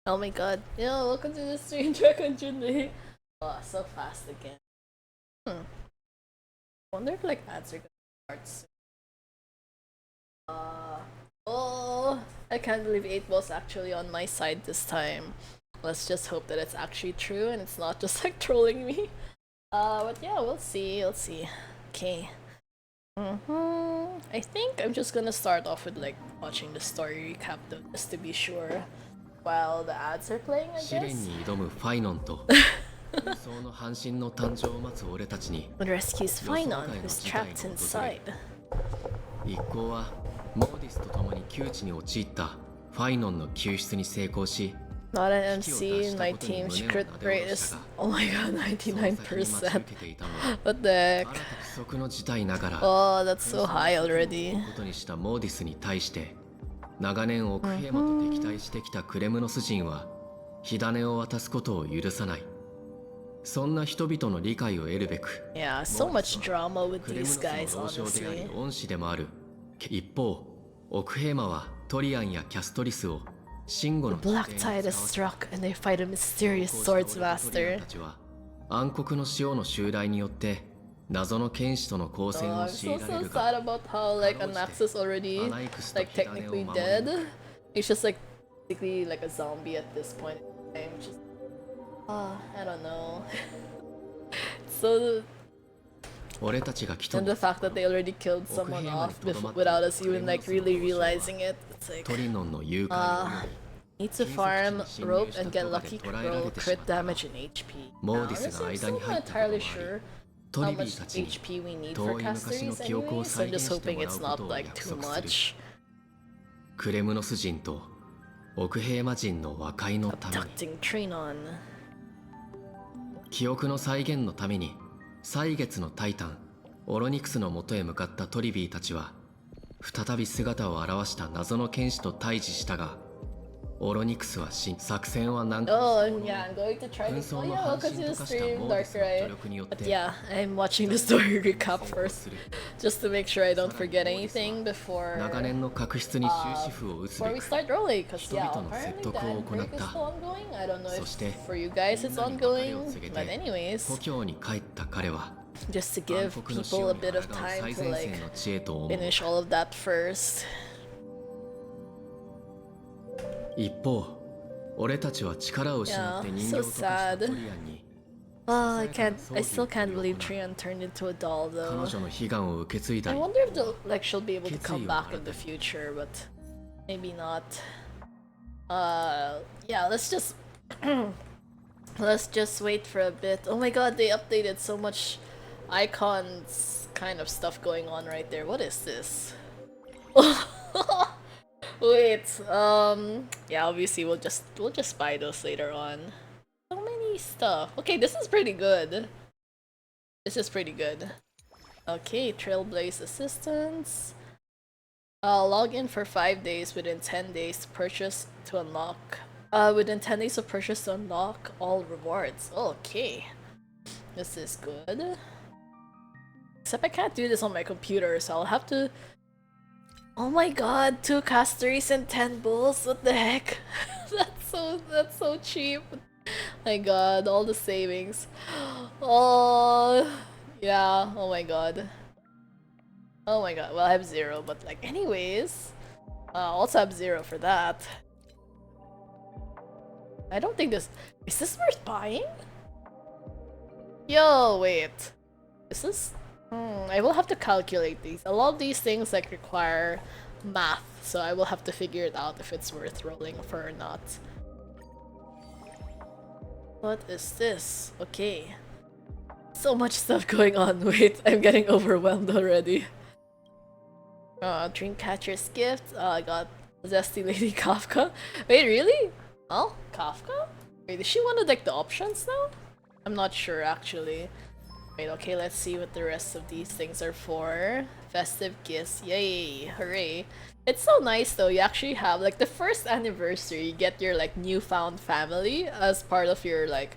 Oh my god. Yo, welcome to the stream, Junlei. Oh, so fast again. Wonder if like ads are gonna start soon. Oh, I can't believe 8 Ball's actually on my side this time. Let's just hope that it's actually true and it's not just like trolling me. But yeah, we'll see. Okay. I think I'm just gonna start off with like watching the story recap though, just to be sure. While the ads are playing, I guess. But rescues Finon, who's trapped inside. 一行はモーディスと共に窮地に陥ったファイノンの救出に成功し Not an MC in my team's crit rate is, oh my god, 99%. What the heck? Oh, that's so high already. ことにしたモーディスに対して長年奥兵馬と敵対してきたクレムノス人は火種を渡すことを許さない。そんな人々の理解を得るべく Yeah, so much drama with these guys, honestly. 恩師でもある。一方、奥兵馬はトリアンやキャストリスを The black tide is struck and they fight a mysterious swords master. 暗黒の潮の襲来によって謎の剣士との交戦を強いられるが sad about how like Anax's already like technically dead. He's just like basically like a zombie at this point in time. Just I don't know. So and the fact that they already killed someone off without us even like really realizing it. It's like need to farm rope and get lucky roll crit damage and HP. Honestly, I'm still not entirely sure how much HP we need for castorice anyway, so I'm just hoping it's not like too much. クレムノス人と奥兵馬人の和解のために Abducting Trinon. 記憶の再現のために歳月のタイタンオロニクスの元へ向かったトリビーたちは再び姿を現した謎の剣士と対峙したがオロニクスは作戦は難航 Oh, yeah, I'm going to try to. Oh, yeah, welcome to the stream, Darkrai. But yeah, I'm watching the story recap first, just to make sure I don't forget anything before we start rolling. Cause yeah, apparently the break is still ongoing. I don't know if for you guys it's ongoing, but anyways, just to give people a bit of time to like finish all of that first. 一方、俺たちは力を失って人形を溶かしたトリアンに I still can't believe Trion turned into a doll though. 彼女の悲願を受け継いだ I り wonder if like she'll be able to come back in the future, but maybe not. Yeah, let's just let's just wait for a bit. Oh my god, they updated so much icons kind of stuff going on right there. What is this? Wait, yeah, obviously we'll just buy those later on. So many stuff. Okay, this is pretty good. Okay, Trailblaze Assistance. Log in for 5 days within 10 days to purchase to unlock. Within 10 days of purchase to unlock all rewards. Okay. This is good. Except I can't do this on my computer, so I'll have to... Oh my god, 2 castorice and 10 bulls? What the heck? that's so cheap. My god, all the savings. Oh yeah, oh my god. Oh my god, well I have 0, but like anyways. I also have 0 for that. I don't think this... Is this worth buying? Yo, wait. Is this... I will have to calculate these. A lot of these things like require math, so I will have to figure it out if it's worth rolling for or not. What is this? Okay. So much stuff going on. Wait, I'm getting overwhelmed already. Dreamcatcher's gift. I got Zesty Lady Kafka. Wait, really? Oh, Kafka? Wait, is she one of like the options now? I'm not sure actually. Wait, okay, let's see what the rest of these things are for. Festive gifts, yay, hooray. It's so nice though, you actually have like the first anniversary, you get your like newfound family as part of your like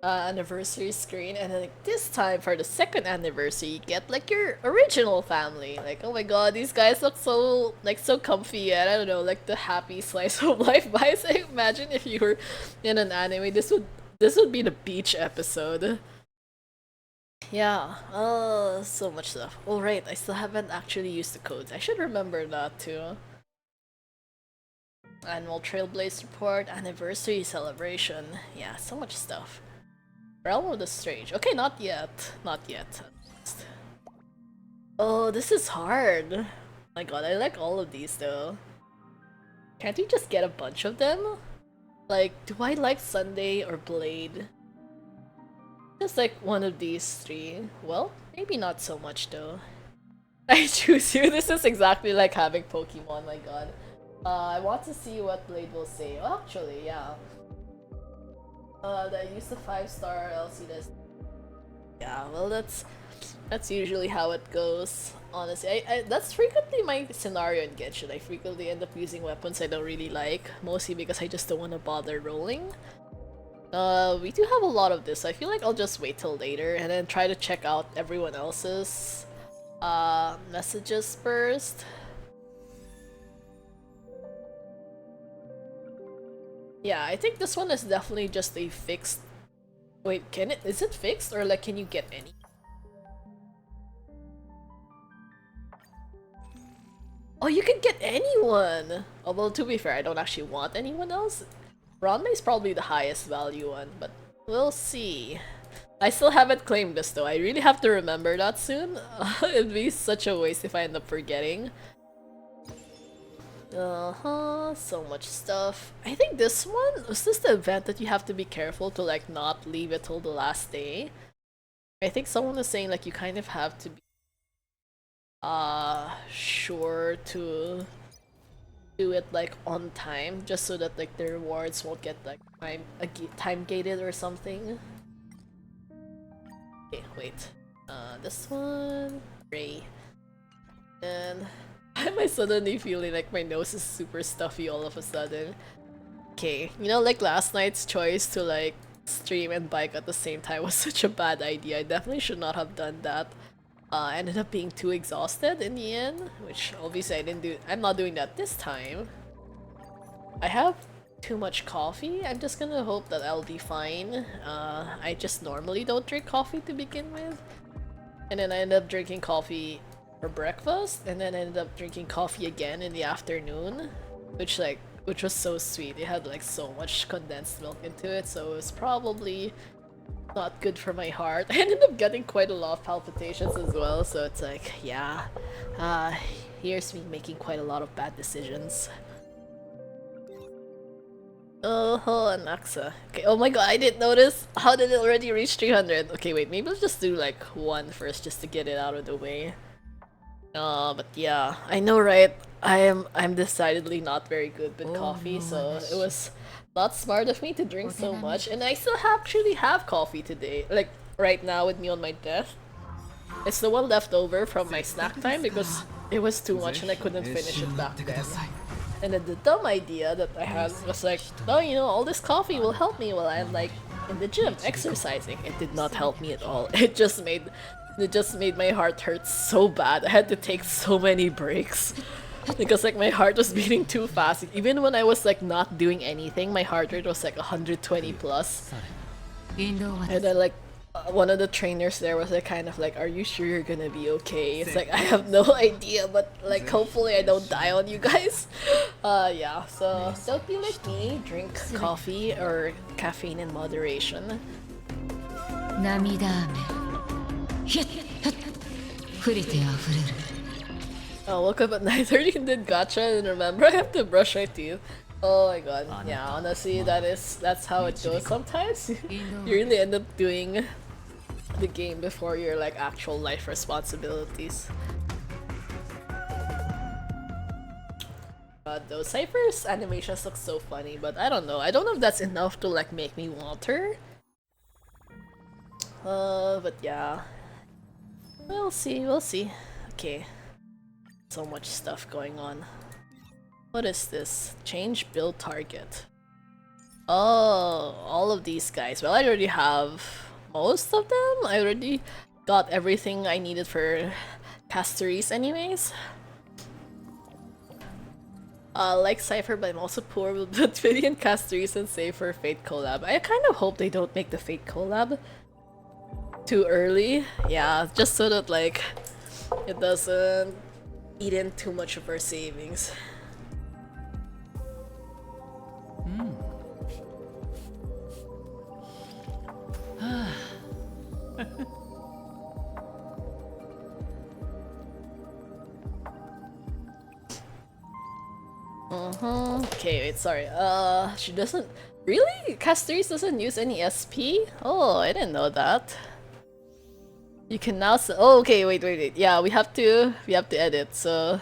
anniversary screen, and then like, this time for the second anniversary you get like your original family. Like, oh my god, these guys look so like so comfy, and I don't know, like the happy slice of life vibes. I imagine if you were in an anime, this would be the beach episode. Yeah, so much stuff. Oh right, I still haven't actually used the codes. I should remember that too. Annual Trailblaze report, anniversary celebration. Yeah, so much stuff. Realm of the Strange. Okay, not yet. Not yet. Oh, this is hard. My god, I like all of these though. Can't we just get a bunch of them? Like, do I like Sunday or Blade? Just like one of these three. Well, maybe not so much though. I choose you. This is exactly like having Pokemon, my god. I want to see what Blade will say. Oh, actually, yeah. That I use the 5-star LC this. Yeah, well that's usually how it goes. Honestly, that's frequently my scenario in Genshin. I frequently end up using weapons I don't really like, mostly because I just don't want to bother rolling. We do have a lot of this. So I feel like I'll just wait till later and then try to check out everyone else's messages first. Yeah, I think this one is definitely just a fixed. Wait, is it fixed or like can you get any? Oh, you can get anyone! Although to be fair, I don't actually want anyone else. Ranma is probably the highest value one, but we'll see. I still haven't claimed this though. I really have to remember that soon. It'd be such a waste if I end up forgetting. Uh-huh, so much stuff. I think this one, was this the event that you have to be careful to like not leave it till the last day? I think someone was saying like you kind of have to be sure to do it like on time just so that like the rewards won't get like time gated or something. Okay, wait. This one, Ray. And why am I suddenly feeling like my nose is super stuffy all of a sudden? Okay, you know, like last night's choice to like stream and bike at the same time was such a bad idea. I definitely should not have done that. I ended up being too exhausted in the end, which obviously I didn't do. I'm not doing that this time. I have too much coffee. I'm just gonna hope that I'll be fine. I just normally don't drink coffee to begin with. And then I ended up drinking coffee for breakfast, and then I ended up drinking coffee again in the afternoon, which was so sweet. It had like so much condensed milk into it, so it was probably not good for my heart. I ended up getting quite a lot of palpitations as well, so it's like, yeah. Here's me making quite a lot of bad decisions. Oh, Anaxa. Okay, oh my god, I didn't notice. How did it already reach 300? Okay, wait, maybe let's just do like one first just to get it out of the way. But yeah, I know, right? I'm decidedly not very good with coffee, so it was not smart of me to drink so much. And I still actually have coffee today, like right now with me on my desk. It's the one left over from my snack time because it was too much and I couldn't finish it back then. And then the dumb idea that I had was like, oh, you know, all this coffee will help me while I'm like in the gym exercising. It did not help me at all. It just made my heart hurt so bad. I had to take so many breaks because like my heart was beating too fast. Even when I was like not doing anything, my heart rate was like 120 plus. And then like one of the trainers there was like kind of like, are you sure you're gonna be okay? It's like, I have no idea, but like hopefully I don't die on you guys. Yeah, so don't be like me, drink coffee or caffeine in moderation. I woke up at 9:30 and did gacha and remember I have to brush my teeth. Oh my god, yeah, honestly that's how it goes sometimes. You really end up doing the game before your like actual life responsibilities. Those Cypher's animations look so funny, but I don't know. I don't know if that's enough to like make me want her. But yeah. We'll see, we'll see. Okay. So much stuff going on. What is this? Change build target. Oh, all of these guys. Well, I already have most of them. I already got everything I needed for castorice anyways. Like Cypher, but I'm also poor. We'll put Fiddy and castorice and save for Fate collab. I kind of hope they don't make the Fate collab too early. Yeah, just so that like it doesn't eat in too much of our savings. Okay, wait, sorry. She doesn't. Really? Castorice doesn't use any SP? Oh, I didn't know that. You can now. Oh, okay. Wait. Yeah, we have to edit. So,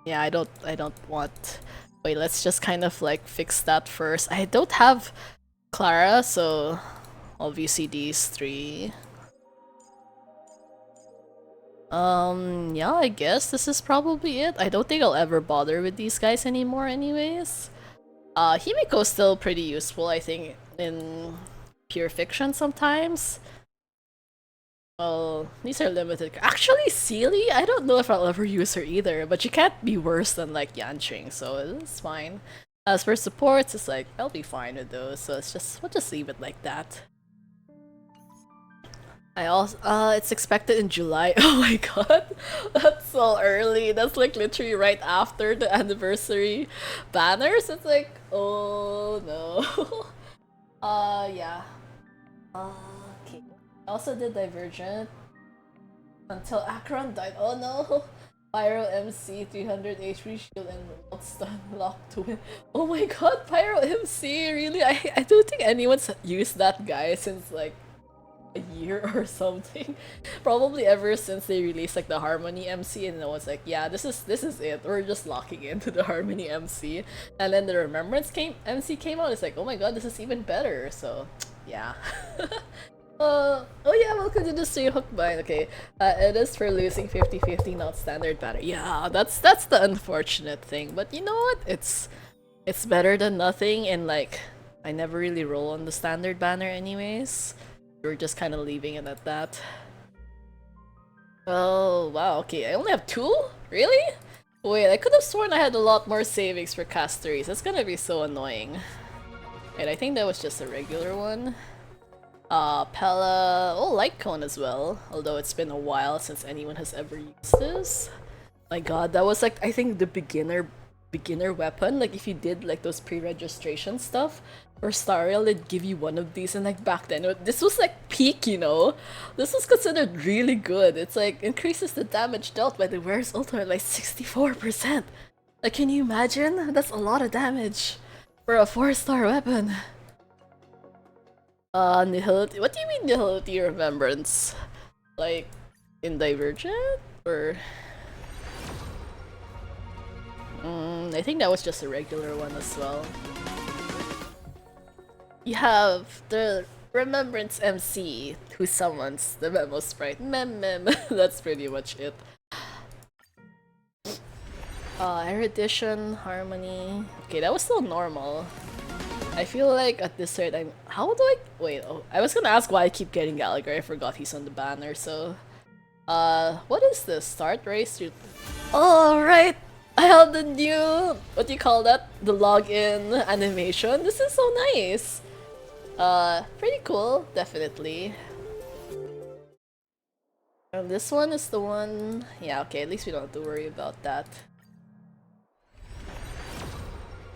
yeah, I don't want. Wait, let's just kind of like fix that first. I don't have Clara, so obviously these three. Yeah, I guess this is probably it. I don't think I'll ever bother with these guys anymore anyways. Himiko's still pretty useful, I think, in pure fiction sometimes. Well, these are limited. Actually, Seely, I don't know if I'll ever use her either, but she can't be worse than like Yanqing, so it's fine. As for supports, it's like, I'll be fine with those, so we'll just leave it like that. I also it's expected in July. Oh my god. That's so early. That's like literally right after the anniversary banners. It's like, oh no. Yeah. Okay. I also did Divergent until Akron died. Oh no. Pyro MC 300 HP shield and remote stun lock to win. Oh my god, Pyro MC, really? I don't think anyone's used that guy since like a year or something. Probably ever since they released like the Harmony MC, and it was like, yeah, this is it. We're just locking into the Harmony MC. And then the Remembrance MC came out. It's like, oh my god, this is even better. So, yeah. Oh yeah, welcome to the stream, Hookbind. Okay, it is for losing 50-50, not standard banner. Yeah, that's the unfortunate thing. But you know what? It's better than nothing, and like, I never really roll on the standard banner anyways. We're just kind of leaving it at that. Oh, wow, okay, I only have 2? Really? Wait, I could have sworn I had a lot more savings for castorice. That's gonna be so annoying. Wait, I think that was just a regular one. Pella... Oh, Light Cone as well. Although it's been a while since anyone has ever used this. My god, that was like, I think the beginner weapon. Like if you did like those pre-registration stuff, or Stariel, they'd give you one of these, and like back then, this was like peak, you know? This was considered really good. It's like, increases the damage dealt by the wearer's ultimate by 64%. Like, can you imagine? That's a lot of damage for a 4-star weapon. Nihility. What do you mean Nihility Remembrance? Like, in Divergent? Or... I think that was just a regular one as well. You have the Remembrance MC, who summons the Memo Sprite. Mem. That's pretty much it. Erudition, Harmony. Okay, that was still normal. I feel like at this rate, how do I... Wait, oh, I was gonna ask why I keep getting Gallagher. I forgot he's on the banner, so... what is this? Start race to... Oh, right! I have the new... What do you call that? The login animation. This is so nice! Pretty cool, definitely. And this one is the one... Yeah, okay, at least we don't have to worry about that.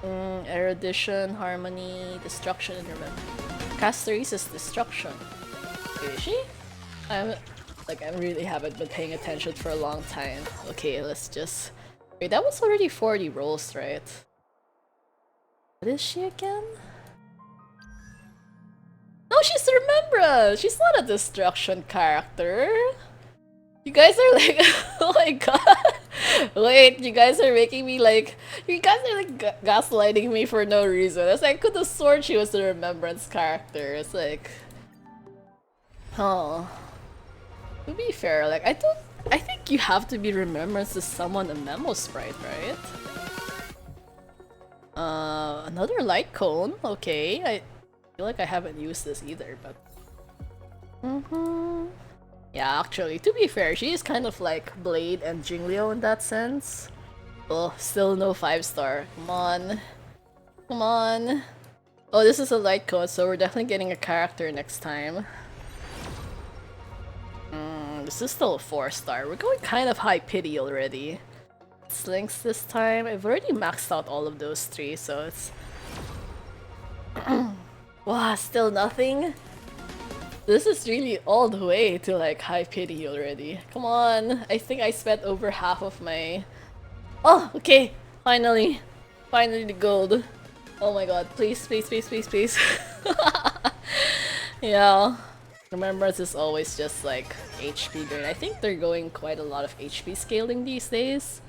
Erudition, Harmony, Destruction, and Remember. Castorice is Destruction. Is she? I really haven't been paying attention for a long time. Okay, let's just... Wait, that was already 40 rolls, right? What is she again? No, she's Remembrance! She's not a Destruction character! You guys are like... Oh my god! Wait, you guys are making me like... You guys are like gaslighting me for no reason. It's like, I could have sworn she was the Remembrance character. It's like... Huh. To be fair, like, I think you have to be Remembrance to summon a Memo Sprite, right? Another light cone. Okay, I feel like I haven't used this either, but. Yeah, actually, to be fair, she is kind of like Blade and Jingliu in that sense. Oh, still no 5-star. Come on. Come on. Oh, this is a light code, so we're definitely getting a character next time. This is still a 4-star. We're going kind of high pity already. Slinks this time. I've already maxed out all of those 3, so it's... Wow, still nothing? This is really all the way to like high pity already. Come on, I think I spent over half of my... Oh, okay, finally. Finally the gold. Oh my god, please, please, please, please, please. Yeah. Remembrance is always just like HP drain. I think they're going quite a lot of HP scaling these days.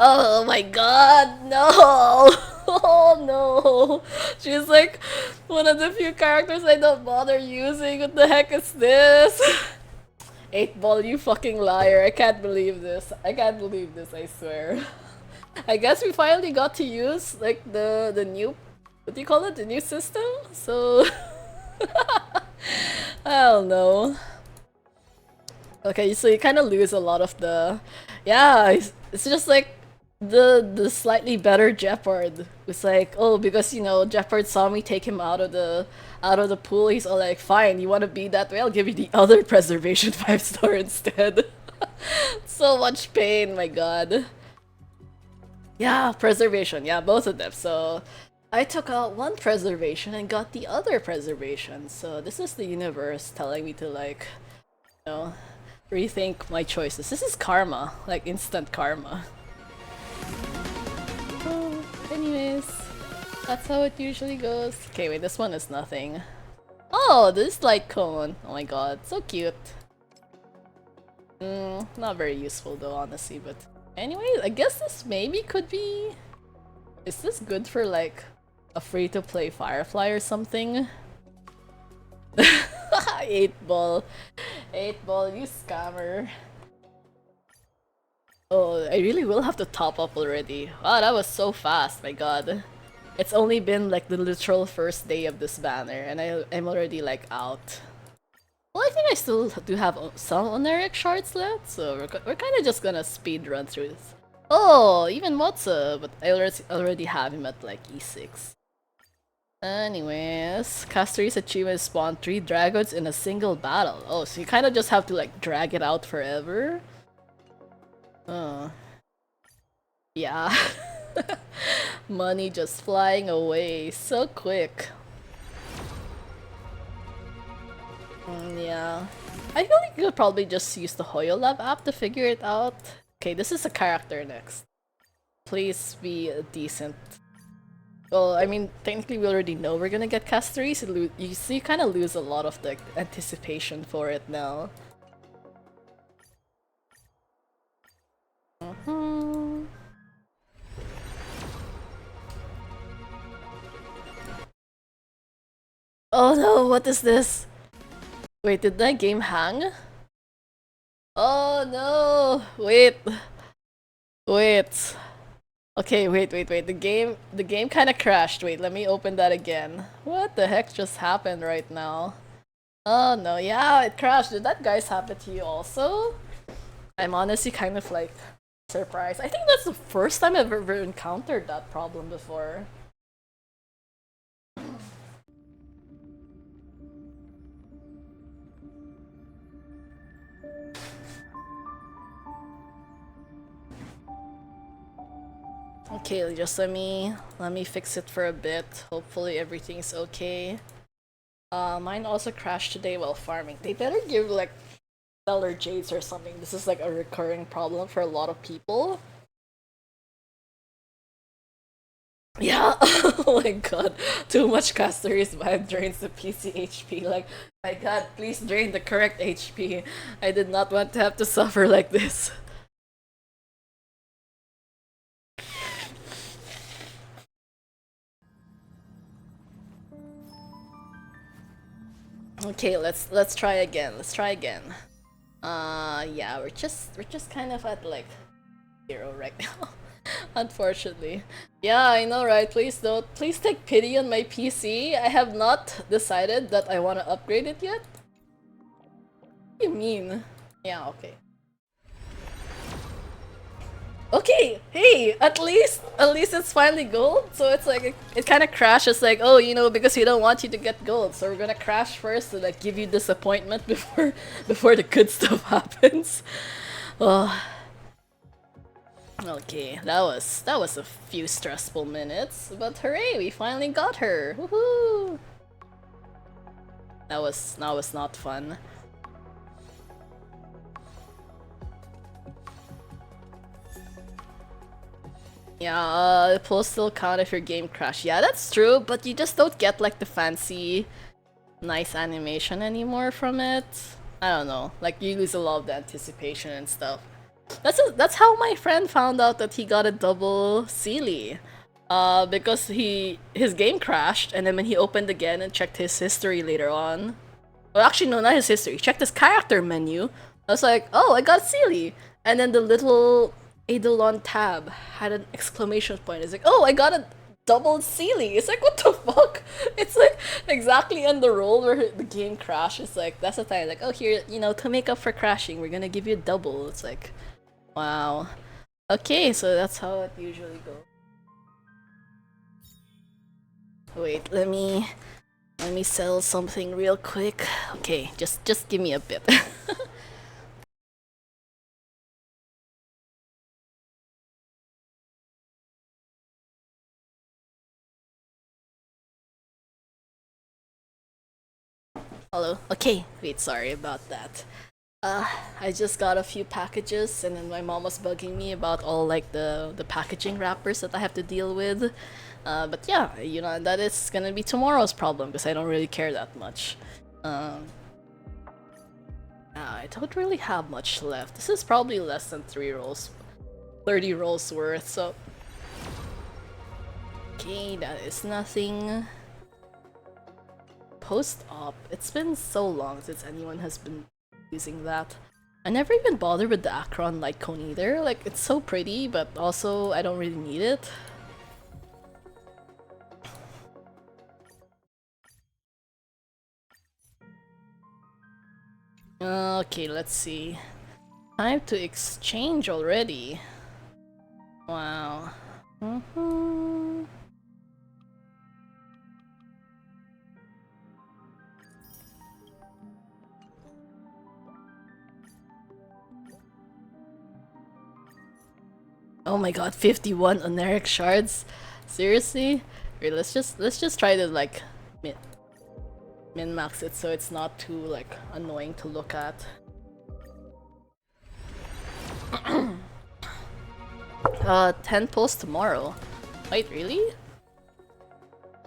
Oh my god, no! Oh no! She's like one of the few characters I don't bother using. What the heck is this? 8-ball, you fucking liar. I can't believe this. I can't believe this, I swear. I guess we finally got to use like the new... What do you call it? The new system? So... I don't know. Okay, so you kind of lose a lot of the... Yeah, it's just like the slightly better Jeopard. It's like, oh, because you know Jeopard saw me take him out of the pool. He's all like, fine, you want to be that way? I'll give you the other preservation 5-star instead. So much pain, my god. Yeah, preservation. Yeah, both of them. So I took out one preservation and got the other preservation. So this is the universe telling me to like, you know, rethink my choices. This is karma, like instant karma. Oh, anyways, that's how it usually goes. Okay, wait, this one is nothing. Oh, this light cone. Oh my god, so cute. Not very useful though, honestly, but anyways, I guess this maybe could be... Is this good for like a free-to-play Firefly or something? 8-ball. 8-ball, you scammer. Oh, I really will have to top up already. Wow, that was so fast, my god. It's only been like the literal first day of this banner and I'm already like out. Well, I think I still do have some Oneric shards left, so we're kind of just gonna speed run through this. Oh, even Motsa, but I already have him at like E6. Anyways, castorice achievement spawn 3 dragons in a single battle. Oh, so you kind of just have to like drag it out forever? Oh. Yeah. Money just flying away so quick. Yeah. I feel like you could probably just use the HoYoLab app to figure it out. Okay, this is a character next. Please be a decent... Well, I mean, technically we already know we're gonna get castorice, so you kind of lose a lot of the anticipation for it now. Oh no, what is this? Wait, did that game hang? Oh no! Wait. Wait. Okay, wait. The game kind of crashed. Wait, let me open that again. What the heck just happened right now? Oh no, yeah, it crashed. Did that guys happen to you also? I'm honestly kind of like surprised. I think that's the first time I've ever encountered that problem before. Okay, just let me fix it for a bit. Hopefully everything's okay. Mine also crashed today while farming. They better give like stellar jades or something. This is like a recurring problem for a lot of people. Yeah, oh my god, too much castorice vibe drains the PC HP. Like, my god, please drain the correct HP. I did not want to have to suffer like this. Okay, let's try again. Let's try again. Yeah, we're just kind of at like 0 right now. Unfortunately. Yeah, I know, right? Please don't. Please take pity on my PC. I have not decided that I want to upgrade it yet. What do you mean? Yeah, okay. Okay, hey, at least it's finally gold. So it's like it kind of crashes like, oh, you know, because we don't want you to get gold, so we're gonna crash first to like give you disappointment before the good stuff happens. Oh, okay, that was a few stressful minutes, but hooray, we finally got her. Woohoo! That was not fun. Yeah, it will still count if your game crash. Yeah, that's true, but you just don't get like the fancy, nice animation anymore from it. I don't know, like you lose a lot of the anticipation and stuff. That's how my friend found out that he got a double Sealy. Because his game crashed, and then when he opened again and checked his history later on, well, actually no, not his history. He checked his character menu. I was like, oh, I got Sealy, and then the little Eidolon tab had an exclamation point. It's like, oh, I got a double Sealy. It's like, what the fuck? It's like exactly on the roll where the game crashed. It's like that's the time. Like, oh, here, you know, to make up for crashing, we're gonna give you a double. It's like, wow. Okay, so that's how it usually goes. Wait, let me sell something real quick. Okay, just give me a bit. Hello. Okay, wait, sorry about that. I just got a few packages, and then my mom was bugging me about all like the packaging wrappers that I have to deal with. But yeah, you know, that is gonna be tomorrow's problem because I don't really care that much. Um, yeah, I don't really have much left. This is probably less than 3 rolls, 30 rolls worth. So okay, that is nothing. Post-op. It's been so long since anyone has been using that. I never even bothered with the Acron light cone either. Like, it's so pretty, but also I don't really need it. Okay, let's see. Time to exchange already. Wow. Oh my god, 51 oneric shards? Seriously? Wait, let's just try to like min-max it so it's not too like annoying to look at. 10 pulls tomorrow. Wait, really?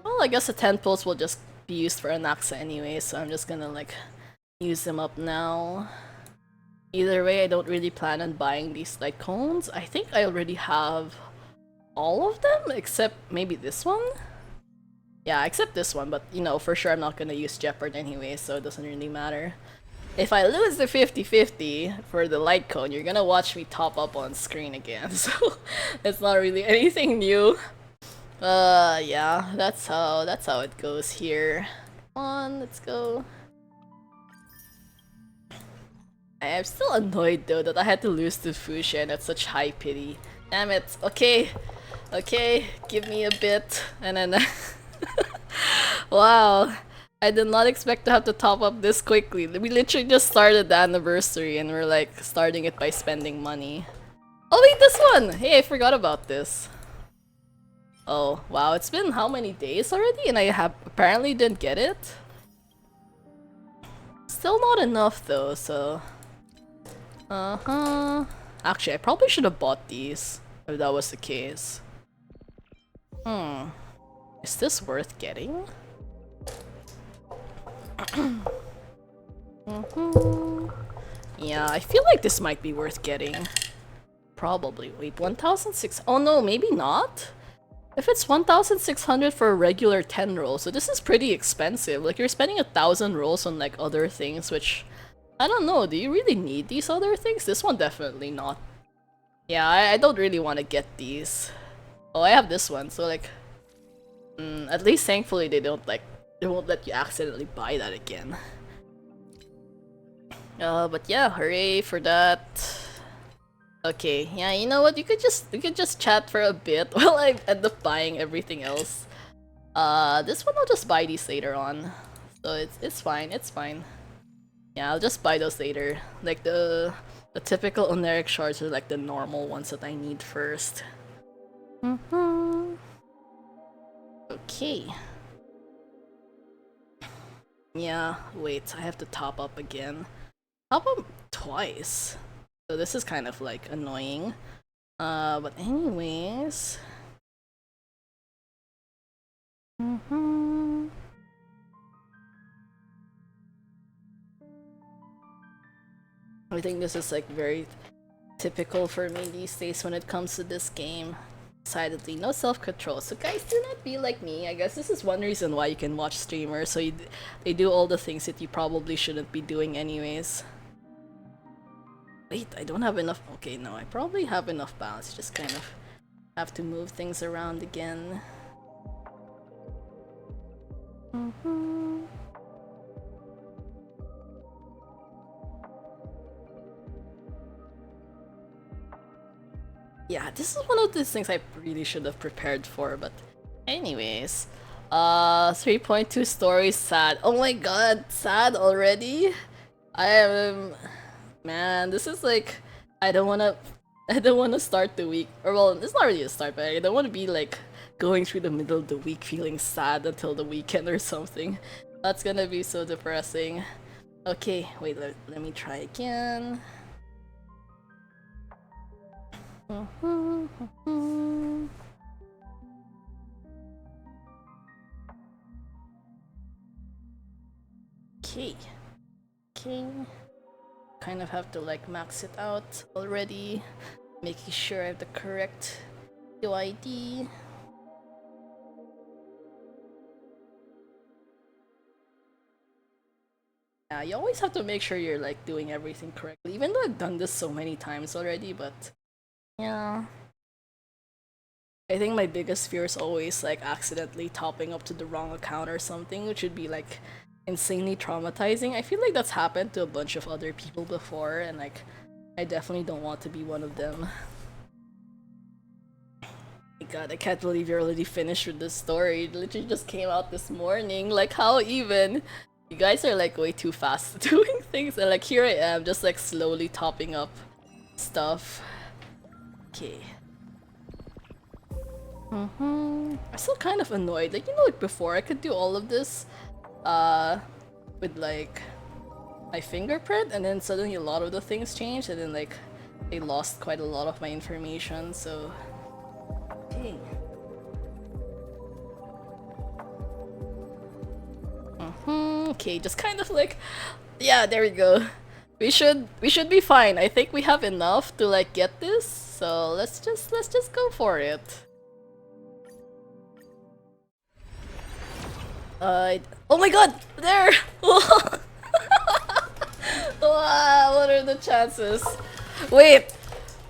Well, I guess the 10 pulls will just be used for Anaxa anyway, so I'm just gonna like use them up now. Either way, I don't really plan on buying these light cones. I think I already have all of them, except maybe this one? Yeah, except this one, but you know, for sure I'm not gonna use Jeopard anyway, so it doesn't really matter. If I lose the 50-50 for the light cone, you're gonna watch me top up on screen again, so it's not really anything new. Yeah, that's how it goes here. Come on, let's go. I am still annoyed though that I had to lose to Fusion at such high pity. Damn it. Okay. Okay, give me a bit. And then... Wow. I did not expect to have to top up this quickly. We literally just started the anniversary and we're like starting it by spending money. Oh wait, this one! Hey, I forgot about this. Oh, wow. It's been how many days already? And I have apparently didn't get it? Still not enough though, so... Actually, I probably should have bought these, if that was the case. Is this worth getting? Yeah, I feel like this might be worth getting. Probably. Wait, 1,600? Oh no, maybe not? If it's 1,600 for a regular 10 roll, so this is pretty expensive. Like, you're spending 1,000 rolls on like other things, which... I don't know, do you really need these other things? This one definitely not. Yeah, I don't really want to get these. Oh, I have this one, so like, at least thankfully they won't let you accidentally buy that again. But yeah, hooray for that. Okay, yeah, you know what? You could just chat for a bit while I end up buying everything else. This one I'll just buy these later on, so it's fine. It's fine. Yeah, I'll just buy those later. Like the typical oneric shards are like the normal ones that I need first. Okay. Yeah, wait, I have to top up again. Top up twice. So this is kind of like annoying. But anyways. I think this is like very typical for me these days when it comes to this game. Decidedly, no self-control. So guys, do not be like me. I guess this is one reason why you can watch streamers, so they do all the things that you probably shouldn't be doing anyways. Wait, I don't have enough. Okay, no, I probably have enough balance. Just kind of have to move things around again. Yeah, this is one of those things I really should have prepared for, but anyways. 3.2 stories sad. Oh my god, sad already? I am... Man, this is like... I don't wanna start the week, or well, it's not really a start, but I don't wanna be like going through the middle of the week feeling sad until the weekend or something. That's gonna be so depressing. Okay, wait, let me try again. Okay. Okay. Kind of have to like max it out already. Making sure I have the correct UID. Yeah, you always have to make sure you're like doing everything correctly, even though I've done this so many times already, but yeah. I think my biggest fear is always like accidentally topping up to the wrong account or something, which would be like insanely traumatizing. I feel like that's happened to a bunch of other people before, and like I definitely don't want to be one of them. My god, I can't believe you're already finished with this story. It literally just came out this morning. Like, how even? You guys are like way too fast doing things, and like here I am just like slowly topping up stuff. Okay. I'm still kind of annoyed. Like, you know, like before I could do all of this with like my fingerprint, and then suddenly a lot of the things changed, and then like they lost quite a lot of my information, so dang. Okay, just kind of like, yeah, there we go. We should be fine. I think we have enough to like get this, so let's just go for it. Oh my god! There! Wow, what are the chances? Wait!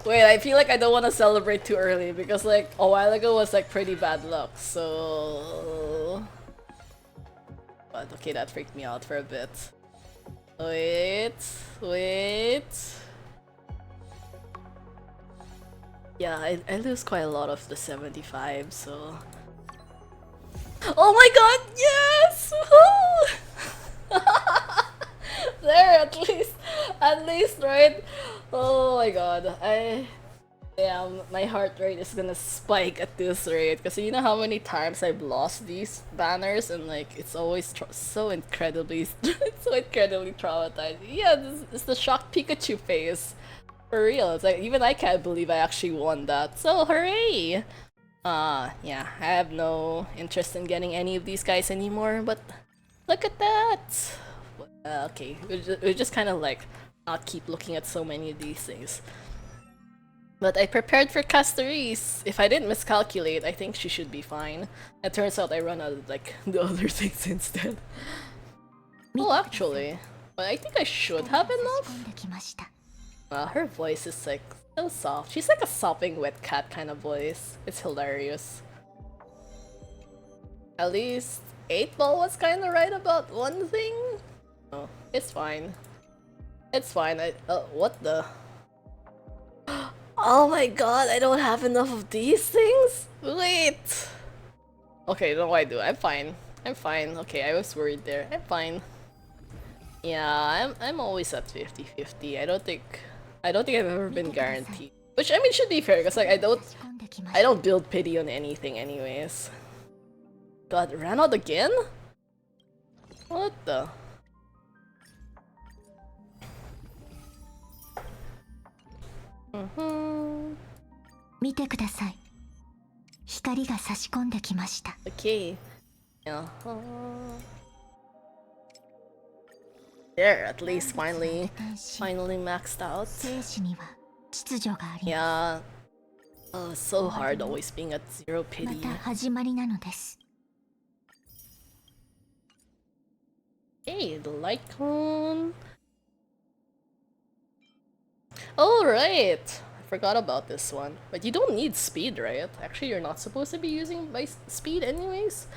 Wait, I feel like I don't want to celebrate too early because like a while ago was like pretty bad luck, so... But okay, that freaked me out for a bit. Wait, wait... Yeah, I lose quite a lot of the 75, so... Oh my god, yes! There, at least, right? Oh my god, yeah, my heart rate is gonna spike at this rate, because you know how many times I've lost these banners, and like, it's always so incredibly, so incredibly traumatizing. Yeah, this is the shocked Pikachu phase. For real, it's like, even I can't believe I actually won that, so hooray! Yeah, I have no interest in getting any of these guys anymore, but look at that! Okay, we'll just kind of like not keep looking at so many of these things. But I prepared for castorice. If I didn't miscalculate, I think she should be fine. It turns out I run out of like the other things instead. Well, actually, but I think I should have enough. Her voice is like So soft. She's like a sopping wet cat kind of voice. It's hilarious. At least 8 Ball was kind of right about one thing. Oh, it's fine. It's fine. What the? Oh my god, I don't have enough of these things? Wait! Okay, no, I do. I'm fine. I'm fine. Okay, I was worried there. I'm fine. Yeah, I'm always at 50-50. I don't think I've ever been guaranteed. Which I mean should be fair, because like I don't build pity on anything anyways. God, ran out again? What the? 見てください。光が差し込んできました。Okay. There, at least finally maxed out. 生死には秩序があります。Yeah. Oh, it's so hard always being at 0 pity. また始まりなのです。Hey, the light cone. Oh, right. I forgot about this one. But you don't need speed, right? Actually, you're not supposed to be using my speed anyways.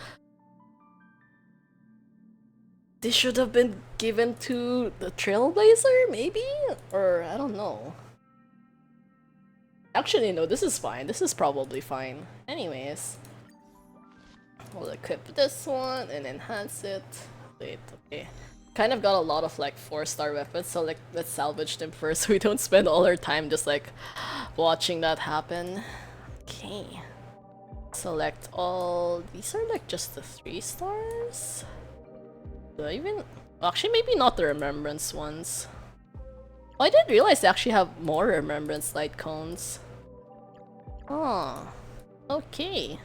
This should have been given to the Trailblazer, maybe? Or, I don't know. Actually, no, this is fine. This is probably fine. Anyways. We'll equip this one and enhance it. Wait, okay. Kind of got a lot of like 4-star weapons, so like let's salvage them first so we don't spend all our time just like watching that happen. Okay. Select all. These are like just the 3 stars? Do I even. Actually, maybe not the remembrance ones. Oh, I didn't realize they actually have more remembrance light cones. Oh. Okay.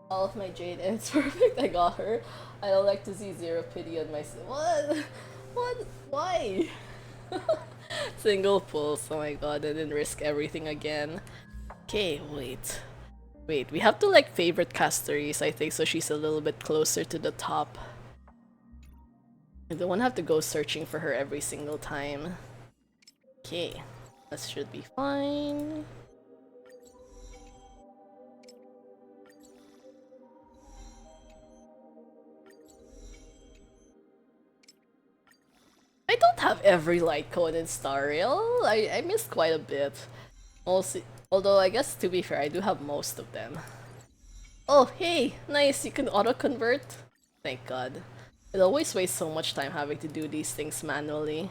All of my Jade and it's perfect. I got her. I don't like to see 0 pity on my. What? What? Why? Single pulls. Oh my god! I didn't risk everything again. Okay, wait. Wait, we have to like favorite castorice, I think, so she's a little bit closer to the top. I don't want to have to go searching for her every single time. Okay, that should be fine. I don't have every light cone in Star Rail. I missed quite a bit. Also, although I guess to be fair, I do have most of them. Oh, hey! Nice, you can auto-convert? Thank god. It always wastes so much time having to do these things manually.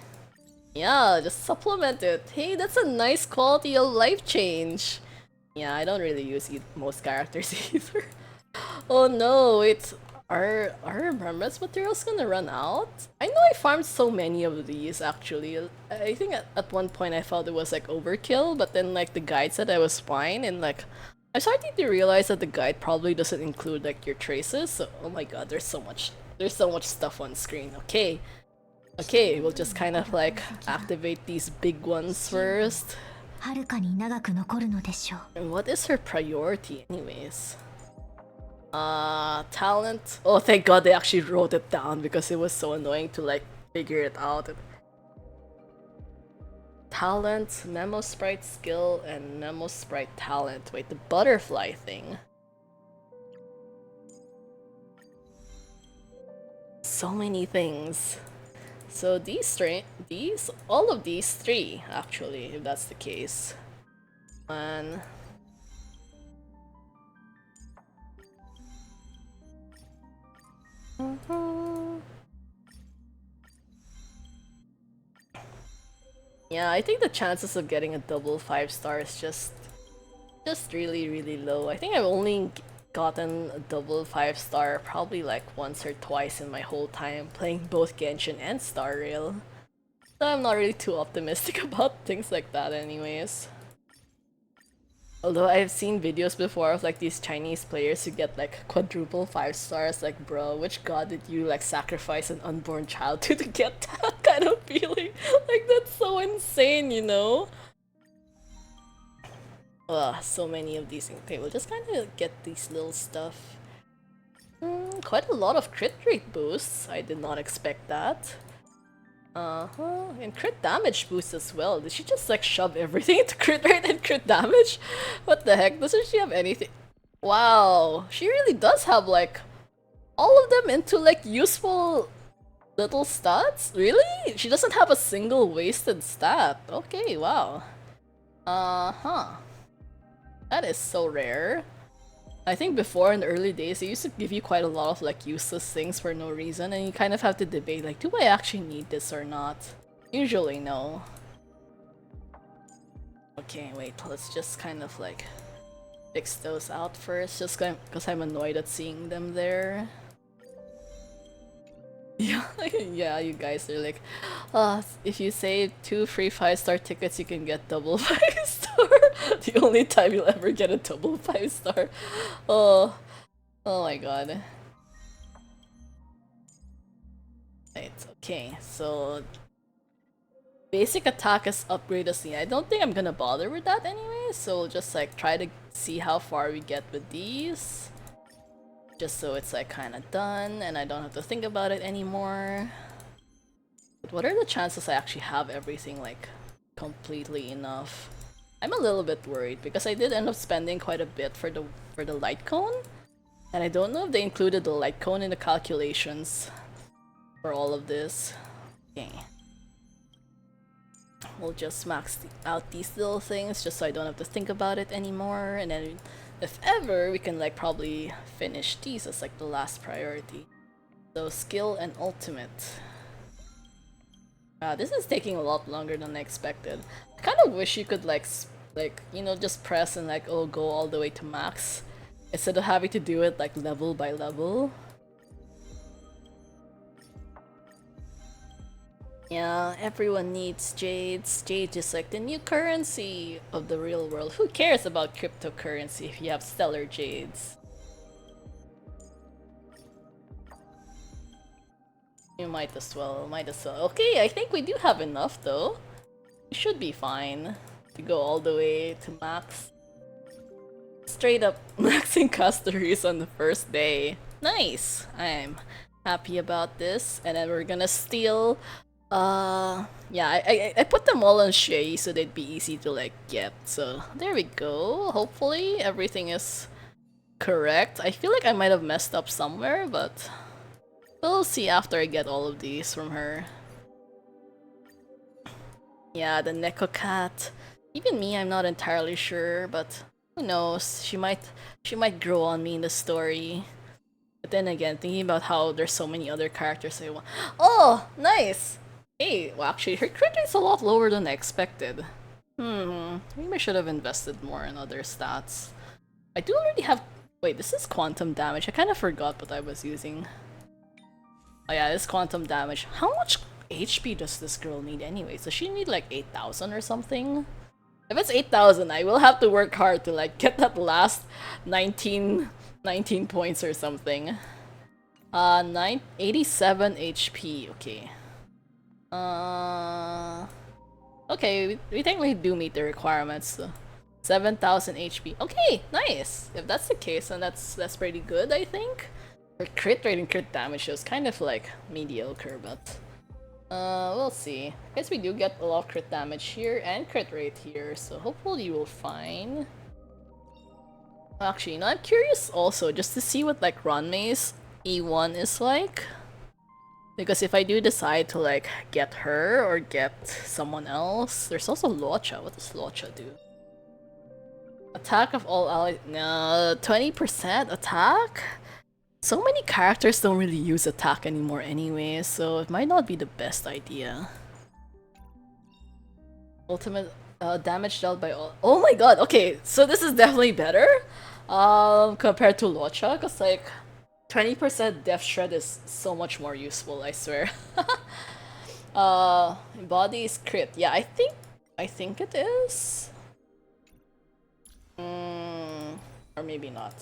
Yeah, just supplement it. Hey, that's a nice quality of life change! Yeah, I don't really use most characters either. Oh no, it's... Are remembrance materials gonna run out? I know I farmed so many of these actually. I think at one point I felt it was like overkill, but then like the guide said I was fine, and like I'm starting to realize that the guide probably doesn't include like your traces. So, oh my god, there's so much stuff on screen. Okay. Okay, we'll just kind of like activate these big ones first. はるかに長く残るのでしょう。 And what is her priority anyways? Talent. Oh, thank god they actually wrote it down because it was so annoying to like figure it out. Talent, Memo Sprite skill, and Memo Sprite talent. Wait, the butterfly thing. So many things. So all of these 3 actually, if that's the case. And yeah, I think the chances of getting a double 5-star is just really low. I think I've only gotten a double 5-star probably like once or twice in my whole time playing both Genshin and Star Rail. So I'm not really too optimistic about things like that anyways. Although I've seen videos before of like these Chinese players who get like quadruple 5 stars, like bro, which god did you like sacrifice an unborn child to get that kind of feeling? Like that's so insane, you know? Ugh, so many of these things. Okay, we'll just kind of get these little stuff. quite a lot of crit rate boosts. I did not expect that. And crit damage boosts as well. Did she just like shove everything into crit rate and crit damage? What the heck? Doesn't she have anything? Wow, she really does have like all of them into like useful little stats? Really? She doesn't have a single wasted stat. Okay, wow. Uh-huh. That is so rare. I think before in the early days, they used to give you quite a lot of like useless things for no reason, and you kind of have to debate like, do I actually need this or not? Usually no. Okay, wait, let's just kind of like fix those out first, just because I'm annoyed at seeing them there. Yeah, yeah, you guys are like, if you save 2 free 5-star tickets, you can get double 5-star. The only time you'll ever get a double 5-star. Oh, oh my god. Right, okay, so basic attack is upgrade as I don't think I'm gonna bother with that anyway, so we'll just like try to see how far we get with these. Just so it's like kind of done and I don't have to think about it anymore. But what are the chances I actually have everything like completely enough? I'm a little bit worried because I did end up spending quite a bit for the light cone, and I don't know if they included the light cone in the calculations for all of this. Okay. We'll just max out these little things just so I don't have to think about it anymore, and then if ever, we can like probably finish these as like the last priority. So skill and ultimate. This is taking a lot longer than I expected. I kind of wish you could like you know, just press and like go all the way to max instead of having to do it like level by level. Yeah, everyone needs jades. Jade is like the new currency of the real world. Who cares about cryptocurrency if you have stellar jades? You might as well, might as well. Okay, I think we do have enough though. We should be fine to go all the way to max. Straight up maxing castorice on the first day. Nice! I'm happy about this. And then we're gonna steal yeah, I put them all on Shay so they'd be easy to like get. So there we go. Hopefully everything is correct. I feel like I might have messed up somewhere, but we'll see after I get all of these from her. Yeah, the Neko cat. Even me, I'm not entirely sure, but who knows? She might grow on me in the story. But then again, thinking about how there's so many other characters I want. Oh, nice! Hey, well actually her crit rate's a lot lower than I expected. Maybe I should have invested more in other stats. I do already have... Wait, this is quantum damage. I kind of forgot what I was using. Oh yeah, this quantum damage. How much HP does this girl need anyway? Does she need like 8,000 or something? If it's 8,000, I will have to work hard to like get that last 19 points or something. 87 HP, okay. Okay, we technically do meet the requirements. So 7,000 HP. Okay, nice. If that's the case, then that's pretty good, I think. Her crit rate and crit damage is kind of like mediocre, but we'll see. I guess we do get a lot of crit damage here and crit rate here, so hopefully we'll find. Actually, you know, I'm curious also just to see what like Ranmei's E1 is like. Because if I do decide to like get her or get someone else, there's also Locha. What does Locha do? Attack of all allies. No, 20% attack? So many characters don't really use attack anymore anyway, so it might not be the best idea. Ultimate damage dealt by all. Oh my god, okay, so this is definitely better compared to Locha, because like 20% Death Shred is so much more useful, I swear. Body is crit. Yeah, I think it is. Or maybe not.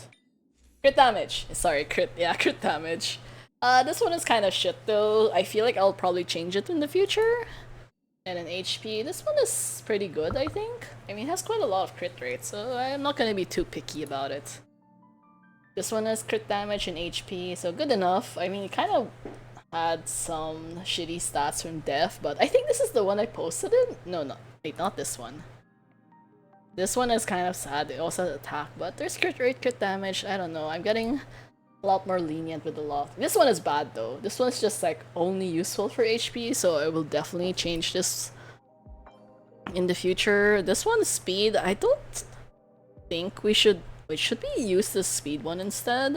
Crit damage. Sorry, crit. Yeah, crit damage. This one is kind of shit though. I feel like I'll probably change it in the future. And an HP. This one is pretty good, I think. I mean, it has quite a lot of crit rate, so I'm not gonna be too picky about it. This one has crit damage and HP, so good enough. I mean, it kind of had some shitty stats from Death, but I think this is the one I posted it? No, no. Wait, not this one. This one is kind of sad. It also has attack, but there's crit rate, crit damage. I don't know. I'm getting a lot more lenient with the lock. This one is bad though. This one's just like only useful for HP, so I will definitely change this in the future. This one's speed. I don't think we should. Wait, should we use the speed one instead?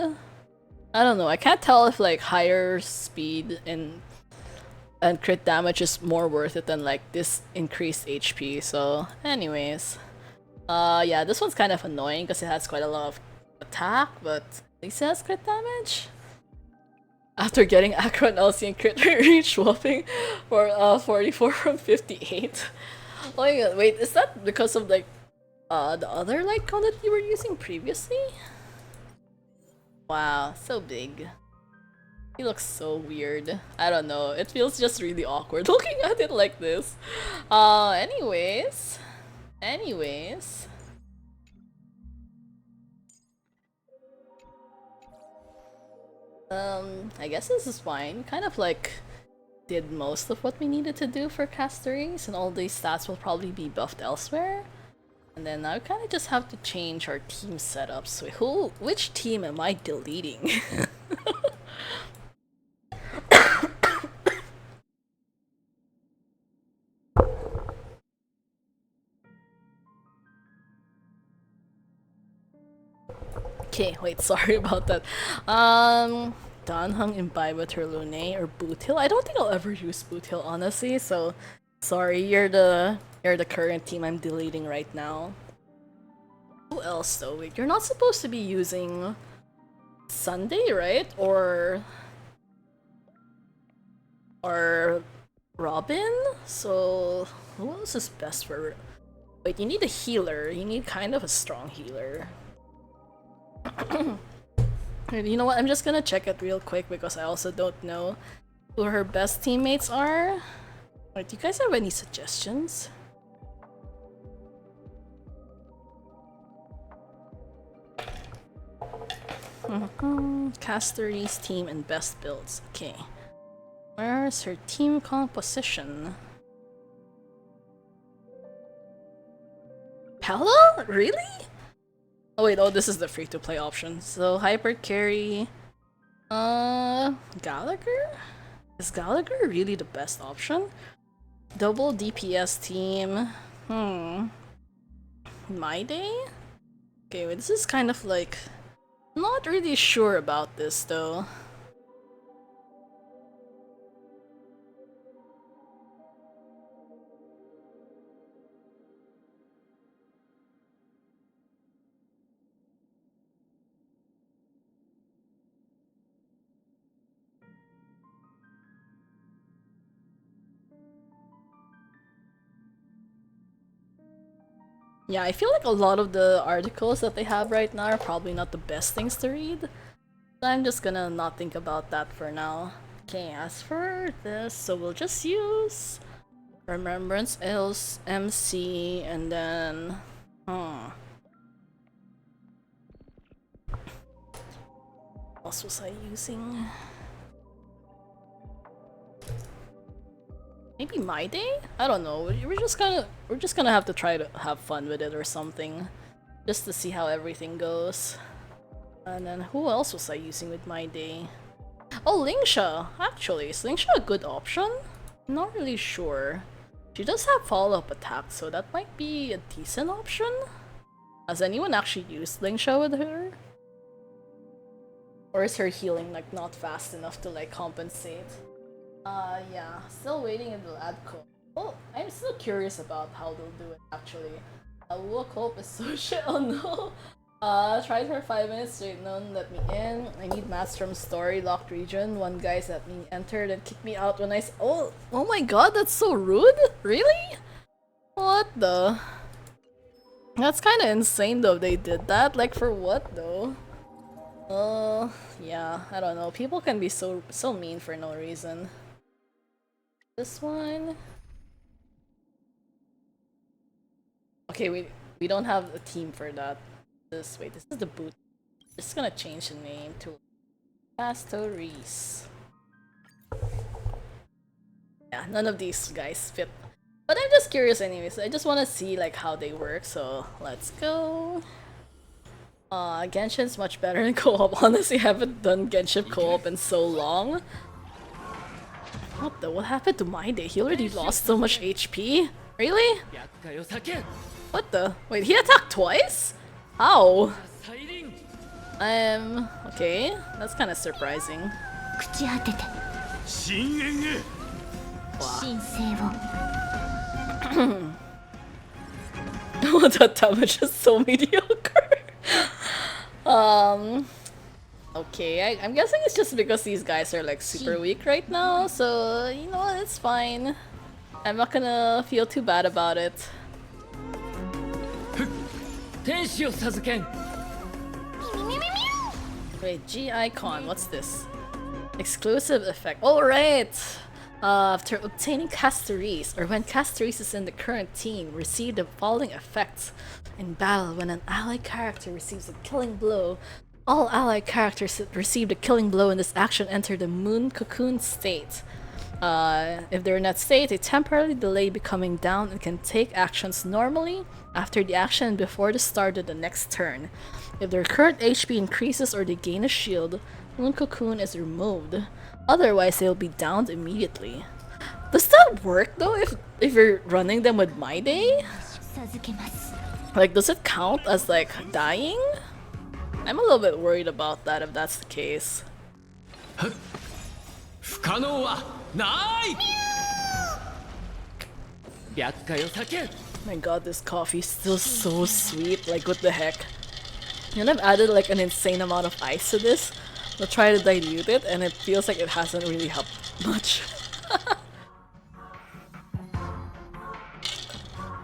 I don't know. I can't tell if like higher speed and crit damage is more worth it than like this increased HP. So, anyways, yeah, this one's kind of annoying because it has quite a lot of attack, but at least it has crit damage. After getting Acro and LC and crit reach whopping for 44 from 58. Oh my god, wait, is that because of like the other light cone that you were using previously? Wow, so big. He looks so weird. I don't know. It feels just really awkward looking at it like this. Anyways. I guess this is fine. Kind of like did most of what we needed to do for castorice, and all these stats will probably be buffed elsewhere. And then I kind of just have to change our team setup. So which team am I deleting? Okay, wait, sorry about that. Danhung Imbibe with her Lune or Bootil. I don't think I'll ever use Bootil honestly, so sorry, you're the current team I'm deleting right now. Who else though? Wait, you're not supposed to be using Sunday, right? Or Robin? So who else is best for? Wait, you need a healer. You need kind of a strong healer. You know what? I'm just gonna check it real quick because I also don't know who her best teammates are. Wait, do you guys have any suggestions? Castorice team and best builds. Okay. Where's her team composition? Pella? Really? Oh wait, oh this is the free-to-play option. So Hyper Carry... Gallagher? Is Gallagher really the best option? Double DPS team... My Day? Okay, wait, this is kind of like... Not really sure about this though. Yeah, I feel like a lot of the articles that they have right now are probably not the best things to read. So I'm just gonna not think about that for now. Okay, as for this, so we'll just use Remembrance else MC and then what else was I using? Maybe My Day? I don't know. We're just gonna have to try to have fun with it or something. Just to see how everything goes. And then who else was I using with My Day? Oh, Lingsha! Actually, is Lingsha a good option? I'm not really sure. She does have follow-up attack, so that might be a decent option? Has anyone actually used Lingsha with her? Or is her healing like not fast enough to like compensate? Yeah, still waiting in the lab code. Well, I'm still curious about how they'll do it actually. Wook Hope is so shit, oh no! Tried for 5 minutes straight, none let me in. I need Mastrom's story, locked region. One guy's let me enter, then kicked me out when I oh my god, that's so rude? Really? What the? That's kinda insane though they did that. Like for what though? Yeah, I don't know. People can be so mean for no reason. This one? Okay, we don't have a team for that. This is the boot. Just gonna change the name to Castorice. Yeah, none of these guys fit. But I'm just curious anyways. I just want to see like how they work, so let's go. Genshin's much better in co-op. Honestly, I haven't done Genshin co-op in so long. What happened to my day? He already lost so much HP? Really? What the? Wait, he attacked twice? How? Okay, that's kind of surprising. 朽ち果てて深淵へ 神聖を Oh, that damage is so mediocre. Okay, I'm guessing it's just because these guys are like super weak right now, so you know what, it's fine. I'm not gonna feel too bad about it. 天使を授けん Wait, G icon, what's this? Exclusive effect. Alright! After obtaining castorice, or when castorice is in the current team, receive the following effects. In battle, when an allied character receives a killing blow, all allied characters that received a killing blow in this action enter the moon cocoon state. If they're in that state, they temporarily delay becoming down and can take actions normally after the action and before the start of the next turn. If their current HP increases or they gain a shield, Moon Cocoon is removed. Otherwise, they'll be downed immediately. Does that work though if you're running them with My Day? 授けます Like, does it count as like dying? I'm a little bit worried about that if that's the case. 不可能はない百回を叫ん My god, this coffee's still so sweet. Like, what the heck? And I've added like an insane amount of ice to this. I'll try to dilute it, and it feels like it hasn't really helped much.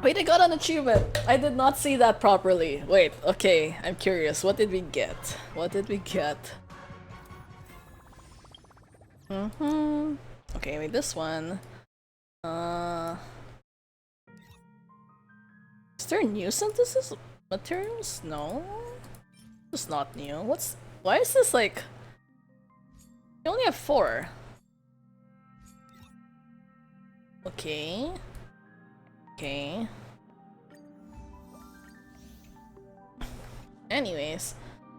Wait, I got an achievement! I did not see that properly. Wait, okay, I'm curious. What did we get? What did we get? Okay, wait, this one. Is there new synthesis materials? No. It's not new. Why is this like... You only have 4. Okay. Okay. Anyways.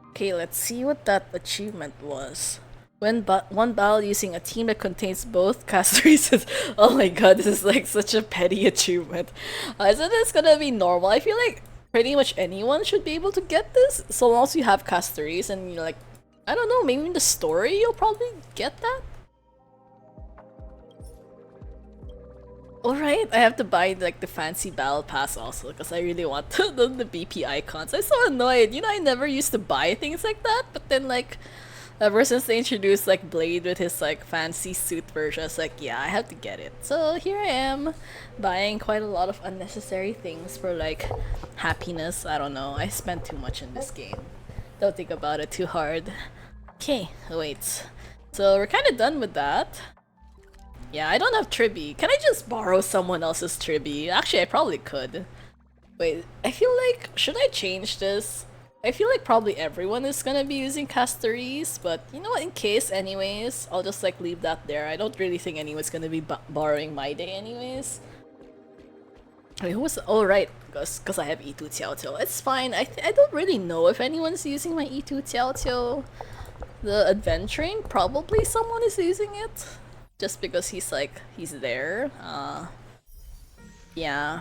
Okay, let's see what that achievement was. When one battle using a team that contains both castorices. Oh my god, this is like such a petty achievement. Isn't this gonna be normal? I feel like pretty much anyone should be able to get this, so long as you have castorice and you're like, I don't know, maybe in the story you'll probably get that? Alright, I have to buy like the fancy battle pass also because I really want the BP icons. I'm so annoyed. You know, I never used to buy things like that, but then like ever since they introduced like Blade with his like fancy suit version, I was like, yeah, I have to get it. So here I am, buying quite a lot of unnecessary things for like happiness. I don't know, I spent too much in this game. Don't think about it too hard. Okay, wait. So we're kind of done with that. Yeah, I don't have Tribby. Can I just borrow someone else's Tribby? Actually, I probably could. Wait, I feel like... Should I change this? I feel like probably everyone is gonna be using castorice, but you know what, in case anyways, I'll just like leave that there. I don't really think anyone's gonna be borrowing My Day anyways. Wait, who was... Oh, right, because I have E2 Tiao Tiao. It's fine. I don't really know if anyone's using my E2 Tiao Tiao. The adventuring, probably someone is using it. Just because he's like, he's there. Yeah.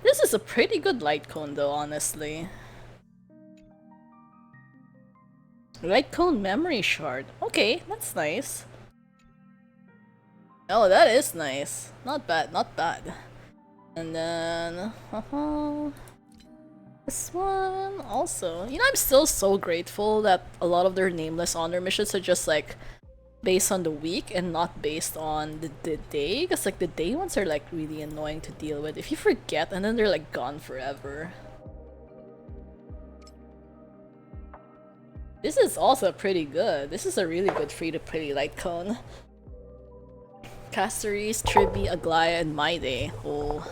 This is a pretty good light cone though, honestly. Light cone memory shard. Okay, that's nice. Oh, that is nice. Not bad, not bad. And then... this one also. You know, I'm still so grateful that a lot of their nameless honor missions are just like based on the week and not based on the day, because like the day ones are like really annoying to deal with if you forget and then they're like gone forever. This is also pretty good. This is a really good free-to-play light cone. Castorice, Tribby, Aglaya, and My Day. Oh,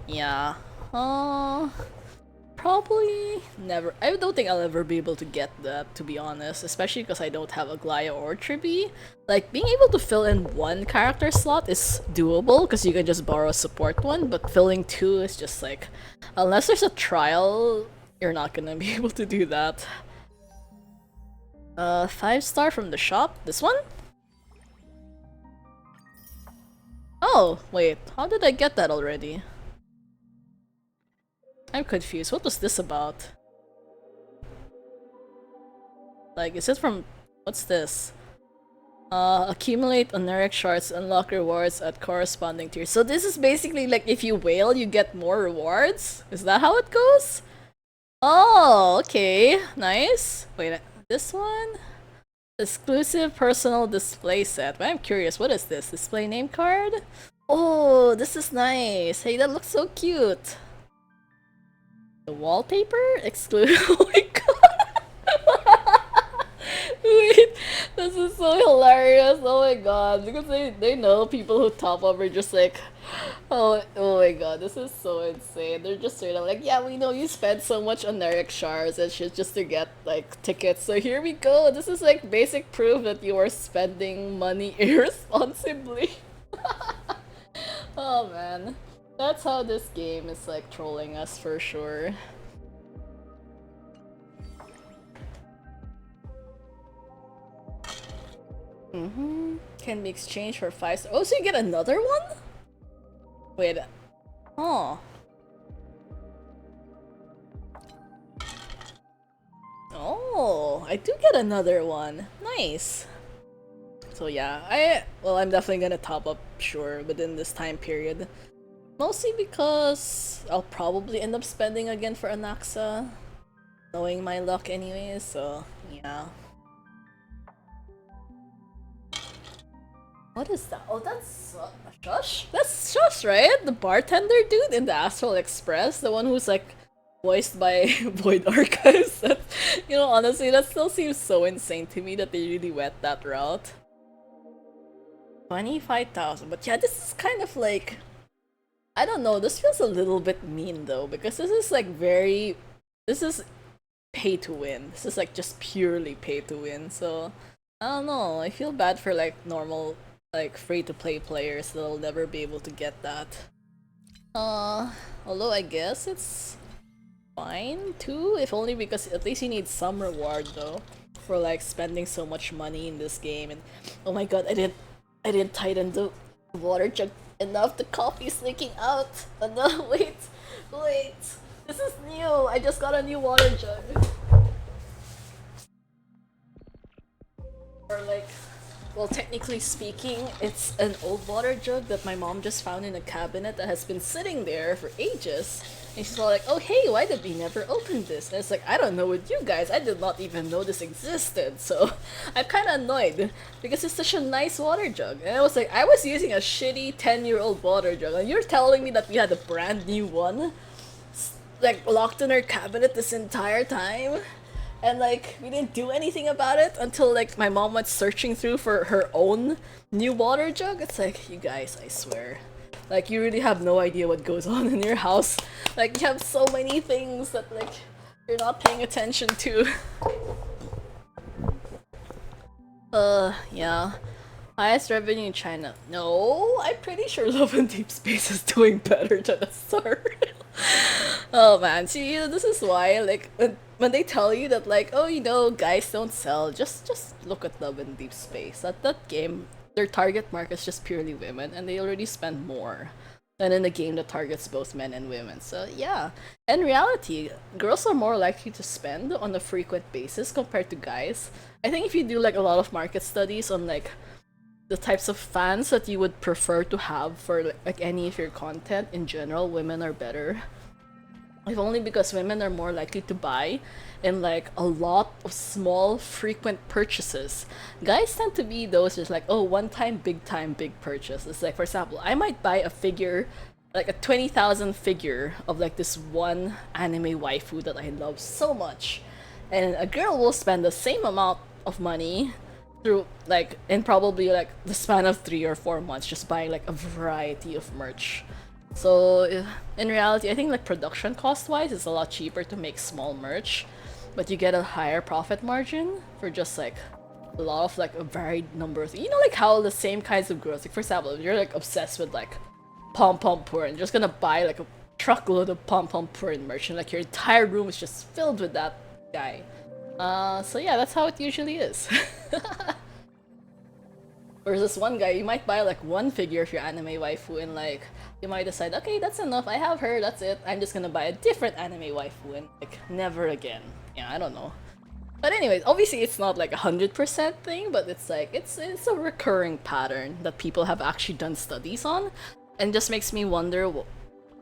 yeah. probably never. I don't think I'll ever be able to get that, to be honest. Especially because I don't have Aglaya or Tribi. Like, being able to fill in one character slot is doable because you can just borrow a support one, but filling two is just like, unless there's a trial, you're not gonna be able to do that. 5-star from the shop. This one? Oh, wait. How did I get that already? I'm confused. What was this about? Like, is it from... What's this? Accumulate Oneric shards, unlock rewards at corresponding tiers. So this is basically like if you whale, you get more rewards? Is that how it goes? Oh, okay. Nice. Wait, this one? Exclusive personal display set. But I'm curious, what is this? Display name card? Oh, this is nice. Hey, that looks so cute. The wallpaper? Exclude. Oh my god. Wait, this is so hilarious. Oh my god. Because they know people who top up are just like, oh my god, this is so insane. They're just straight up like, yeah, we know you spent so much on Eric Shards and shit just to get like tickets. So here we go. This is like basic proof that you are spending money irresponsibly. Oh man. That's how this game is like trolling us for sure. Can be exchanged for 5 stars. Oh, so you get another one? Wait. Oh. Oh, I do get another one. Nice. So yeah, I'm definitely gonna top up, sure, within this time period. Mostly because I'll probably end up spending again for Anaxa, knowing my luck anyways, so yeah. What is that? Oh, that's Shush? That's Shush, right? The bartender dude in the Astral Express, the one who's like voiced by Void Archives. You know, honestly, that still seems so insane to me that they really went that route. 25,000, but yeah, this is kind of like, I don't know, this feels a little bit mean though, because this is like this is pay to win. This is like just purely pay to win, so I don't know, I feel bad for like normal, like free-to-play players that'll never be able to get that. Although I guess it's fine too, if only because at least you need some reward though, for like spending so much money in this game. And oh my god, I didn't tighten the water jug enough. The coffee's leaking out. Oh no, wait. This is new. I just got a new water jug. Or like, well, technically speaking, it's an old water jug that my mom just found in a cabinet that has been sitting there for ages. And she's all like, oh hey, why did we never open this? And it's like, I don't know with you guys, I did not even know this existed. So I'm kind of annoyed because it's such a nice water jug. And I was like, I was using a shitty 10-year-old water jug and you're telling me that we had a brand new one like locked in our cabinet this entire time? And like, we didn't do anything about it until like my mom went searching through for her own new water jug. It's like, you guys, I swear. Like, you really have no idea what goes on in your house. Like, you have so many things that like, you're not paying attention to. Yeah. Highest revenue in China. No, I'm pretty sure Love and Deep Space is doing better than a star. Oh man, see, this is why, like, when they tell you that, like, oh, you know, guys don't sell, just look at Love and Deep Space. That game, their target market is just purely women, and they already spend more than in a game that targets both men and women. So yeah, in reality, girls are more likely to spend on a frequent basis compared to guys. I think if you do like a lot of market studies on like the types of fans that you would prefer to have for like any of your content in general, women are better. If only because women are more likely to buy in like a lot of small frequent purchases. Guys tend to be those just like, oh, one time big purchase. It's like, for example, I might buy a figure, like a 20,000 figure of like this one anime waifu that I love so much, and a girl will spend the same amount of money through like in probably like the span of 3 or 4 months just buying like a variety of merch So in reality, I think like production cost wise, it's a lot cheaper to make small merch, but you get a higher profit margin for just like a lot of like a varied number of things. You know, like how the same kinds of girls, like for example, if you're like obsessed with like pom pom porn, you're just gonna buy like a truckload of pom pom porn merch, and like your entire room is just filled with that guy. So yeah, that's how it usually is. Whereas this one guy, you might buy like one figure of your anime waifu, and like you might decide, okay, that's enough. I have her. That's it. I'm just gonna buy a different anime waifu, and like never again. Yeah, I don't know. But anyways, obviously it's not like 100% thing, but it's like it's a recurring pattern that people have actually done studies on, and just makes me wonder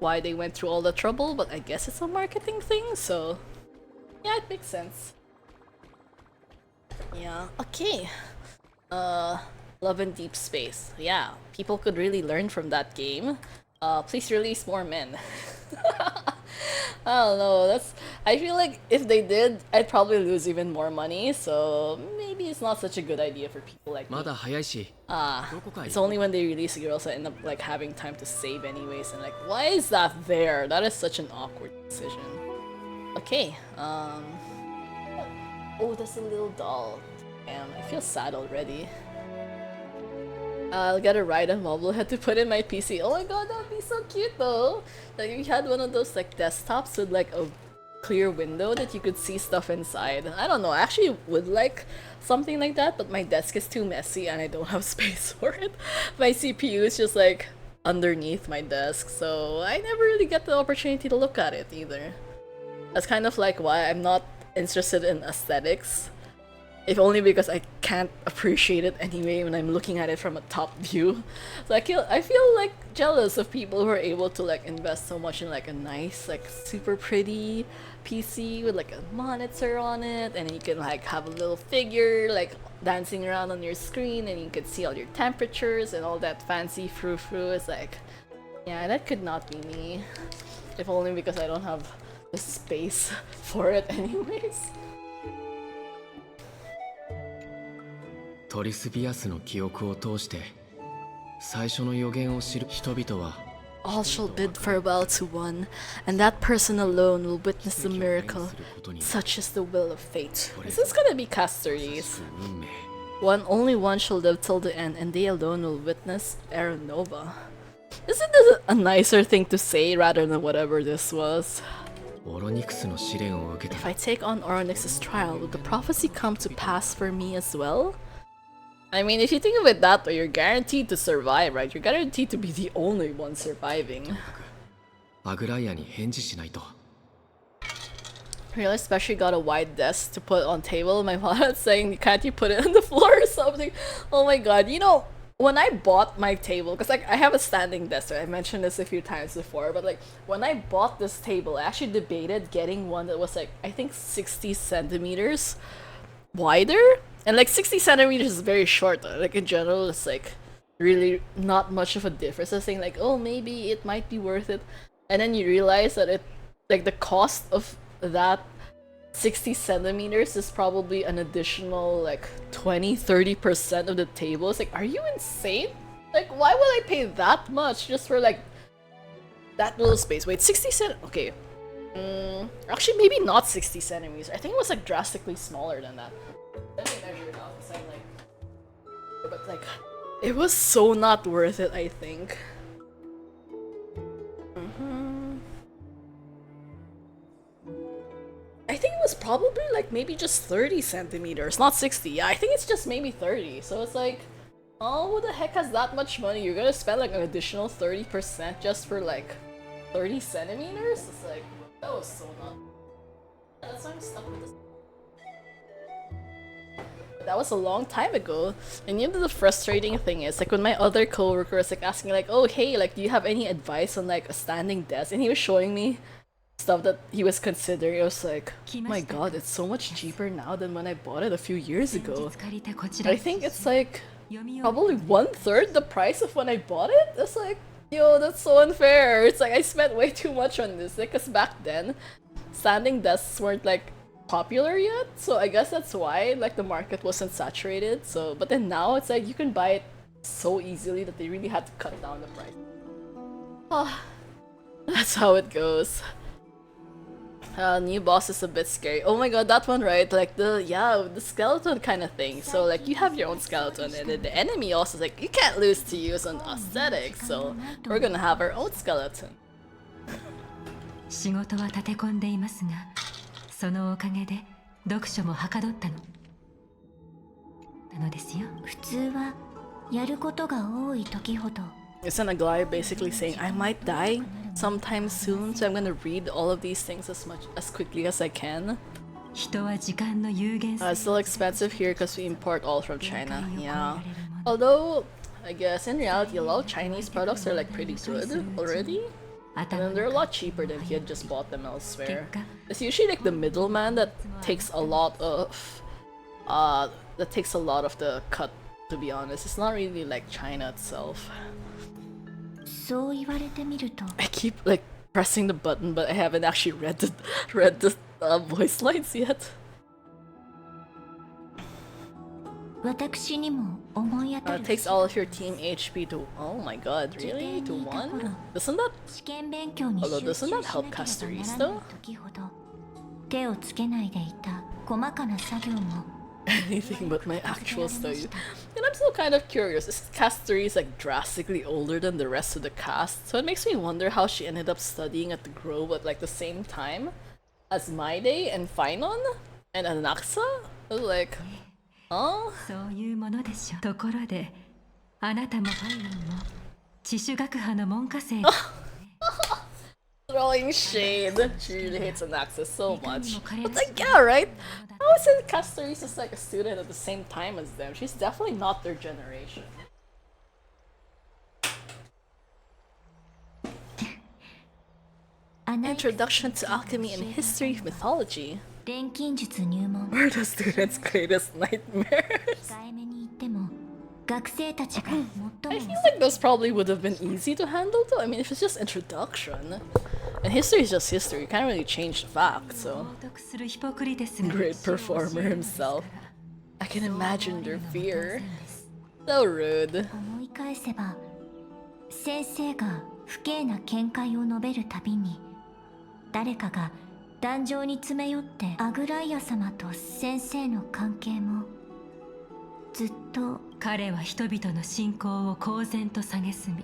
why they went through all the trouble. But I guess it's a marketing thing, so yeah, it makes sense. Yeah. Okay. Love in Deep Space. Yeah, people could really learn from that game. Please release more men. I don't know, I feel like if they did, I'd probably lose even more money, so maybe it's not such a good idea for people like me. まだ早いし It's only when they release girls I end up like having time to save anyways, and like, why is that there? That is such an awkward decision. Okay, oh, that's a little doll. Damn, I feel sad already. I'll get a ride on mobile head to put in my PC. Oh my god, that'd be so cute though! Like if you had one of those like desktops with like a clear window that you could see stuff inside. I don't know, I actually would like something like that, but my desk is too messy and I don't have space for it. My CPU is just like underneath my desk, so I never really get the opportunity to look at it either. That's kind of like why I'm not interested in aesthetics. If only because I can't appreciate it anyway when I'm looking at it from a top view. So I feel like jealous of people who are able to like invest so much in like a nice, like super pretty PC with like a monitor on it, and you can like have a little figure like dancing around on your screen, and you can see all your temperatures and all that fancy frou-frou. It's like, yeah, that could not be me. If only because I don't have the space for it anyways. トリスビアスの記憶を通して最初の予言を知る人々は All shall bid farewell to one, and that person alone will witness the miracle. Such is the will of fate. This is gonna be castorice. Only one shall live till the end, and they alone will witness Aeronova. Isn't this a nicer thing to say rather than whatever this was? オロニクスの試練を受け If た I take on Oronix's trial, would the prophecy come to pass for me as well? I mean, if you think of it that way, you're guaranteed to survive, right? You're guaranteed to be the only one surviving. アグライアに返事しないと Really, especially got a wide desk to put on table. My wallet's saying, can't you put it on the floor or something? Oh my god, you know, when I bought my table, because like I have a standing desk, right? I mentioned this a few times before, but like when I bought this table, I actually debated getting one that was like, I think 60 centimeters wider. And like 60 centimeters is very short though. Like in general, it's like really not much of a difference. I was saying like, oh, maybe it might be worth it. And then you realize that it, like the cost of that 60 centimeters is probably an additional like 20-30% of the table. It's like, are you insane? Like, why would I pay that much just for like that little space? Wait, 60 cent? Okay. Actually, maybe not 60 centimeters. I think it was like drastically smaller than that. Let me measure it out, because I'm like... But like, it was so not worth it, I think. I think it was probably like maybe just 30 centimeters, not 60. Yeah, I think it's just maybe 30. So it's like, oh, who the heck has that much money? You're gonna spend like an additional 30% just for like 30 centimeters? It's like, that was so not... That's why I'm stuck with this. That was a long time ago. And you know the frustrating thing is, like when my other coworker was like asking like, oh hey, like do you have any advice on like a standing desk? And he was showing me stuff that he was considering. I was like, oh my god, it's so much cheaper now than when I bought it a few years ago. I think it's like probably 1/3 the price of when I bought it. It's like, yo, that's so unfair. It's like I spent way too much on this. Like, cause back then, standing desks weren't like popular yet, so I guess that's why like the market wasn't saturated. So, but then now it's like you can buy it so easily that they really had to cut down the price. Ah, That's how it goes. New boss is a bit scary. Oh my god, that one, right? Like the skeleton kind of thing. So like you have your own skeleton, and then the enemy also is like, you can't lose to use an aesthetic, so we're gonna have our own skeleton. 仕事は立て込んでいますが、そのおかげで読書もはかどったのですよ。普通はやることが多い時ほど Isn't a guy basically saying, I might die sometime soon, so I'm gonna read all of these things as quickly as I can? 人は時間の有限性 It's still expensive here because we import all from China, yeah. Although, I guess in reality, a lot of Chinese products are like pretty good already. And then they're a lot cheaper than he had just bought them elsewhere. It's usually like the middleman that takes a lot of the cut, to be honest. It's not really like China itself. そう言われてみると I keep like pressing the button, but I haven't actually read the voice lines yet. 私にも思い当た It る takes all of your team HP to. Oh my god, really? To 1? Doesn't that 試験勉強に Although 集 doesn't 中 that し help なけれ castorice ばならな though? い時ほど手をつけないでいた細かな作業も anything but my actual study? And I'm still kind of curious. Is Castorice like drastically older than the rest of the cast? So it makes me wonder how she ended up studying at the Grove at like the same time as Maide and Finon and Anaxa? I was like, huh? そういうものでしょ。ところで、あなたもファイオンも地種学派の門下生。 Throwing shade. She really hates Anaxa so much. But like, yeah, right? How is it Castorice is like a student at the same time as them? She's definitely not their generation. アナリ Introduction to Alchemy and History of Mythology. 錬金術入門 Were the students' greatest nightmares? 控えめに言っても学生たちが最 I も feel like those probably would have been easy to handle though. I mean, if it's just introduction. And history is just history, you can't really change the facts, so. 冒涜するヒポクリテスが Great performer himself. I can imagine their fear. So rude. 思い返せば先生が不敬な見解を述べるたびに誰かが壇上に詰め寄ってアグライア様と先生の関係もずっと彼は人々の信仰を公然と蔑み、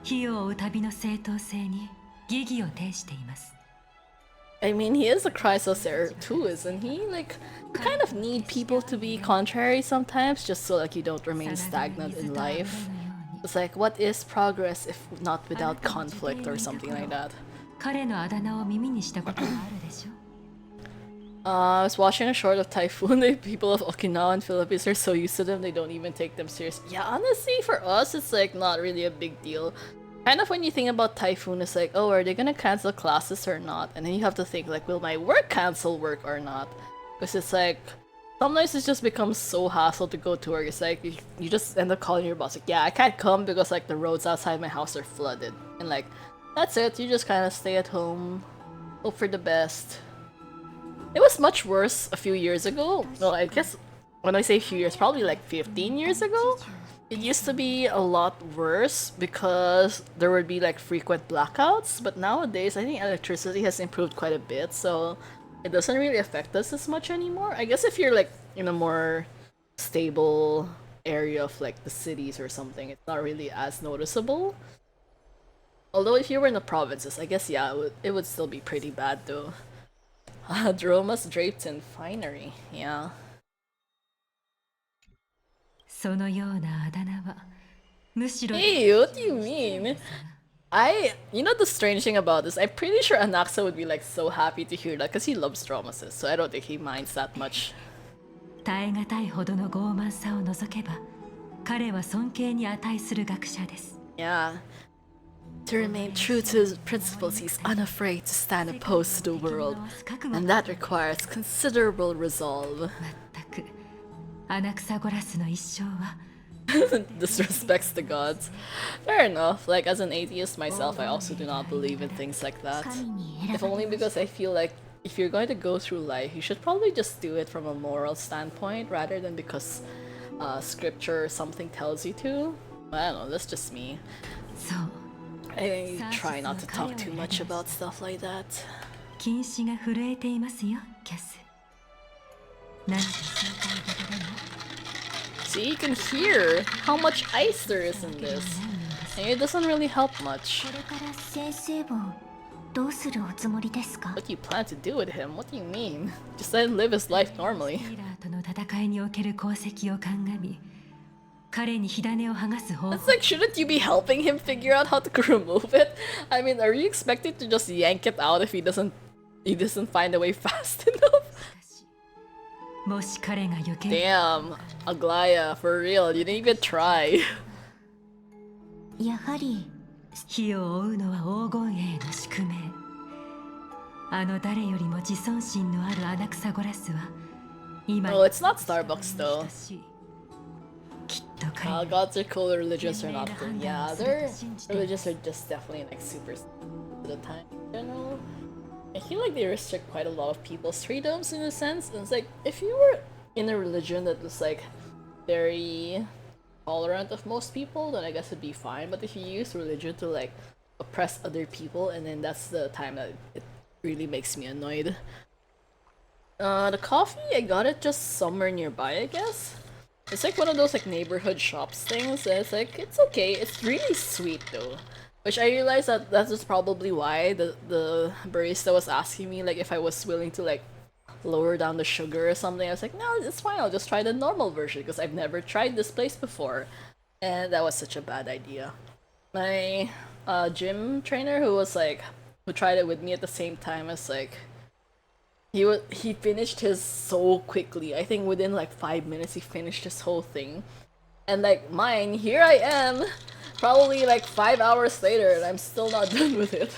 火を追う旅の正当性に疑義を呈しています。 I mean, he is a Chrysosaur too, isn't he? Like, you kind of need people to be contrary sometimes, just so like you don't remain stagnant in life. It's like, what is progress if not without conflict or something like that? 彼のあだ名を耳にしたことがあるでしょ。 I was watching a short of Typhoon. The people of Okinawa and Philippines are so used to them, they don't even take them serious. Yeah, honestly, for us, it's like not really a big deal. Kind of when you think about Typhoon, it's like, oh, are they gonna cancel classes or not? And then you have to think, like, will my work cancel work or not? Because it's like, sometimes it just becomes so hassle to go to work. It's like, you just end up calling your boss, like, yeah, I can't come because, like, the roads outside my house are flooded. And, like, that's it. You just kind of stay at home, hope for the best. It was much worse a few years ago. Well, I guess when I say few years, probably like 15 years ago. It used to be a lot worse because there would be like frequent blackouts, but nowadays I think electricity has improved quite a bit, so it doesn't really affect us as much anymore. I guess if you're like in a more stable area of like the cities or something, it's not really as noticeable. Although if you were in the provinces, I guess yeah, it would still be pretty bad though. Dromas draped in finery, yeah. そのようなあだ名はむしろ Hey, what do you mean? You know the strange thing about this, I'm pretty sure Anaxa would be like so happy to hear that because he loves Dromasis, so I don't think he minds that much. 耐え難いほどの傲慢さを除けば彼は尊敬に値する学者です。 Yeah. To remain true to his principles, he's unafraid to stand opposed to the world, and that requires considerable resolve. 全くアナクサゴラスの一生は Disrespects the gods. Fair enough. Like, as an atheist myself, I also do not believe in things like that. 神に選 If ば only because I feel like if you're going to go through life, you should probably just do it from a moral standpoint rather than because scripture or something tells you to. I don't know, that's just me. そう I try not to talk too much about stuff like that. 禁止が震えていますよ、キャス。何か心配事でも See, you can hear how much ice there is in this. And it doesn't really help much. これから先生をどうするおつもりですか？ What do you plan to do with him? What do you mean? Just let him live his life normally. ヒーラーとの戦いにおける功績を鑑み、彼に火種を剥がす方 It's 法 like, shouldn't you be helping him figure out how to remove it? I mean, are you expected to just yank it out if he doesn't find a way fast enough? もし彼が余計 Damn, Aglaya, for real, you didn't even try. やはり火を追うのは黄金栄の宿命。あの誰よりも自尊心のあるアナクサゴラスは今 Oh, it's not Starbucks though. きっと彼 Gods are cool, religious are not cool. Yeah, their religious are just definitely like super at the time in general. I feel like they restrict quite a lot of people's freedoms in a sense. And it's like, if you were in a religion that was like very tolerant of most people, then I guess it'd be fine. But if you use religion to like oppress other people, and then that's the time that it really makes me annoyed. The coffee, I got it just somewhere nearby, I guess. It's like one of those like neighborhood shops things, and it's like, it's okay. It's really sweet though. Which I realized that that was probably why the barista was asking me like if I was willing to like lower down the sugar or something. I was like, no, it's fine. I'll just try the normal version because I've never tried this place before, and that was such a bad idea. My gym trainer who tried it with me at the same time was like, he finished his so quickly. I think within like 5 minutes he finished his whole thing, and like mine, here I am. Probably like 5 hours later and I'm still not done with it.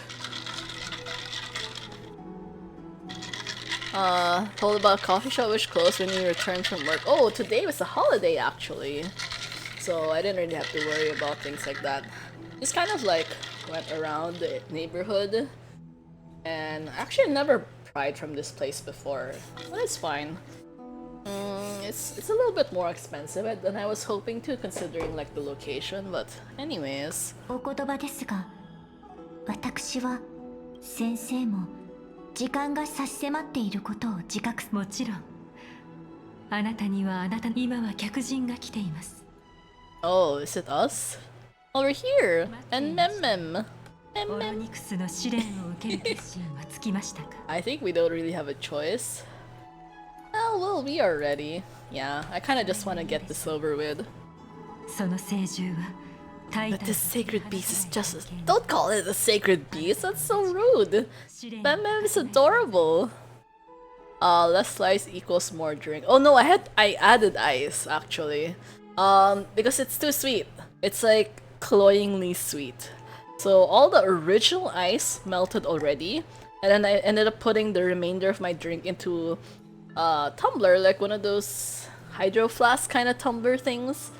Told about a coffee shop which closed when you returned from work. Oh, today was a holiday actually. So I didn't really have to worry about things like that. Just kind of like went around the neighborhood. And actually I never tried from this place before. But it's fine. It's a little bit more expensive than I was hoping to, considering like the location, but anyways. お言葉ですが、私は先生も時間が差し迫っていることを自覚。もちろんあなたには今は客人が来ています。 Oh, is it us? Oh, we're here! And Mem. オロニクスの試練を受ける決心はつきましたか？ I think we don't really have a choice. Oh, well, we are ready. Yeah, I kinda just wanna get this over with. その聖獣はタイタ But ン this sacred beast is just don't call it a sacred beast, that's so rude! 試練 Mem is adorable! Less slice equals more drink. Oh no, I added ice, actually. Because it's too sweet. It's like cloyingly sweet. So all the original ice melted already, and then I ended up putting the remainder of my drink into tumbler, like one of those hydro flask kind of tumbler things,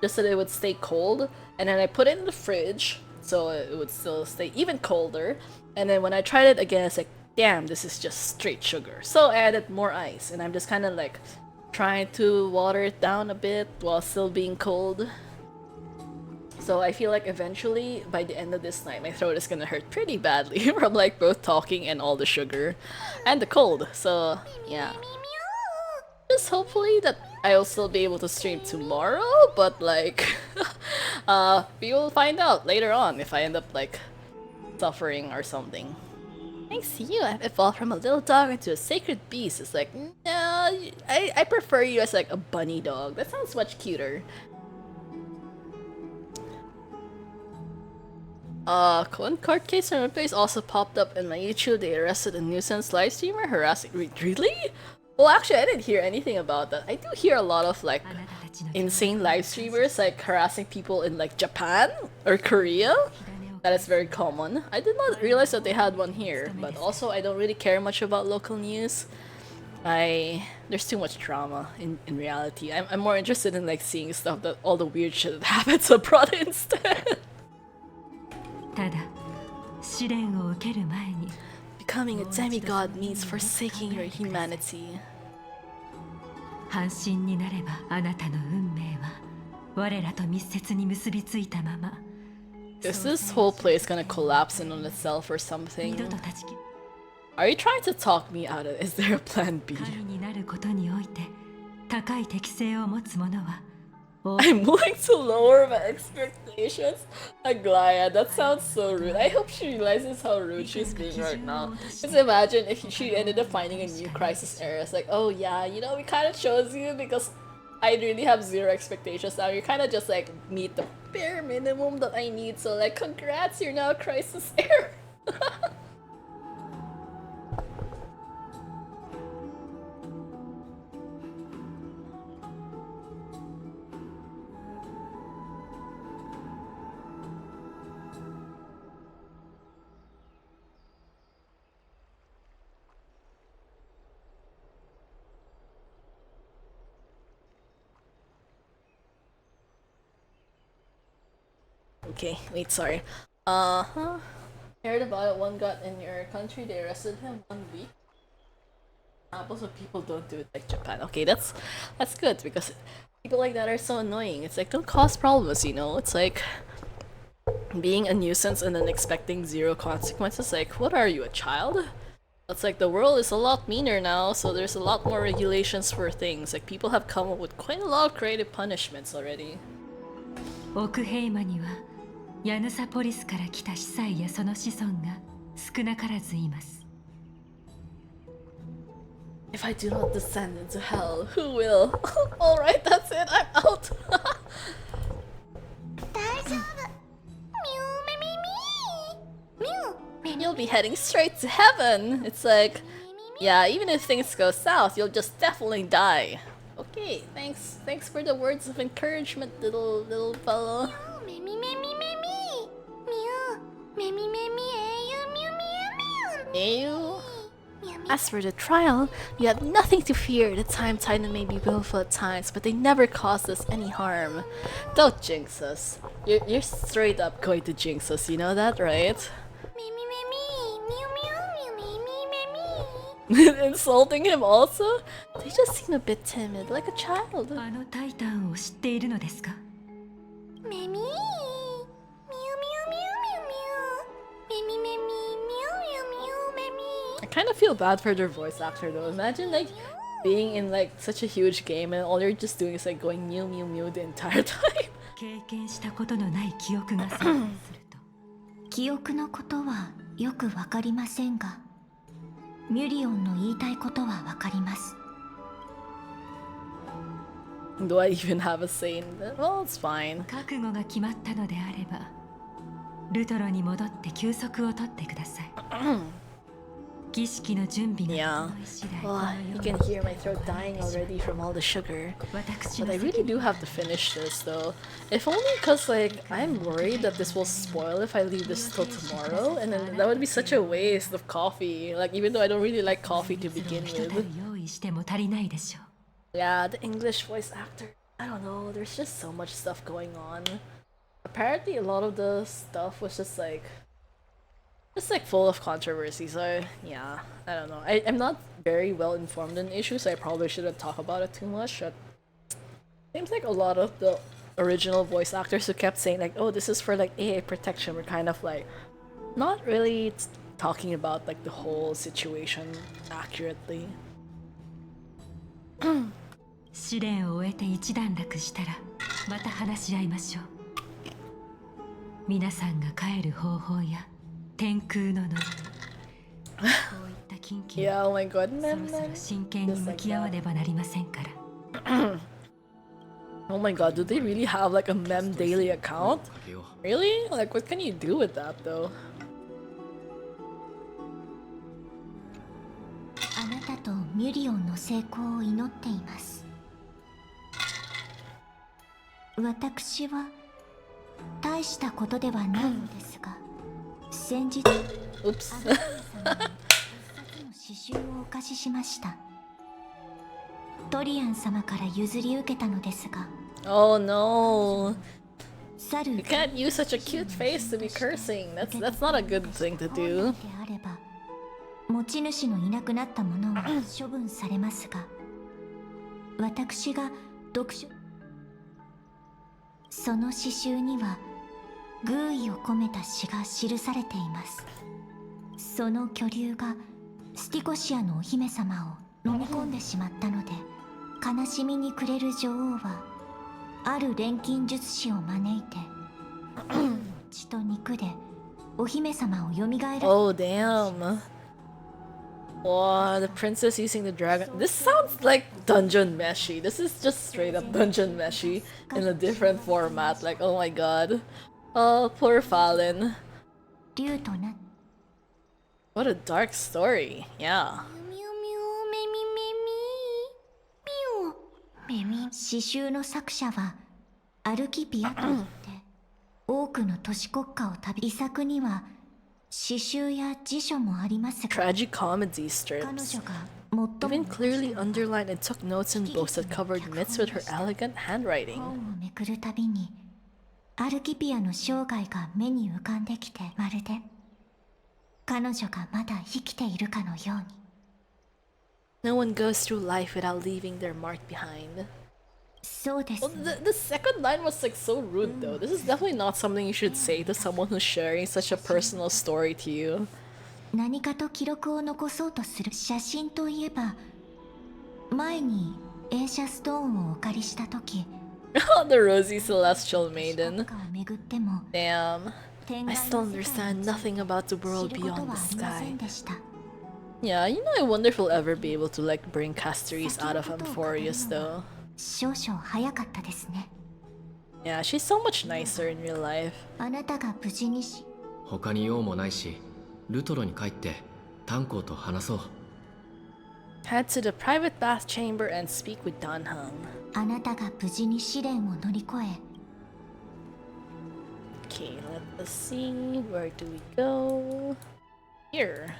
just so that it would stay cold. And then I put it in the fridge so it would still stay even colder. And then when I tried it again, it's like, damn, this is just straight sugar. So I added more ice, and I'm just kind of like trying to water it down a bit while still being cold. So I feel like eventually, by the end of this night, my throat is gonna hurt pretty badly from like both talking and all the sugar and the cold. So yeah. Just hopefully that I'll still be able to stream tomorrow, but like, we will find out later on if I end up like suffering or something. Thanks to you, I've evolved from a little dog into a sacred beast. It's like, no, I prefer you as like a bunny dog. That sounds much cuter. One court case from replays also popped up in my YouTube. They arrested a nuisance live streamer harassing. Really? Well, actually, I didn't hear anything about that. I do hear a lot of like insane live streamers like harassing people in like Japan or Korea. That is very common. I did not realize that they had one here, but also I don't really care much about local news. There's too much drama in reality. I'm more interested in like seeing stuff that all the weird shit that happens abroad instead. ただ試練を受ける前に Becoming a demigod means forsaking your humanity. 半身になればあなたの運命は我らと密接に結びついたまま Is this whole place gonna collapse in on itself or 二 something? 度と断ち切 Are you trying to talk me out of it? Is there a plan B? 神になることにおいて高い適性を持つ者は I'm willing to lower my expectations. Aglaya, that sounds so rude. I hope she realizes how rude she's being right now. Just imagine if she ended up finding a new crisis era. It's like, oh yeah, you know, we kind of chose you because I really have zero expectations now. You kind of just like meet the bare minimum that I need. So like, congrats, you're now a crisis era. Okay, wait, sorry. Uh-huh. Heard about it, one got in your country, they arrested him 1 week. Apples of people don't do it like Japan. Okay, that's good because people like that are so annoying. It's like, don't cause problems, you know? It's like being a nuisance and then expecting zero consequences. Like, what are you, a child? It's like the world is a lot meaner now, so there's a lot more regulations for things. Like, people have come up with quite a lot of creative punishments already. 奥平間にはヤヌサポリスから来た司祭やその子孫が少なからずいます。 If I do not descend into hell, who will? Alright, that's it, I'm out! 大丈夫。ミューメミミー。ミューメミ You'll be heading straight to heaven! It's like, yeah, even if things go south, you'll just definitely die. Okay, thanks for the words of encouragement, little fellow. メミメミメミ。ミューメミメミ英雄ミューミューミュー。 Ew. ミューミュー。 As for the trial, you have nothing to fear. The Time Titan may be willful at times, but they never caused us any harm. Don't jinx us. You're straight up going to jinx us, you know that, right? メミメミ。ミューミューミューミミメミ。 Insulting him also? They just seem a bit timid, like a child. あのタイタンを知っているのですか？メミー。ミューミューミューミューミュー。メミメミ。ミューミューミューメミ。 I kind of feel bad for their voice actor though. Imagine like being in like such a huge game and all you're just doing is like going mew mew mew the entire time. 経験したことのない記憶が存在すると記憶のことはよくわかりませんが、ミュリオンの言いたいことはわかります。 Do I even have a say in that? Well, it's fine. 覚悟が決まったのであればルトロに戻って休息を取ってください。儀式の準備が Yeah. 整い次第 Oh, you can hear my throat dying already from all the sugar. 私 But の I 責 really 任 do have to finish this though. If only because like I'm worried that this will spoil if I leave this till tomorrow, and then that would be such a waste of coffee. Like even though I don't really like coffee to begin 一 with. 樽用意しても足りないでしょう。 Yeah, the English voice actor. I don't know. There's just so much stuff going on. Apparently, a lot of the stuff was just like full of controversy. So yeah, I don't know. I'm not very well informed in issues, so I probably shouldn't talk about it too much. But seems like a lot of the original voice actors who kept saying like, "Oh, this is for like AI protection," were kind of like not really talking about like the whole situation accurately. 試練を終えて一段落したらまた話し合いましょう。皆さんが帰る方法や天空の呪いこういった近畿 Yeah, oh my god, そろそろ真剣に向き合わねばなりませんから。 Oh my god, do they really have like a mem daily account? かけよう Really? Like, what can you do with that though? あなたとミュリオンの成功を祈っています。私は大したことではないのですが、先日 Oops. アガサ様に一冊の詩集をお貸ししました。トリアン様から譲り受けたのですが、 Oh no. 去る You can't use such a cute face to be cursing. That's not a good thing to 本 do. 来であれば持ち主のいなくなったものは処分されますが、私が読書その詩集には寓意を込めた詩が記されています。その巨竜がスティコシアのお姫様を飲み込んでしまったので、悲しみに暮れる女王はある錬金術師を招いて血と肉でお姫様を蘇らせ。 Oh damn. Wow, the princess using the dragon. This sounds like dungeon meshy. This is just straight up dungeon meshy in a different format. Like, oh my god. Oh, poor Fallen. 竜とな。 What a dark story. Yeah. ミュミュメミメミミュメミ。詩集の作者はアルキピアといって多くの都市国家を旅。遺作には詩集や辞書もありますが、 Tragic comedy 彼 strips. 女が最も Even clearly underlined and took notes in books that covered myths with her elegant handwriting. 本をめくるたびにアルキピアの生涯が目に浮かんできて、まるで彼女がまだ生きているかのように。 No one goes through life without leaving their mark behind. そうです Well, the second line was like so rude though. This is definitely not something you should say to someone who's sharing such a personal story to you. 何かと記録を残そうとする。写真といえば、前にエーシャストーンをお借りした時、 The rosy celestial 国 maiden. 家をめぐっても Damn. 天 I 外 still の世界 understand に nothing about the 知 world ること beyond は the ありませ sky. んでした。 Yeah, you know, I wonder if we'll ever be able to like bring castorice out of 先のことを語る Amphorius のは though. 少々早かったですね。 Yeah, she's so much nicer in real life. あなたが無事にし、他に用もないし、ルトロに帰って炭鉱と話そう。 Head to the private bath chamber and speak with Danheng. あなたが無事に試練を乗り越え、 Okay, let us see. Where do we go? Here.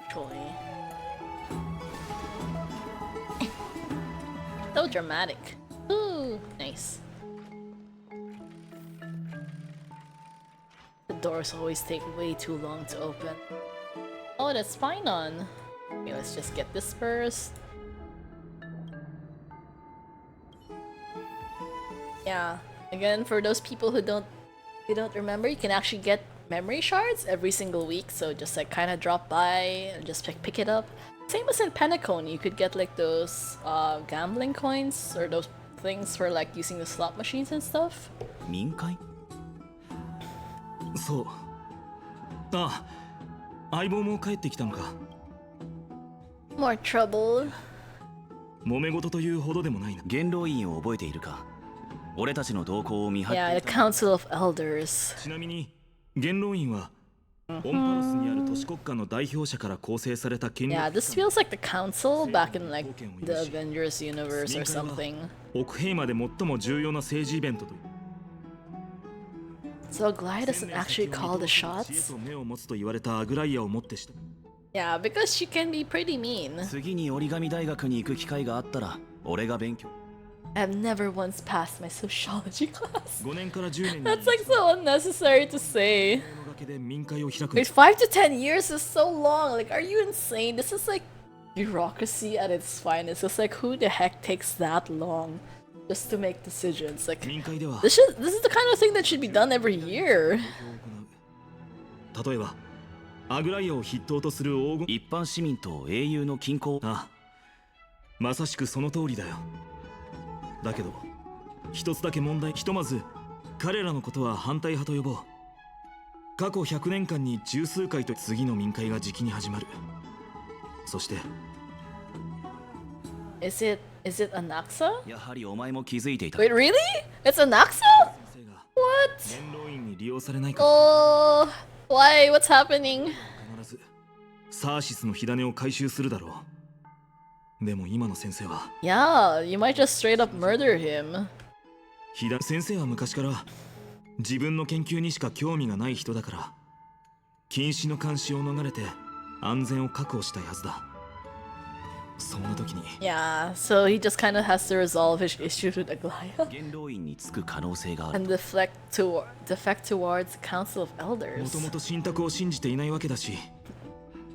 Actually. So dramatic. Ooh, nice. The doors always take way too long to open. Oh, that's fine on. Okay, let's just get this first. Yeah. Again, for those people who don't remember, you can actually get memory shards every single week. So just like kind of drop by and just pick it up. Same as in Pentacone, you could get like those gambling coins or those things for like using the slot machines and stuff. 民会？そう。あ、相棒も帰ってきたのか。 More trouble. 揉め事というほどでもないな。元老院を覚えているか。俺たちの動向を見張 Yeah, っ the ていた。 Council of Elders. ちなみに元老院はオンパロスにある都市国家の代表者から構成された権力 Yeah, this feels like the Council back in like the Avengers universe or 民会は something. 奥平まで最も重要な政治イベントと。 So Glide doesn't actually call the 知恵 shots? と目を持つと言われたアグライアをもってした。 Yeah, because she can be pretty mean. 次に折り紙大学に行く機会があったら俺が勉強。 I've never once passed my sociology class. 5年から10年に That's like so unnecessary to say. の崖で民会を開く。 Wait, 5 to 10 years is so long. Like, are you insane? This is like bureaucracy at its finest. It's like, who the heck takes that long just to make decisions? Like, 民会では this is the kind of thing that should be done every year. 例えばアグライアを筆頭とする黄金一般市民と英雄の均衡。ああ、まさしくその通りだよ。だけど一つだけ問題。ひとまず彼らのことは反対派と呼ぼう。過去100年間に十数回と次の民会がじきに始まる。そして Is it Anaxa? やはりお前も気づいていた。 Wait, really? It's Anaxa? 先生が What? 元老院に利用されないか。 Oh, why? What's happening? 必ずサーシスの火種を回収するだろう。でも今の先生は Yeah, you might just straight up murder him. 先生は昔から自分の研究にしか興味がない人だから禁止の監視を逃れて安全を確保したいはずだ。そんな時に Yeah, so he just kind of has to resolve his issues with Aglaya 元老院につく可能性がある。 and defect towards the Council of も Elders. ともと信託を信じていないわけだし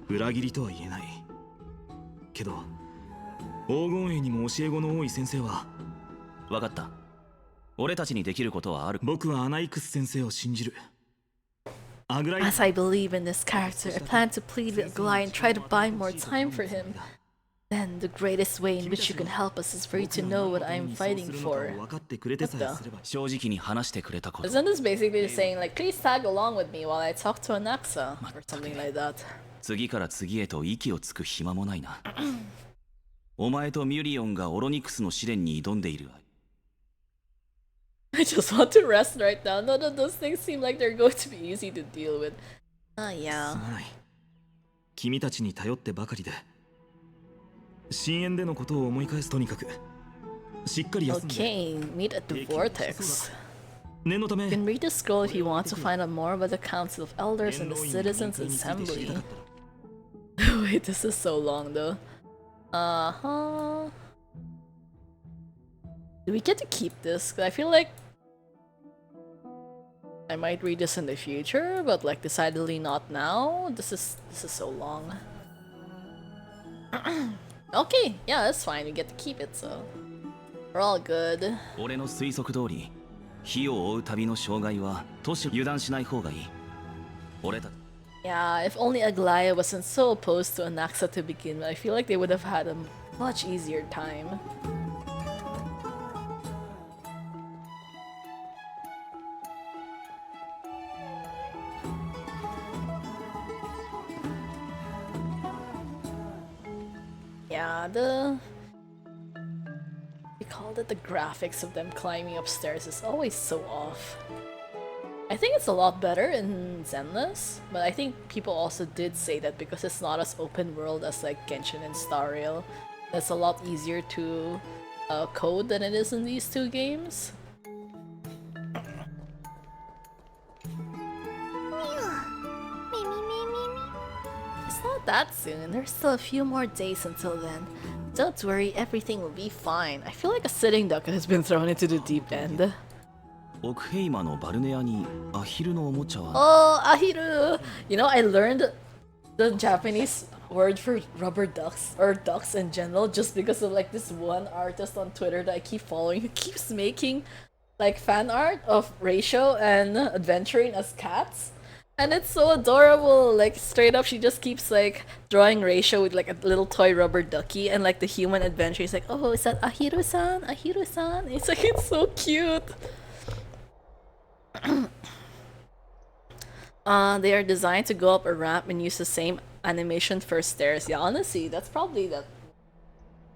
裏切りとは言えない。けど黄金栄にも教え子の多い先生は。分かった。俺たちにできることはある。僕はアナイクス先生を信じる。As I believe in this character, I plan to plead with Glai and try to buy more time for him. Then the greatest way in which you can help us is for you to know what I am fighting for. What the? 正直に話してくれたこと。 Isn't this basically saying like, please tag along with me while I talk to Anaxa? Or something like that. 次から次へと息をつく暇もないな。お前とミュリオンがオロニクスの試練に挑んでいる。 I just want to rest right now. None of those things seem like they're going to be easy to deal with. Yeah. すまない。君たちに頼ってばかりで。深淵でのことを思い返す。とにかくしっかり休んで。 Okay, meet at the vortex. 念のため。 You can read the scroll if you want to find out more about the Council of Elders and the Citizens' Assembly. Wait, this is so long though. Uh-huh. Do we get to keep this? 'Cause I feel like I might read this in the future, but like decidedly not now. This is so long. Okay, yeah, that's fine. We get to keep it, so we're all good. 俺の推測通り、火を追う旅の障害は都市を油断しない方がいい。俺たち。 Yeah, if only Aglaya wasn't so opposed to Anaxa to begin with, I feel like they would have had a much easier time. Yeah, we called it the graphics of them climbing upstairs is always so off. I think it's a lot better in Zenless, but I think people also did say that because it's not as open world as like Genshin and Star Rail, it's a lot easier to code than it is in these two games. It's not that soon, there's still a few more days until then. Don't worry, everything will be fine. I feel like a sitting duck has been thrown into the deep end. オクヘイマのバルネアにアヒルのおもちゃは。 Oh, Ahiru! You know, I learned the Japanese word for rubber ducks, or ducks in general, just because of like this one artist on Twitter that I keep following who keeps making like fan art of Ratio and Adventuring as cats. And it's so adorable, like straight up she just keeps like drawing Ratio with like a little toy rubber ducky, and like the human adventure is like, oh, is that Ahiru-san? Ahiru-san? It's like, it's so cute. They are designed to go up a ramp and use the same animation for stairs. Yeah, honestly, that's probably that.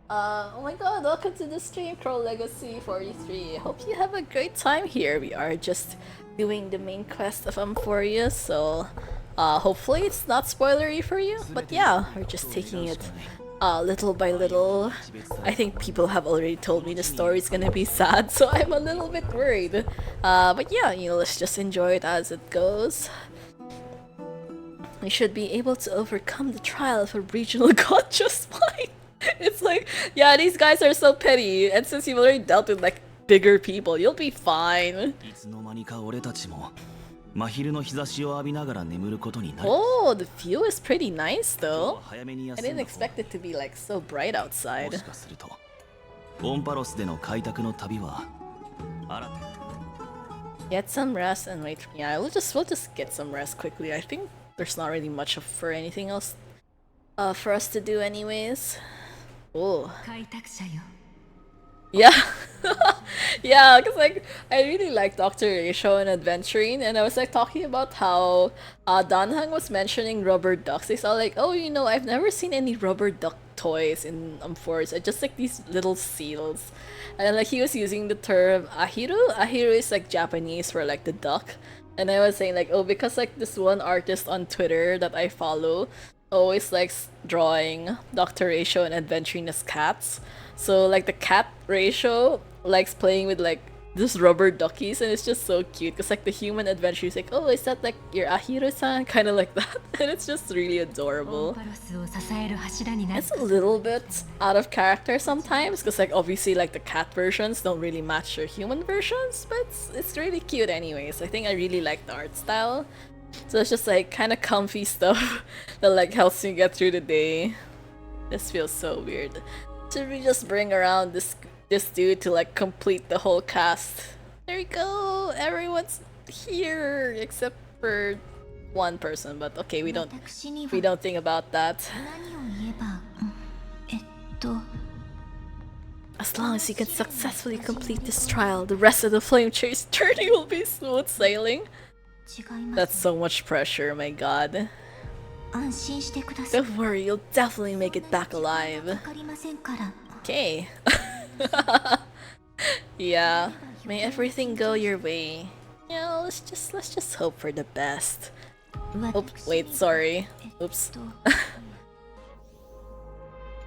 Oh my god, welcome to the stream, Crow Legacy 43. Hope you have a great time here. We are just doing the main quest of Amphoria, so hopefully it's not spoilery for you. But yeah, we're just taking it little by little. I think people have already told me the story's gonna be sad, so I'm a little bit worried. But yeah, you know, let's just enjoy it as it goes. We should be able to overcome the trial of a regional god just fine. It's like, yeah, these guys are so petty, and since you've already dealt with like bigger people, you'll be fine. いつの間にか俺たちも真昼の日差しを浴びながら眠ることになる。 Oh, the view is pretty nice 今日 though. は早めに I 休ん didn't だ方 expect it to be like so bright も outside. しかするとオンパロスでの開拓の旅は新た Get some rest and wait. Yeah, we'll just get some rest quickly. I think there's not really much for anything else for us to do anyways. Oh. 開拓者よ Yeah. Yeah, because like I really like Dr. Ratio and Adventuring, and I was like talking about how Danhang was mentioning rubber ducks. He's all like, oh, you know, I've never seen any rubber duck toys in Forest. I just like these little seals. And then, like he was using the term ahiru. Ahiru is like Japanese for like the duck. And I was saying like, oh, because like this one artist on Twitter that I follow always likes drawing Dr. Ratio and Adventuring as cats. So like the cat Ratio likes playing with like this rubber duckies, and it's just so cute because like the human adventure is like, oh, is that like your Ahiru-san? Kind of like that, and it's just really オン adorable. パロスを支える柱になる It's a little bit out of character sometimes because like obviously like the cat versions don't really match their human versions, but it's really cute anyways. I think I really like the art style. So it's just like kind of comfy stuff that like helps me get through the day. This feels so weird. Should we just bring around this dude to like complete the whole cast? There we go. Everyone's here except for one person, but okay, we don't think about that. 何を言えばAs long as you can successfully complete this trial, the rest of the flame chase journey will be smooth sailing. 違います That's so much pressure, my god. 安心してください Don't worry, you'll definitely make it back alive. わかりませんから Okay. Yeah. May everything go your way. Yeah, let's just hope for the best. Oops, wait, sorry. Oops.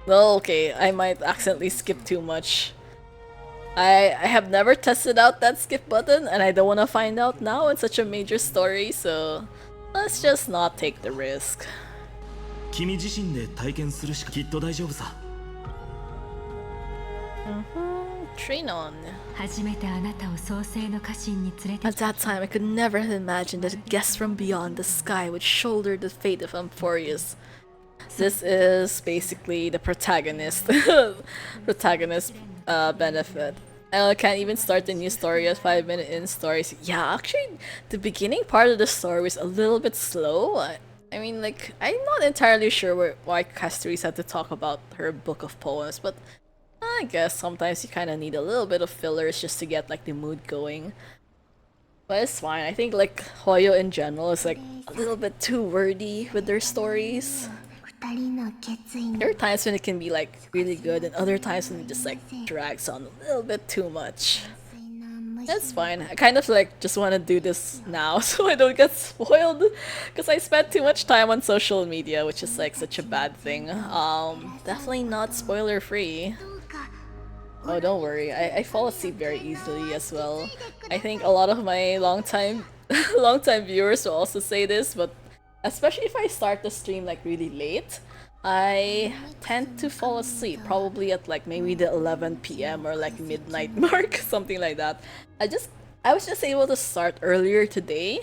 Well, okay, I might accidentally skip too much. I have never tested out that skip button, and I don't want to find out now in such a major story, so let's just not take the risk. 君自身で体験するしかきっと大丈夫さ Train on. 初めてあなたを創世の家臣に連れて At that time, I could never have imagined that a guest from beyond the sky would shoulder the fate of Amphorius. This is basically the protagonist benefit. And I can't even start the new story at 5 minute in stories. Yeah, actually, the beginning part of the story was a little bit slow. I mean, like, I'm not entirely sure why castorice had to talk about her book of poems, but I guess sometimes you kind of need a little bit of fillers just to get like the mood going. But it's fine. I think like Hoyo in general is like a little bit too wordy with their stories. 二人の決意に There are times when it can be like really good, and other times when it just like drags on a little bit too much. That's fine. I kind of like just want to do this now so I don't get spoiled, because I spent too much time on social media, which is like such a bad thing. Definitely not spoiler free. Oh, don't worry. I fall asleep very easily as well. I think a lot of my longtime viewers will also say this, but especially if I start the stream like really late, I tend to fall asleep probably at like maybe the 11 p.m. or like midnight mark, something like that. I was just able to start earlier today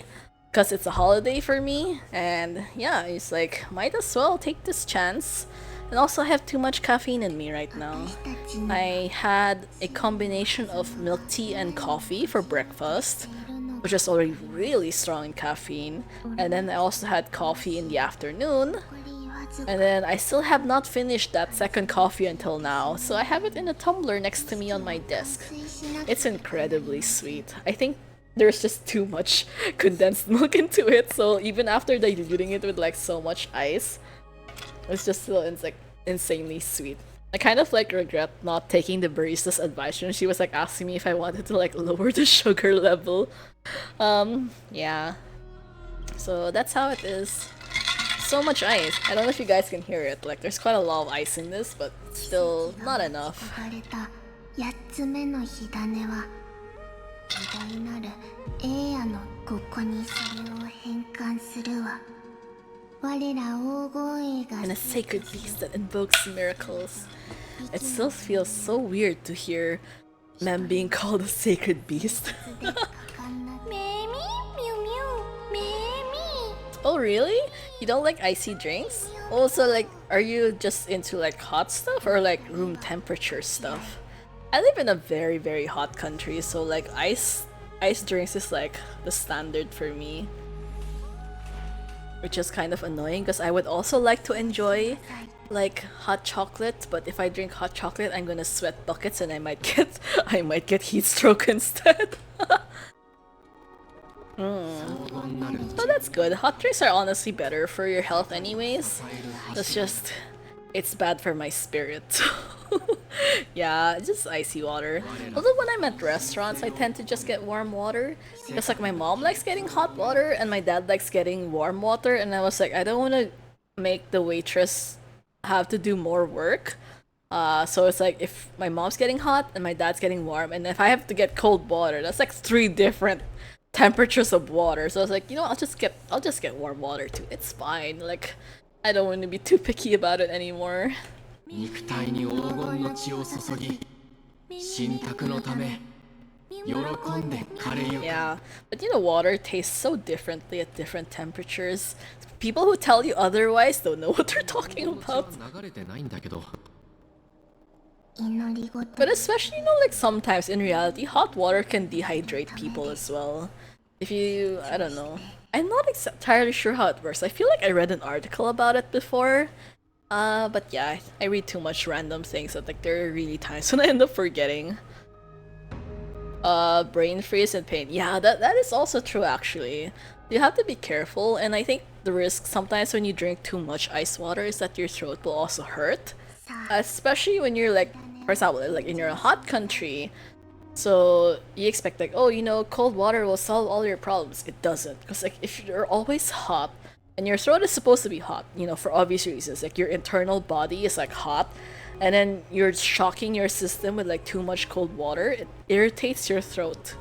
because it's a holiday for me, and yeah, it's like might as well take this chance. And also I have too much caffeine in me right now. I had a combination of milk tea and coffee for breakfast, which is already really strong in caffeine. And then I also had coffee in the afternoon. And then I still have not finished that second coffee until now, so I have it in a tumbler next to me on my desk. It's incredibly sweet. I think there's just too much condensed milk into it, so even after diluting it with like so much ice, it's just still like insanely sweet. I kind of like regret not taking the barista's advice when she was like asking me if I wanted to like lower the sugar level. Yeah. So that's how it is. So much ice. I don't know if you guys can hear it. Like there's quite a lot of ice in this, but still not enough. がれた8つ目の火種は偉大なる栄夜のここにそれを変換するわ我ら黄金栄が And a sacred beast that invokes miracles. It still feels so weird to hear Mem being called a sacred beast. めみみゅみゅめみ Oh really? You don't like icy drinks? Also, like, are you just into like hot stuff or like room temperature stuff? I live in a very very hot country, so like ice drinks is like the standard for me. Which is kind of annoying because I would also like to enjoy like hot chocolate, but if I drink hot chocolate I'm gonna sweat buckets and I might get heat stroke instead. So that's good. Hot drinks are honestly better for your health anyways. It's bad for my spirit. Yeah, just icy water. Although when I'm at restaurants, I tend to just get warm water. Because like my mom likes getting hot water and my dad likes getting warm water, and I was like, I don't want to make the waitress have to do more work. So it's like if my mom's getting hot and my dad's getting warm, and if I have to get cold water, that's like 3 different temperatures of water. So I was like, you know, I'll just get warm water too. It's fine. Like I don't want to be too picky about it anymore. 肉体に黄金の血を注ぎ神託のため喜んで枯れゆく Yeah, but you know, water tastes so differently at different temperatures. People who tell you otherwise don't know what they're talking 気持ちは about. 流れてないんだけど But especially, you know, like sometimes in reality, hot water can dehydrate people as well. If you, I don't know. I'm not entirely sure how it works. I feel like I read an article about it before. But yeah, I read too much random things that like there are really times when I end up forgetting. Brain freeze and pain. Yeah, that is also true actually. You have to be careful, and I think the risk sometimes when you drink too much ice water is that your throat will also hurt. Especially when you're like, for example, like in your hot country. So you expect like, oh, you know, cold water will solve all your problems. It doesn't, because like if you're always hot, and your throat is supposed to be hot, you know, for obvious reasons, like your internal body is like hot, and then you're shocking your system with like too much cold water, it irritates your throat.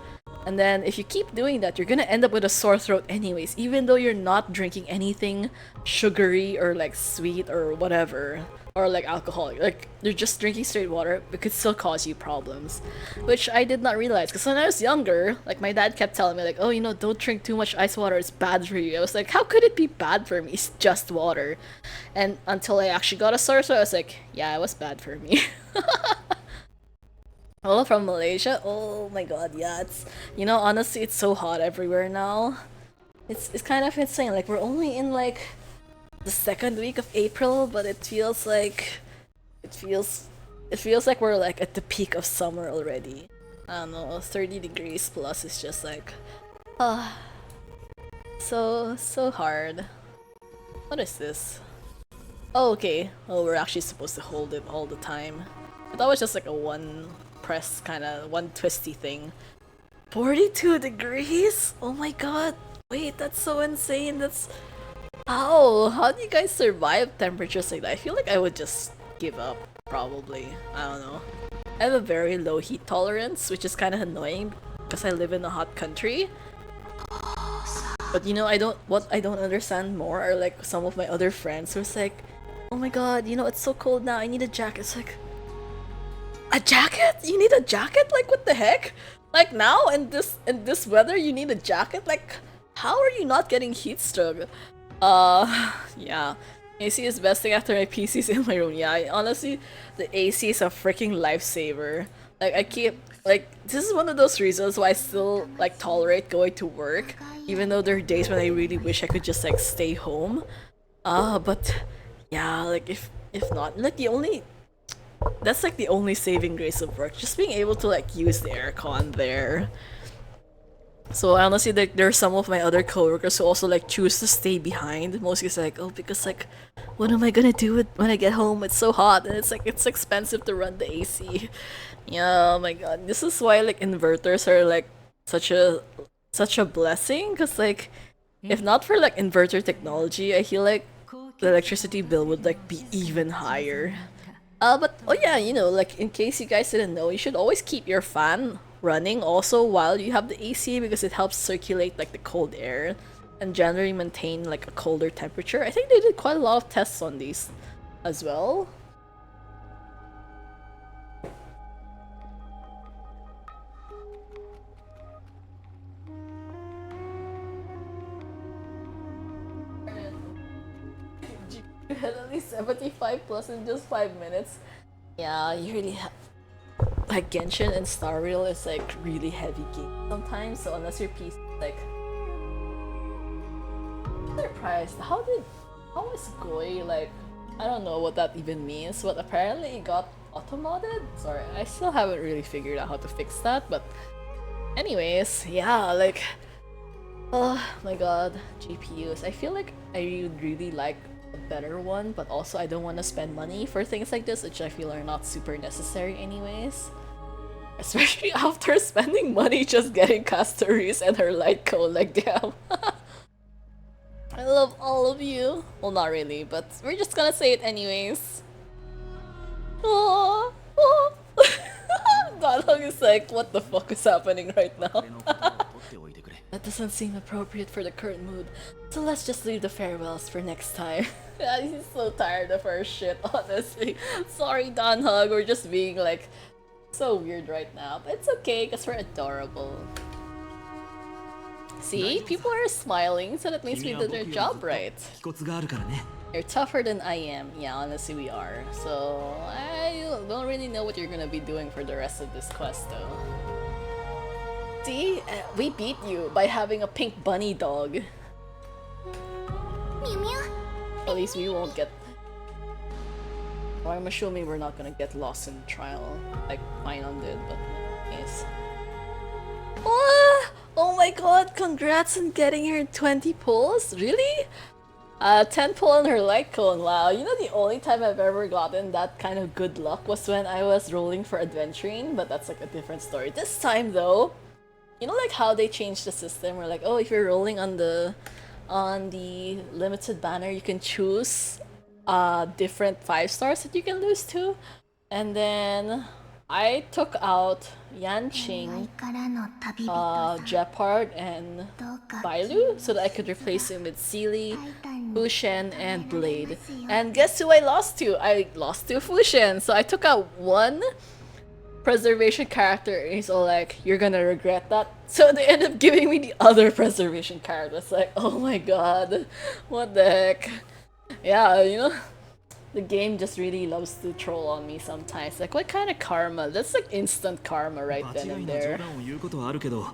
And then if you keep doing that, you're gonna end up with a sore throat anyways, even though you're not drinking anything sugary or like sweet or whatever, or like alcoholic. Like you're just drinking straight water, it could still cause you problems, which I did not realize. Because when I was younger, like my dad kept telling me like, oh, you know, don't drink too much ice water, it's bad for you. I was like, how could it be bad for me? It's just water. And until I actually got a sore throat, I was like, yeah, it was bad for me. Oh, from Malaysia? Oh my god, yeah, it's, you know, honestly, it's so hot everywhere now. It's kind of insane. Like we're only in like the second week of April, but it feels like it feels like we're like at the peak of summer already. I don't know, 30 degrees plus is just like so hard. What is this? Oh, okay. Oh, we're actually supposed to hold it all the time. But that was just like a one press kind of one twisty thing. 42 degrees? Oh my god. Wait, that's so insane. That's how do you guys survive temperatures like that? I feel like I would just give up, probably. I don't know. I have a very low heat tolerance, which is kind of annoying because I live in a hot country. But you know, what I don't understand more are like some of my other friends who's like, oh my god, you know, it's so cold now, I need a jacket. It's like, a jacket? You need a jacket? Like what the heck? Like now in this weather you need a jacket? Like how are you not getting heat stroke? Yeah. AC is best thing after my PC's in my room. Yeah, honestly, the AC is a freaking lifesaver. Like I keep like this is one of those reasons why I still like tolerate going to work, even though there are days when I really wish I could just like stay home. But yeah, like if not, like that's like the only saving grace of work, just being able to like use the aircon there. So honestly, like there are some of my other coworkers who also like choose to stay behind. Mostly it's like, oh, because like, what am I gonna do when I get home? It's so hot, and it's like it's expensive to run the AC. Yeah, oh my god, this is why like inverters are like such a blessing. Cause like, if not for like inverter technology, I feel like the electricity bill would like be even higher. But oh yeah, you know, like in case you guys didn't know, you should always keep your fan running also while you have the AC because it helps circulate like the cold air and generally maintain like a colder temperature. I think they did quite a lot of tests on these as well. You had at least 75 plus in just 5 minutes. Yeah, you really like Genshin and Star Rail is like really heavy game sometimes, so unless your PC like surprised. How is Goi like, I don't know what that even means, but apparently it got auto-modded? Sorry, I still haven't really figured out how to fix that, but anyways, yeah, like oh my god, GPUs. I feel like I would really like a better one, but also I don't want to spend money for things like this, which I feel are not super necessary anyways. Especially after spending money just getting castorice and her light code, like damn. I love all of you. Well, not really, but we're just gonna say it anyways. Aww. Donald is like, what the fuck is happening right now? That doesn't seem appropriate for the current mood, so let's just leave the farewells for next time. Yeah, he's so tired of our shit, honestly. Sorry, Don Hug, we're just being like So weird right now, but it's okay because we're adorable. See, people are smiling, so that means we did our job right. 気骨があるからね。 You're tougher than I am. Yeah, honestly, we are. So I don't really know what you're gonna be doing for the rest of this quest, though. See, we beat you by having a pink bunny dog. At least we won't get. Well, I'm assuming we're not gonna get lost in the trial like Pinon did, but yes. Oh my god, congrats on getting her 20 pulls? Really? 10 pull on her light cone, wow. You know, the only time I've ever gotten that kind of good luck was when I was rolling for adventuring, but that's like a different story. This time though, you know like how they changed the system where like, oh, if you're rolling on the limited banner, you can choose different 5 stars that you can lose to. And then I took out Yanqing, Jeopard, and Bailu so that I could replace him with Sealy, Fushen, and Blade. And guess who I lost to? I lost to Fushen. So I took out one preservation character and he's all like, you're gonna regret that. So they end up giving me the other preservation character. It's like, oh my god, what the heck. Yeah, you know, the game just really loves to troll on me sometimes. Like, what kind of karma? That's like instant karma right then and there. 冗談を言うことはあるけど、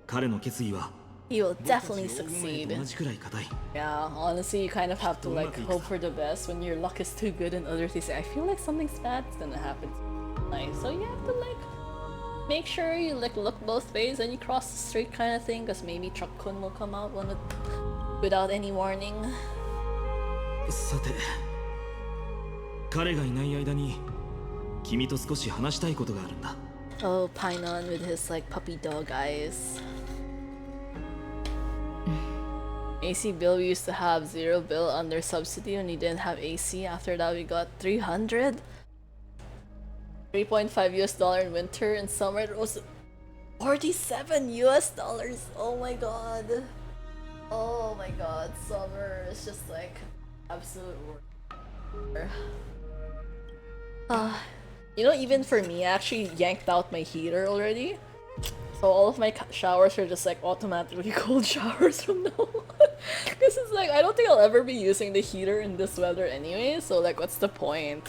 彼の決意は He will definitely succeed. 同じくらい固い。 Yeah, honestly, you kind of have to like hope for the best when your luck is too good and others they say, I feel like something's bad is gonna happen. Like, so you have to like make sure you like look both ways and you cross the street kind of thing, because maybe Truck-kun will come out without any warning. さて、彼がいない間に君と少し話したいことがあるんだ。 Oh, Pinon with his like puppy dog eyes. AC bill, we used to have 0 bill under subsidy when we didn't have AC. After that we got 300. 3.5 US dollar in winter. In summer it was 47 US dollars. Oh my god. Oh my god. Summer is just like absolute war. You know, even for me, I actually yanked out my heater already. So all of my showers are just like automatically cold showers from now on. Because it's like, I don't think I'll ever be using the heater in this weather anyway, so like what's the point?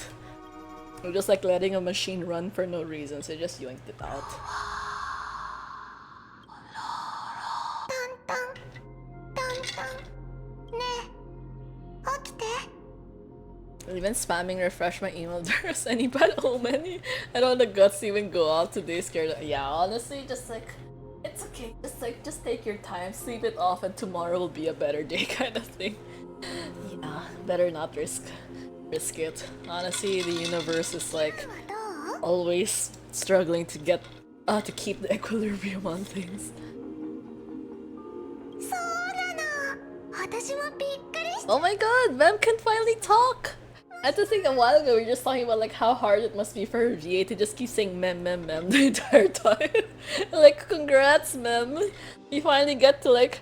I'm just like letting a machine run for no reason, so I just yanked it out. Even spamming refresh my email, there's any bad omen. I don't have the guts to even go out today scared. Yeah, honestly, just like, it's okay. Just take your time, sleep it off, and tomorrow will be a better day kind of thing. Yeah, better not risk it. Honestly, the universe is like always struggling to get to keep the equilibrium on things. Oh my god, Mem can finally talk! I had to think a while ago we were just talking about like how hard it must be for her VA to just keep saying mem mem mem the entire time. Like, congrats Mem! You finally get to like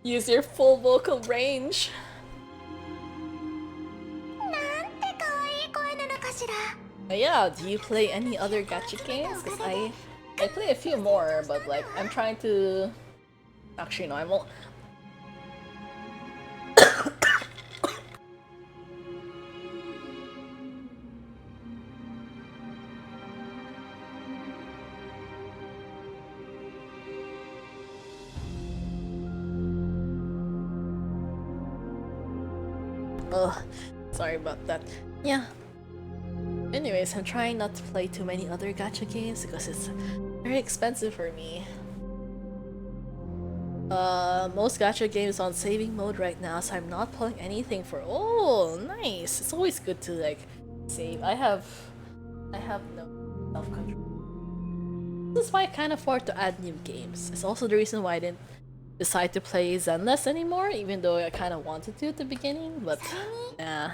use your full vocal range. Yeah, do you play any other gacha games? Cause I play a few more, but like I'm trying to... Actually no, I'm all... Ugh, sorry about that. Yeah. Anyways, I'm trying not to play too many other gacha games because it's very expensive for me. Most gacha games on saving mode right now, so I'm not pulling anything for... Oh, nice! It's always good to like save. I have no self-control. This is why I can't afford to add new games. It's also the reason why I didn't decide to play Zenless anymore, even though I kind of wanted to at the beginning, but yeah.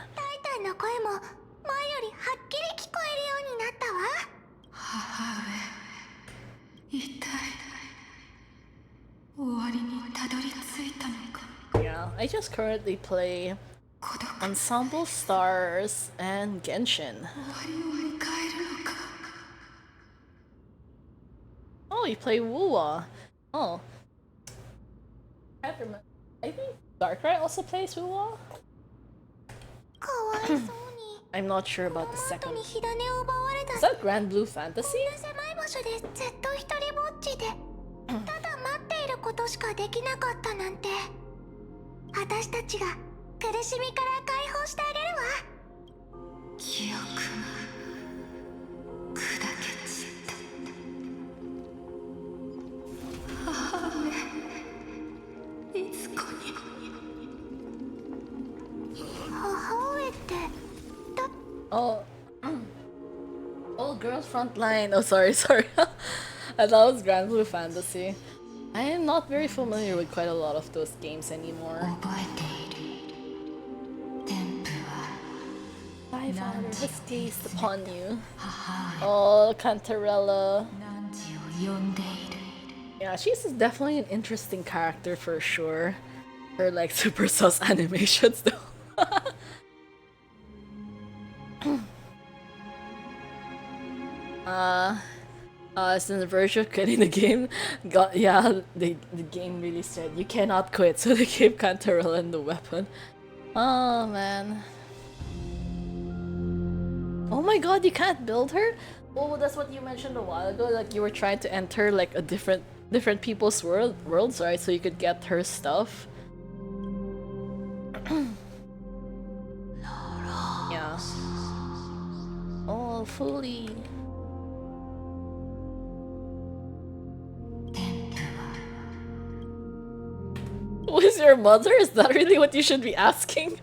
一体終わりにたどり着いたのか。 Yeah, I just currently play Ensemble Stars and Genshin. 終わりを迎えるのか。Oh, you play Wuwa. Oh. I can't remember. I think Darkrai also plays Wuwa? かわいそうに I'm not sure about the 後 second. に火種を奪われた Is that Grand Blue Fantasy? 狭い場所でずっと一人ぼっちでただ待っていることしかできなかったなんて私たちが苦しみから解放してあげるわ記憶が砕け散った母上いつこに母上って Oh. Oh, Girls Frontline. Oh, sorry. I thought it was Grand Blue Fantasy. I am not very familiar with quite a lot of those games anymore. 覚えている天賦は My father has gazed upon you. 母 Oh, Cantarella. 上汝を呼んでいる Yeah, she's definitely an interesting character for sure. Her like super sus animations though. As in the verge of quitting the game, the game really said you cannot quit, so they gave Cantarella the weapon. Oh man. Oh my god, you can't build her? Oh, that's what you mentioned a while ago, like you were trying to enter like a different people's worlds, right? So you could get her stuff. Yeah. Oh, fully. 天賦は Who is your mother? Is that really what you should be asking?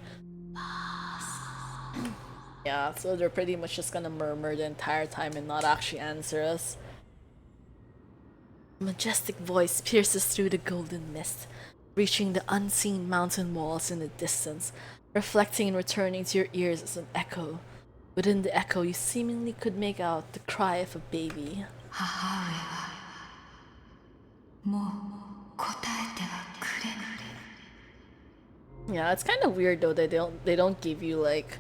Yeah, so they're pretty much just gonna murmur the entire time and not actually answer us. A majestic voice pierces through the golden mist, reaching the unseen mountain walls in the distance, reflecting and returning to your ears as an echo. Within the echo, you seemingly could make out the cry of a baby. 母上はもう答えてはくれぬ Yeah, it's kind of weird though. They don't give you like,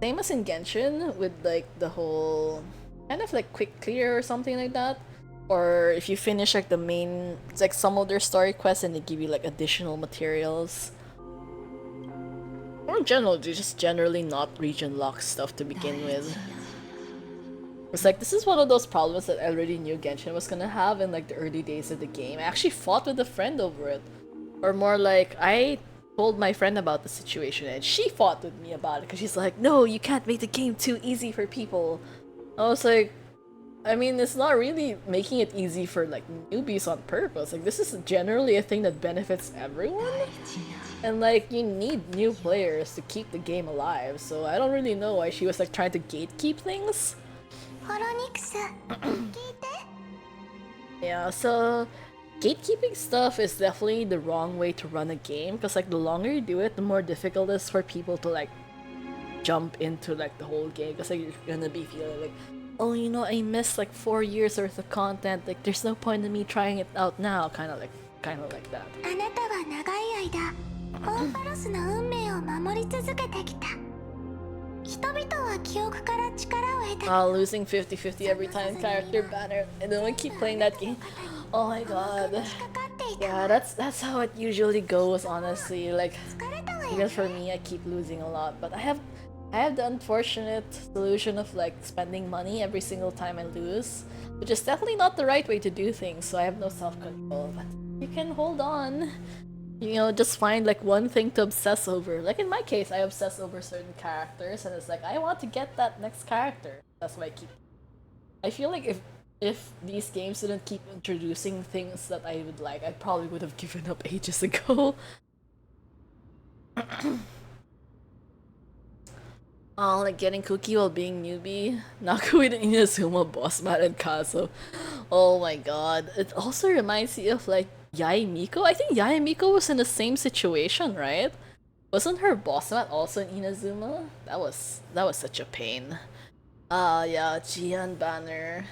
same as in Genshin with like the whole kind of like quick clear or something like that. Or if you finish like the main, it's like some of their story quests and they give you like additional materials. Or in general, they just generally not region lock stuff to begin with. It's like, this is one of those problems that I already knew Genshin was gonna have in like the early days of the game. I actually fought with a friend over it. Or more like, I told my friend about the situation and she fought with me about it because she's like, no, you can't make the game too easy for people. I was like, I mean, it's not really making it easy for like newbies on purpose. Like, this is generally a thing that benefits everyone. And like, you need new players to keep the game alive. So I don't really know why she was like trying to gatekeep things. ホロニクス聞いて Yeah, so gatekeeping stuff is definitely the wrong way to run a game because like the longer you do it, the more difficult it is for people to like jump into like the whole game because like you're gonna be feeling like, oh, you know, I missed like 4 years worth of content, like there's no point in me trying it out now, kind of like that. あなたは長い間オーファロスの運命を守り続けてきた人々は記憶から力を得た While losing 50-50 every time character banner, and then I keep playing that game. Oh my god. かかっていた Yeah, that's how it usually goes, honestly. Like, 疲れたわよ because for me, I keep losing a lot, but I have the unfortunate solution of like spending money every single time I lose, which is definitely not the right way to do things. So I have no self-control. But you can hold on. You know, just find like one thing to obsess over. Like in my case, I obsess over certain characters, and it's like I want to get that next character. That's why I keep. I feel like if these games didn't keep introducing things that I would like, I probably would have given up ages ago. Oh, like getting cookie while being newbie. Nakui the Inazuma boss man and Kazo. Oh my god. It also reminds me of like Yae Miko. I think Yae Miko was in the same situation, right? Wasn't her boss mat also in Inazuma? That was such a pain. Yeah, Jian banner.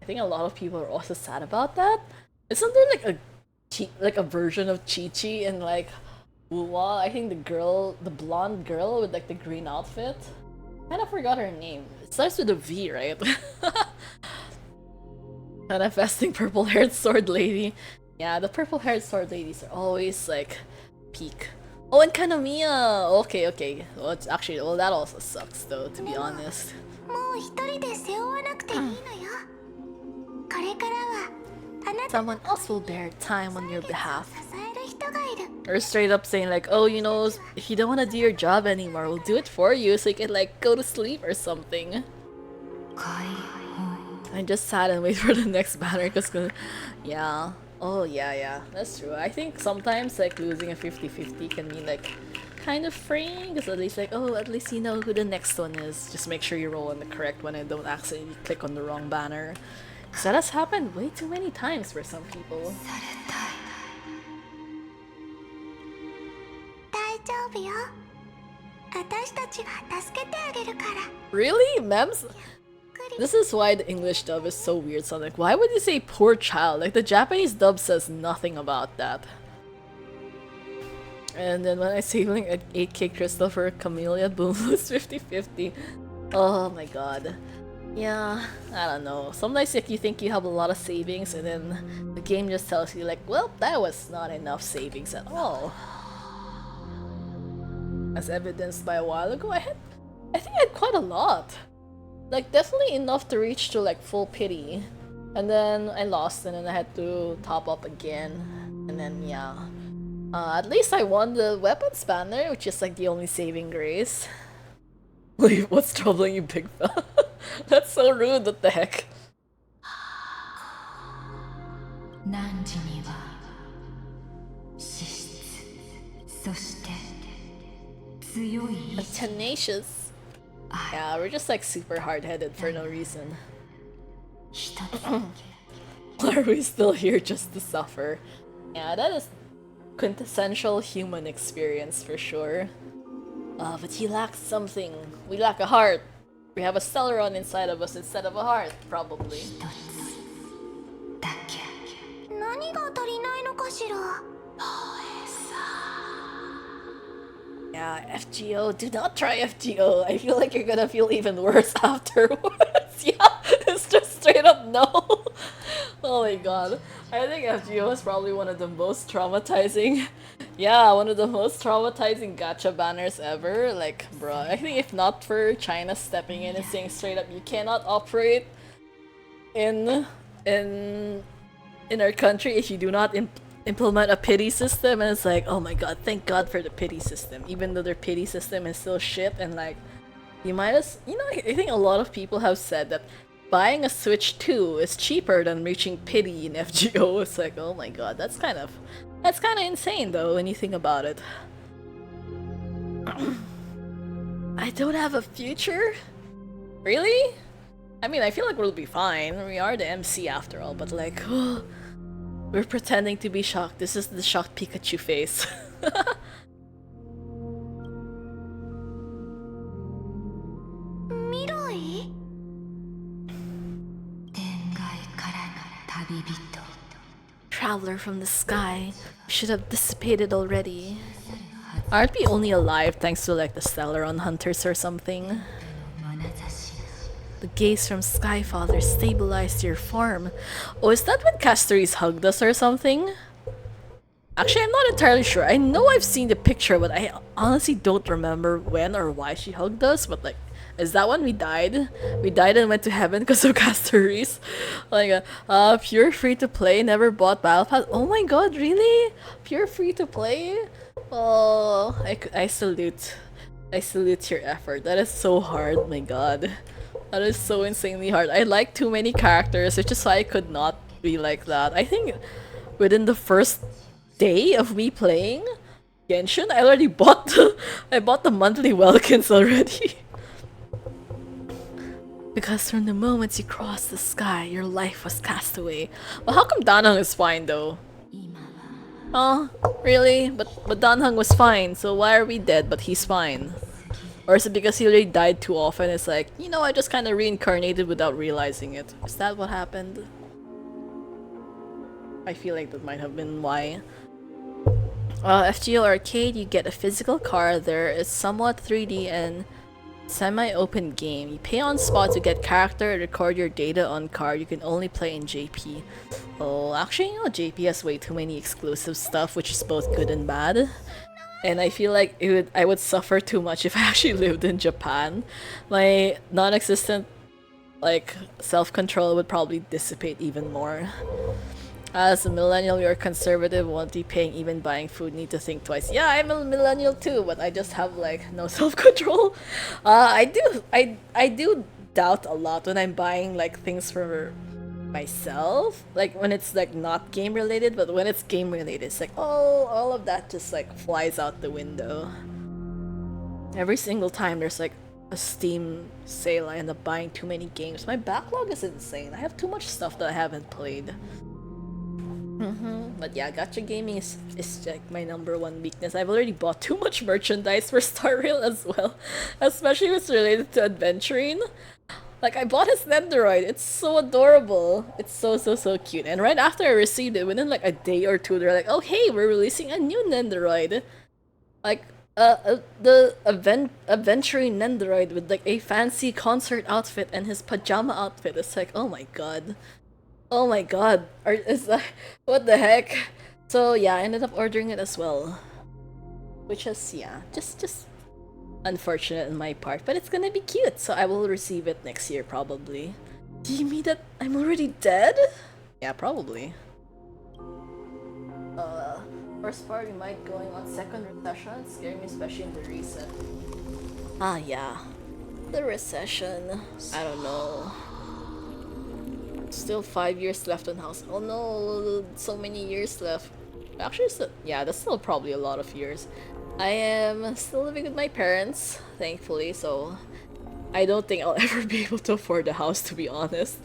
I think a lot of people are also sad about that. Isn't there like a version of Chi-Chi in like Wuwa? I think the blonde girl with like the green outfit. Kind of forgot her name. It starts with a V, right? Manifesting purple-haired sword lady. Yeah, the purple-haired sword ladies are always like peak. Oh, and Kanamiya! Okay. Well, it's actually, well, that also sucks though, to be honest. もう一人で背負わなくていいのよ。これからはあなた Someone else will bear time on your behalf. 支える人がいる。 Or straight up saying like, oh, you know, if you don't want to do your job anymore, we'll do it for you so you can like go to sleep or something. I just sat and wait for the next banner because, yeah. Oh, yeah, that's true. I think sometimes like losing a 50-50 can be like kind of freeing because at least like, oh, at least you know who the next one is. Just make sure you roll on the correct one and don't accidentally click on the wrong banner. So that has happened way too many times for some people. 大丈夫よ。私たちが助けてあげるから。 Really? Mems? This is why the English dub is so weird. So I'm like, why would you say poor child? Like the Japanese dub says nothing about that. And then when I say like an 8k crystal for Camellia, boom, lose 50-50. Oh my god. Yeah, I don't know. Sometimes like you think you have a lot of savings and then the game just tells you like, well, that was not enough savings at all. As evidenced by a while ago, I think I had quite a lot. Like definitely enough to reach to like full pity. And then I lost and then I had to top up again. And then yeah. At least I won the weapons banner, which is like the only saving grace. Wait, what's troubling you, big fella? That's so rude, what the heck? 何時には資質そして強い意志 Tenacious. Yeah, we're just like super hard-headed for no reason. 一つ Why are we still here just to suffer? Yeah, that is quintessential human experience for sure. But he lacks something. We lack a heart. We have a Celeron inside of us instead of a heart, probably. 一つだけ何が足りないのかしら。 Yeah, FGO. Do not try FGO. I feel like you're gonna feel even worse afterwards. Yeah, it's just straight up no. Oh my god. I think FGO is probably one of the most traumatizing. Yeah, one of the most traumatizing gacha banners ever. Like, bruh, I think if not for China stepping in and saying straight up, you cannot operate in our country if you do not implement a pity system, and it's like, oh my god, thank god for the pity system, even though their pity system is still shit. And like, you might as, you know, I think a lot of people have said that buying a Switch 2 is cheaper than reaching pity in FGO. It's like, oh my god, that's kind of insane though when you think about it. I don't have a future? Really? I mean, I feel like we'll be fine. We are the MC after all, but like, we're pretending to be shocked. This is the shocked Pikachu face. 未来 天外からの旅人 Traveler from the sky. We should have dissipated already. Aren't we only alive thanks to like the Celeron hunters or something? 眼差し The gaze from Skyfather stabilized your form. Oh, is that when castorice hugged us or something? Actually, I'm not entirely sure. I know I've seen the picture, but I honestly don't remember when or why she hugged us. But like, is that when we died? We died and went to heaven because of castorice. Like, pure free to play, never bought battle pass. Oh my god, really? Pure free to play? Oh, I salute your effort. That is so hard. My god. That is so insanely hard. I like too many characters, which is why I could not be like that. I think within the first day of me playing Genshin, I already bought the monthly Welkins already. Because from the moment you crossed the sky, your life was cast away. Well, how come Danheng is fine though? 今は Oh, really? But Danheng was fine, so why are we dead but he's fine? Or is it because he already died too often? It's like, you know, I just kind of reincarnated without realizing it. Is that what happened? I feel like that might have been why. FGO Arcade, you get a physical car. There is somewhat 3D and Semi-open game. You pay on spot to get character and record your data on card. You can only play in JP. Oh, actually, you know, JP has way too many exclusive stuff, which is both good and bad. And I feel like I would suffer too much if I actually lived in Japan. My non-existent like self-control would probably dissipate even more. As a millennial, you're conservative, won't be paying, even buying food, need to think twice. Yeah, I'm a millennial too, but I just have like no self-control. I do doubt a lot when I'm buying like things for myself. Like when it's like not game related, but when it's game related, it's like, oh, all of that just like flies out the window. Every single time there's like a Steam sale, I end up buying too many games. My backlog is insane. I have too much stuff that I haven't played. But yeah, gacha gaming is like my #1 weakness. I've already bought too much merchandise for Star Rail as well, especially if it's related to adventuring. Like I bought his Nendoroid. It's so adorable. It's so cute. And right after I received it, within like a day or two, they're like, "Oh hey, we're releasing a new Nendoroid." Like the adventuring Nendoroid with like a fancy concert outfit and his pajama outfit. It's like, oh my god. Oh my god, is that, what the heck? So yeah, I ended up ordering it as well. Which is, yeah, just unfortunate on my part, but it's gonna be cute, so I will receive it next year probably. Do you mean that I'm already dead? Yeah, probably. First part, we might going on second recession, scaring me especially in the reset. Ah yeah, the recession, I don't know. Still 5 years left on house. Oh no, so many years left. Actually, yeah, that's still probably a lot of years. I am still living with my parents, thankfully, so I don't think I'll ever be able to afford a house, to be honest.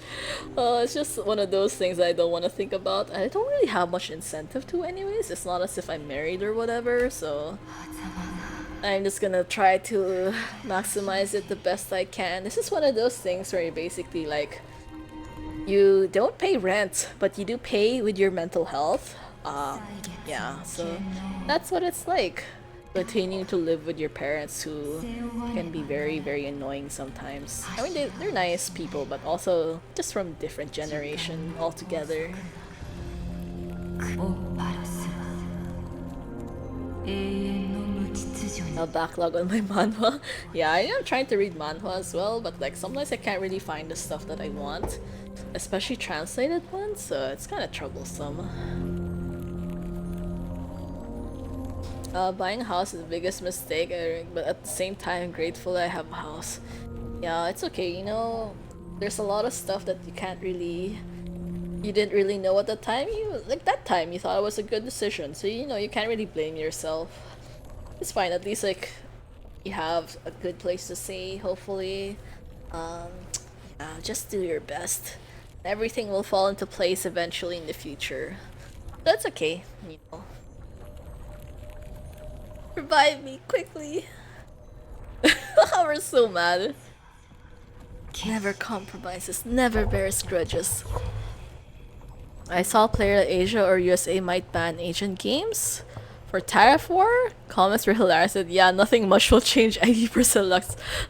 It's just one of those things I don't want to think about. I don't really have much incentive to anyways. It's not as if I'm married or whatever, so I'm just gonna try to maximize it the best I can. This is one of those things where you basically like, you don't pay rent, but you do pay with your mental health. Yeah, so that's what it's like. Continuing to live with your parents who can be very annoying sometimes. I mean, they're nice people, but also just from different generation altogether. A backlog on my manhwa. Yeah, I am trying to read manhwa as well, but like sometimes I can't really find the stuff that I want. Especially translated ones, so it's kind of troublesome. Buying a house is the biggest mistake, but at the same time, grateful I have a house. Yeah, it's okay, you know, there's a lot of stuff that you didn't really know at the time. That time you thought it was a good decision, so you know, you can't really blame yourself. It's fine, at least like, you have a good place to stay, hopefully. Just do your best. Everything will fall into place eventually in the future. That's okay, you know. Revive me quickly. We're so mad. Never compromises, never bears grudges. I saw a player that Asia or USA might ban Asian games for tariff war. Comments were hilarious. Said, yeah, nothing much will change. 80%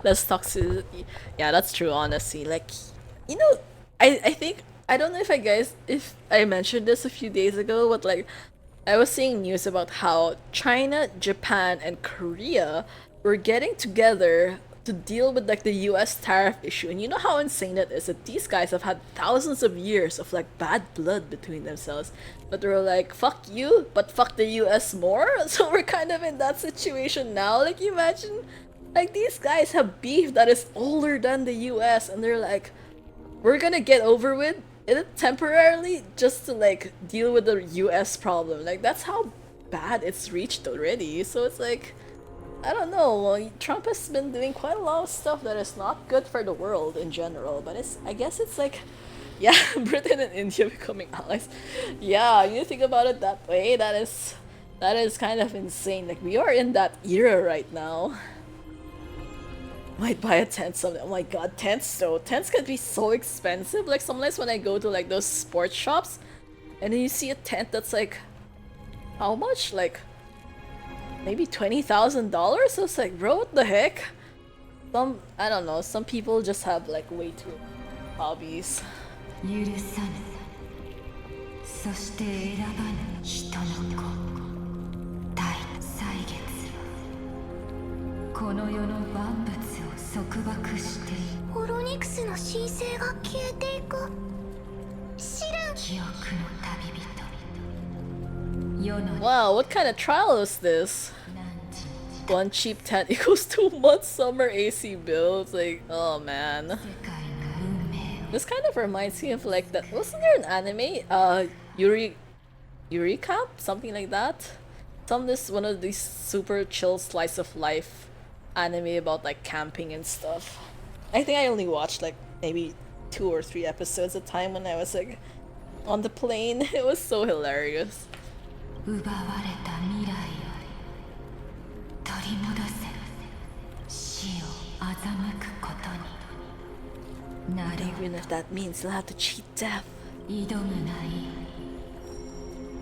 less toxicity. Yeah, that's true. Honestly, like, you know, I think I don't know if I mentioned this a few days ago, but like I was seeing news about how China, Japan, and Korea were getting together to deal with like the US tariff issue. And you know how insane it is that these guys have had thousands of years of like bad blood between themselves, but they're like, fuck you, but fuck the US more. So we're kind of in that situation now. Like, you imagine, like, these guys have beef that is older than the US, and they're like, we're gonna get over with it temporarily just to like deal with the US problem. Like, that's how bad it's reached already. So it's like, I don't know, Trump has been doing quite a lot of stuff that is not good for the world in general, but I guess it's like, yeah, Britain and India becoming allies. Yeah, you think about it that way, that is kind of insane. Like, we are in that era right now. Might buy a tent someday. Oh my god, tents though. Tents can be so expensive. Like, sometimes when I go to like those sports shops and then you see a tent that's like, how much? Like, maybe $20,000? So it's like, bro, what the heck? I don't know, some people just have like way too hobbies. 許さぬそして選ばぬ人の子大歳月この世の万物を束縛しているオロニクスの神聖が消えていく試練記憶の旅人世の Wow, what kind of trial is this? 汝 One cheap tent equals 2 months summer AC bills. Like, oh man. 世界の運命を This kind of reminds me of like that. Wasn't there an anime? Yuri Camp? Something like that? One of these super chill slice of life anime about like camping and stuff. I think I only watched like maybe 2 or 3 episodes at a time when I was like on the plane. It was so hilarious. 奪われた未来を取り戻せ死を欺くことになる Even if that means you'll have to cheat death. 挑むがいい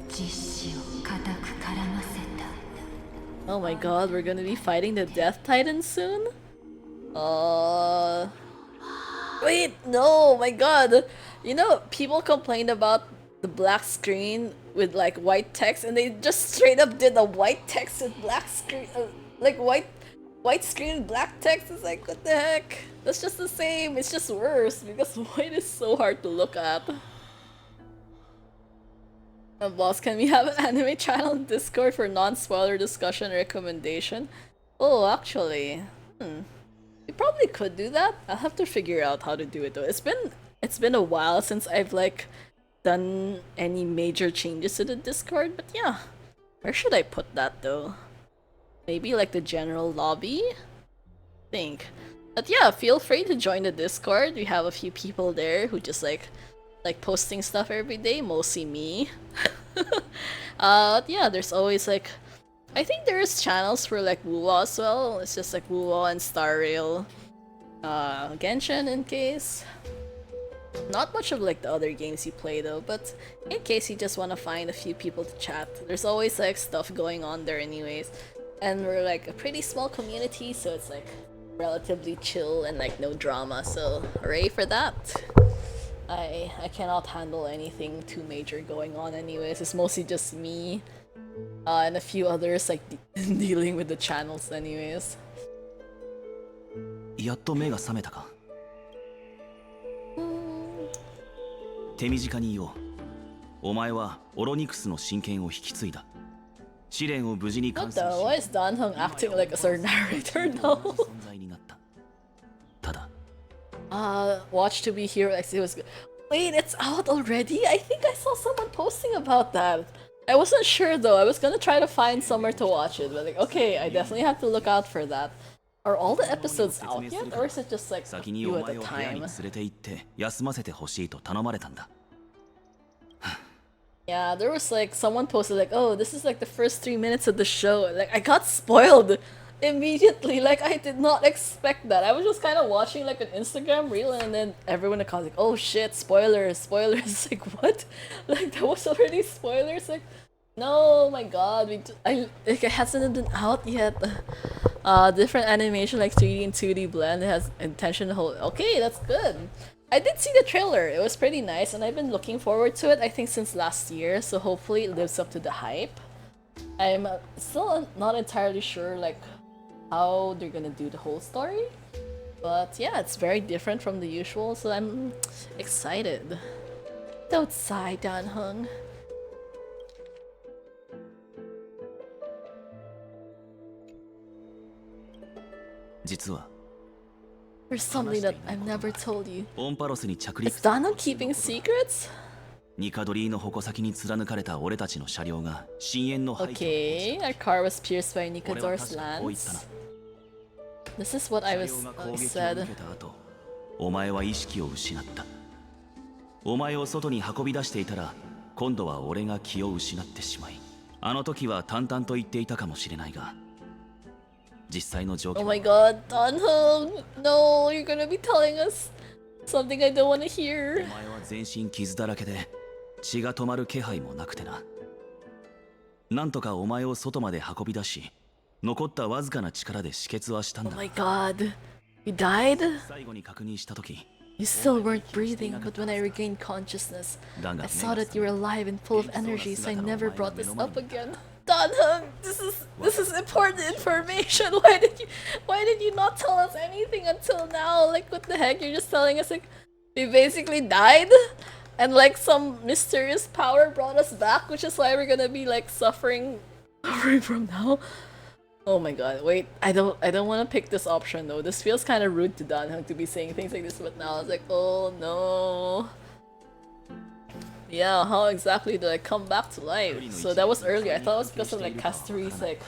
実子を固く絡ませた Oh my god, we're gonna be fighting the Death Titan soon? Wait, no, my god. You know, people complained about the black screen with like white text, and they just straight up did a white text with black screen, like white screen with black text. It's like, what the heck? That's just the same, it's just worse because white is so hard to look at. Boss, can we have an anime channel on Discord for non-spoiler discussion recommendation? Oh, actually, we probably could do that. I'll have to figure out how to do it though. It's been a while since I've like done any major changes to the Discord, but yeah. Where should I put that though? Maybe like the general lobby? Think. But yeah, feel free to join the Discord. We have a few people there who just like posting stuff every day, mostly me. Yeah, there's always like, I think there's channels for like Wuwa as well. It's just like Wuwa and Star Rail, Genshin in case. Not much of like the other games you play though, but in case you just want to find a few people to chat, there's always like stuff going on there anyways. And we're like a pretty small community, so it's like relatively chill and like no drama, so hooray for that. I cannot handle anything too major going on anyways. It's mostly just me and a few others like dealing with the channels anyways. やっと目が覚めたか。手短に言おう。お前はオロニクスの神権を引き継いだ。試練を無事に完 What 遂 the? し、 Why is Danheng acting like a certain narrator now? 存在になった。ただ、Watch to be Hero X. It was good. Wait, it's out already? I think I saw someone posting about that. I wasn't sure though. I was gonna try to find somewhere to watch it, but like, okay, I definitely have to look out for that. Are all the episodes out yet, or is it just like 先に you お at 前 a を部屋に time? 連れて行って休ませてほしいと頼まれたんだ。 Yeah, there was like someone posted like, oh, this is like the first 3 minutes of the show. Like I got spoiled immediately. Like I did not expect that. I was just kind of watching like an Instagram reel, and then everyone in the comments like, oh shit, spoilers, spoilers. Like what? Like that was already spoilers. Like no, my god, like it hasn't been out yet. Different animation like 3D and 2D blend. It has intention to hold. Okay, that's good. I did see the trailer. It was pretty nice, and I've been looking forward to it, I think, since last year, so hopefully it lives up to the hype. I'm still not entirely sure, like, how they're gonna do the whole story. But yeah, it's very different from the usual, so I'm excited. Don't sigh, Danheng. 実は There's something that I've never told you. オンパロスに着 Is 陸 Danheng keeping secrets? ニカドリーの矛先に貫かれた俺たちの車両が深淵の廃墟 Okay, our car was pierced by 俺は Nikador's 確かこう言ったな lance. This is what I 車 was 両が攻撃を受 said. けた後お前は意識を失ったお前を外に運び出していたら今度は俺が気を失ってしまいあの時は淡々と言っていたかもしれないが実際の状況 Oh my god, Danheng! No, you're gonna be telling us something I don't want to お hear. 前は全身傷だらけで血が止まる気配もなくてななんとかお前を外まで運び出し残ったわずかな力で止血はしたん Oh だ my god. You died? 最後に確認した時 You still weren't breathing, but when I regained consciousness, I saw that you were alive and full of energy, so I never brought this up again. Danheng, this is important information. Why did you not tell us anything until now? Like, what the heck? You're just telling us like we basically died, and like some mysterious power brought us back, which is why we're gonna be like suffering from now. Oh my god, wait, I don't want to pick this option though. This feels kind of rude to Danheng to be saying things like this, but now it's like, oh no. Yeah, how exactly did I come back to life? So that was earlier. I thought it was because of like castorice like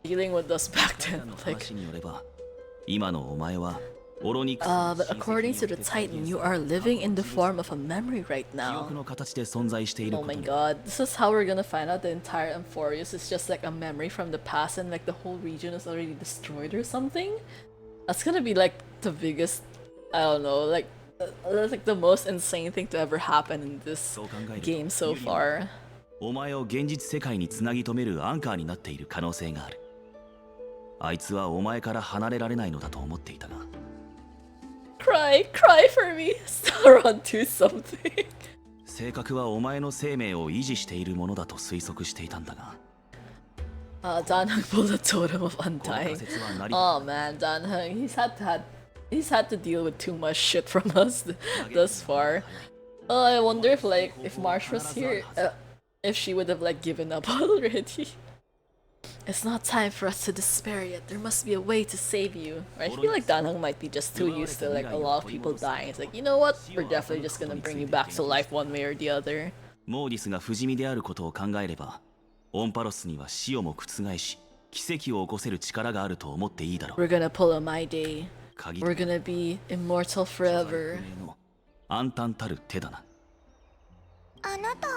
dealing with us back then. Like, 話によれば今のお前はオロニクス but according to the Titan, you are living in the form of a memory right 記 now. 憶の形で存在している Oh こと my に god, this is how we're gonna find out the entire Amphorius is just like a memory from the past and like the whole region is already destroyed or something? That's gonna be like the biggest, I don't know, like that's like the most insane thing to ever happen in this そう考えると game so far. お前を現実世界につなぎ止めるアンカーになっている可能性があるあいつはお前から離れられないのだと思っていたが Cry for me, Sauron, do something. 性格はお前の生命を維持しているものだと推測していたんだが Danheng pulled a totem of この undying. 仮説は成り Oh man, Danheng, he's had to deal with too much shit from us thus far. Oh, I wonder if like if Marsh was here, if she would have like given up already. It's not time for us to despair yet. There must be a way to save you. I feel like Danheng might be just too used to like a lot of people dying. It's like, you know what? We're definitely just gonna bring you back to life one way or the other. モーディスが不死身であることを考えればオンパロスには死をも覆し奇跡を起こせる力があると思っていいだろう We're gonna pull a My Day. 限 We're gonna be immortal forever. の暗淡たる手だなあなた大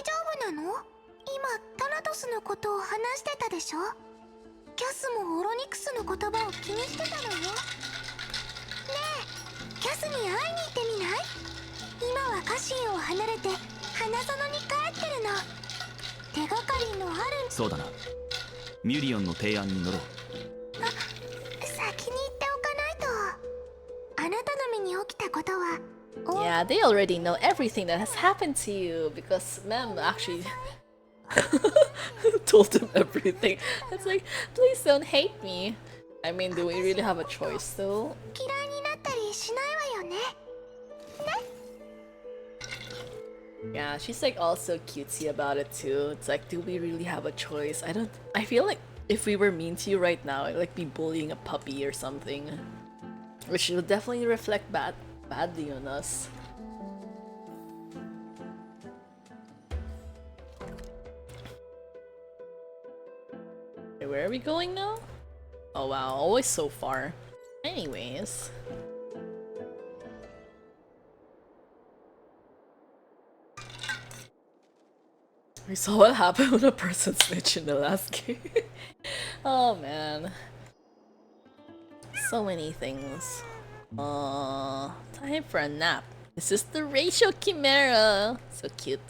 丈夫なの？今タナトスのことを話してたでしょ？キャスもオロニクスの言葉を気にしてたのよ。ねえ、キャスに会いに行ってみない？今は家臣を離れて花園に帰ってるの。手がかりのあるそうだなミュリオンの提案に乗ろう先に言っておかないと。あなたの身に起きたことは Yeah, they already know everything that has happened to you because Mem actually told them everything. It's like, please don't hate me. I mean, do we really have a choice though? 嫌いになったりしないわよね。 Yeah, she's like also cutesy about it too. It's like, do we really have a choice? I feel like if we were mean to you right now, I'd like be bullying a puppy or something. Which would definitely reflect badly on us. Okay, where are we going now? Oh wow, always so far. Anyways. We saw what happened when a person snitched in the last game. Oh man. So many things. Time for a nap. This is the Ratio Chimera. So cute.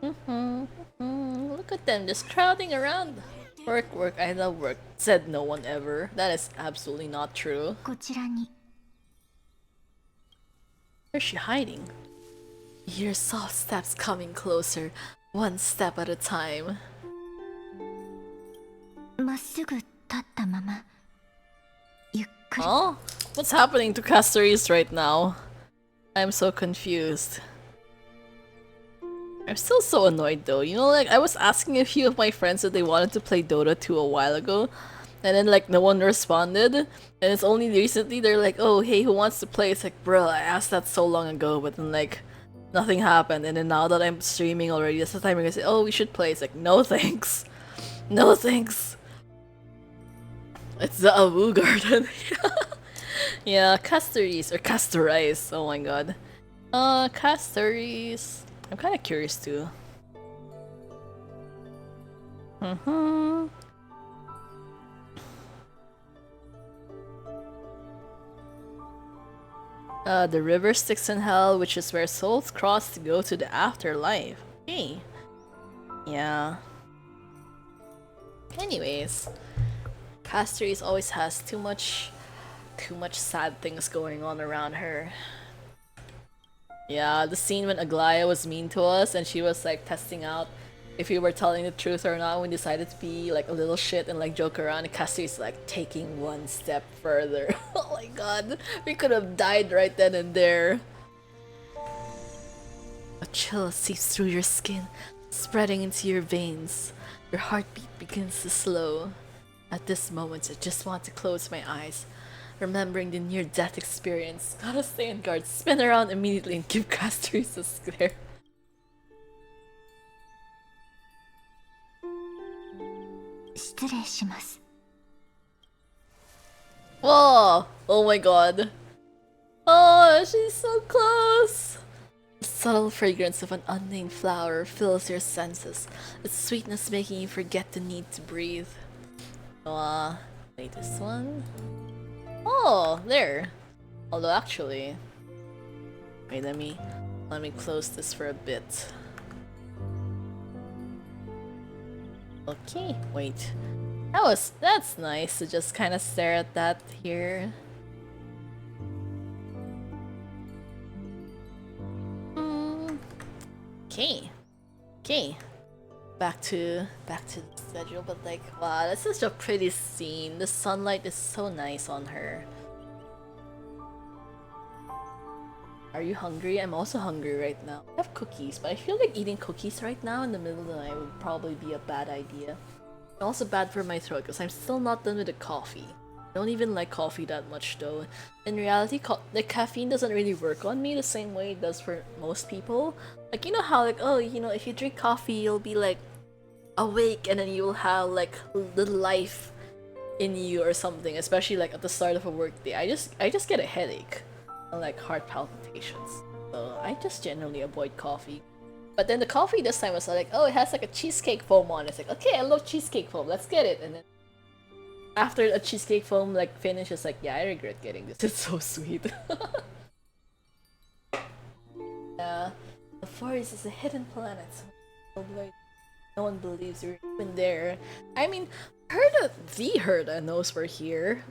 Look at them just crowding around. Work, work, I love work. Said no one ever. That is absolutely not true. こちらに Where's she hiding? You hear soft steps coming closer, one step at a time. まっすぐ立ったままゆっくり Oh? What's happening to castorice right now? I'm so confused. I'm still so annoyed though. You know, like I was asking a few of my friends if they wanted to play Dota 2 a while ago, and then like no one responded. And it's only recently they're like, "Oh, hey, who wants to play?" It's like, bro, I asked that so long ago, but then like nothing happened. And then now that I'm streaming already, that's the time we're gonna say, "Oh, we should play." It's like, no thanks, no thanks. It's the Awu Garden. Yeah, castorice or castorice. Oh my god. Castorice. I'm kind of curious too. The river Styx in Hell, which is where souls cross to go to the afterlife. Hey. Yeah. Anyways, castorice always has too much too much sad things going on around her. Yeah, the scene when Aglaya was mean to us and she was like testing out if we were telling the truth or not. We decided to be like a little shit and like joke around, and Cassie's like taking one step further. Oh my god, we could have died right then and there. A chill seeps through your skin, spreading into your veins. Your heartbeat begins to slow. At this moment, I just want to close my eyes, remembering the near-death experience. Gotta stay on guard, spin around immediately and give castorice a scare. Whoa! Oh my god. Oh, she's so close! The subtle fragrance of an unnamed flower fills your senses, its sweetness making you forget the need to breathe. Wait, this one? Oh, there. Although actually, wait, let me close this for a bit. Okay, wait. That's nice to just kind of stare at that here. Okay. Back to the schedule, but like, wow, that's such a pretty scene. The sunlight is so nice on her. Are you hungry? I'm also hungry right now. I have cookies, but I feel like eating cookies right now in the middle of the night would probably be a bad idea. And also bad for my throat because I'm still not done with the coffee. I don't even like coffee that much though. In reality, the caffeine doesn't really work on me the same way it does for most people. Like, you know how like, oh, you know, if you drink coffee, you'll be like awake and then you'll have like the life in you or something, especially like at the start of a work day. I just get a headache and like heart palpitations. So I just generally avoid coffee. But then the coffee this time was like, oh, it has like a cheesecake foam on it. It's like, okay, I love cheesecake foam, let's get it. And then after a cheesecake foam like finish, it's like, yeah, I regret getting this. It's so sweet. Yeah, the forest is a hidden planet. No one believes you're even there. I mean, Herda knows we're here.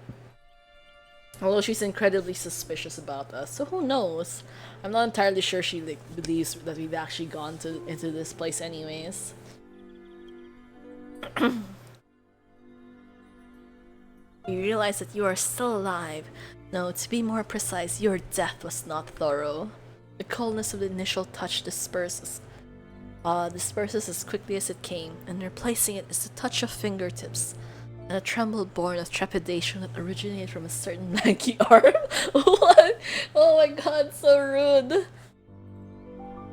Although she's incredibly suspicious about us, so who knows? I'm not entirely sure she like believes that we've actually gone into this place anyways. You realize that you are still alive. No, to be more precise, your death was not thorough. The coldness of the initial touch disperses as quickly as it came, and replacing it is the touch of fingertips, and a tremble born of trepidation that originated from a certain lanky arm. What? Oh my god, so rude.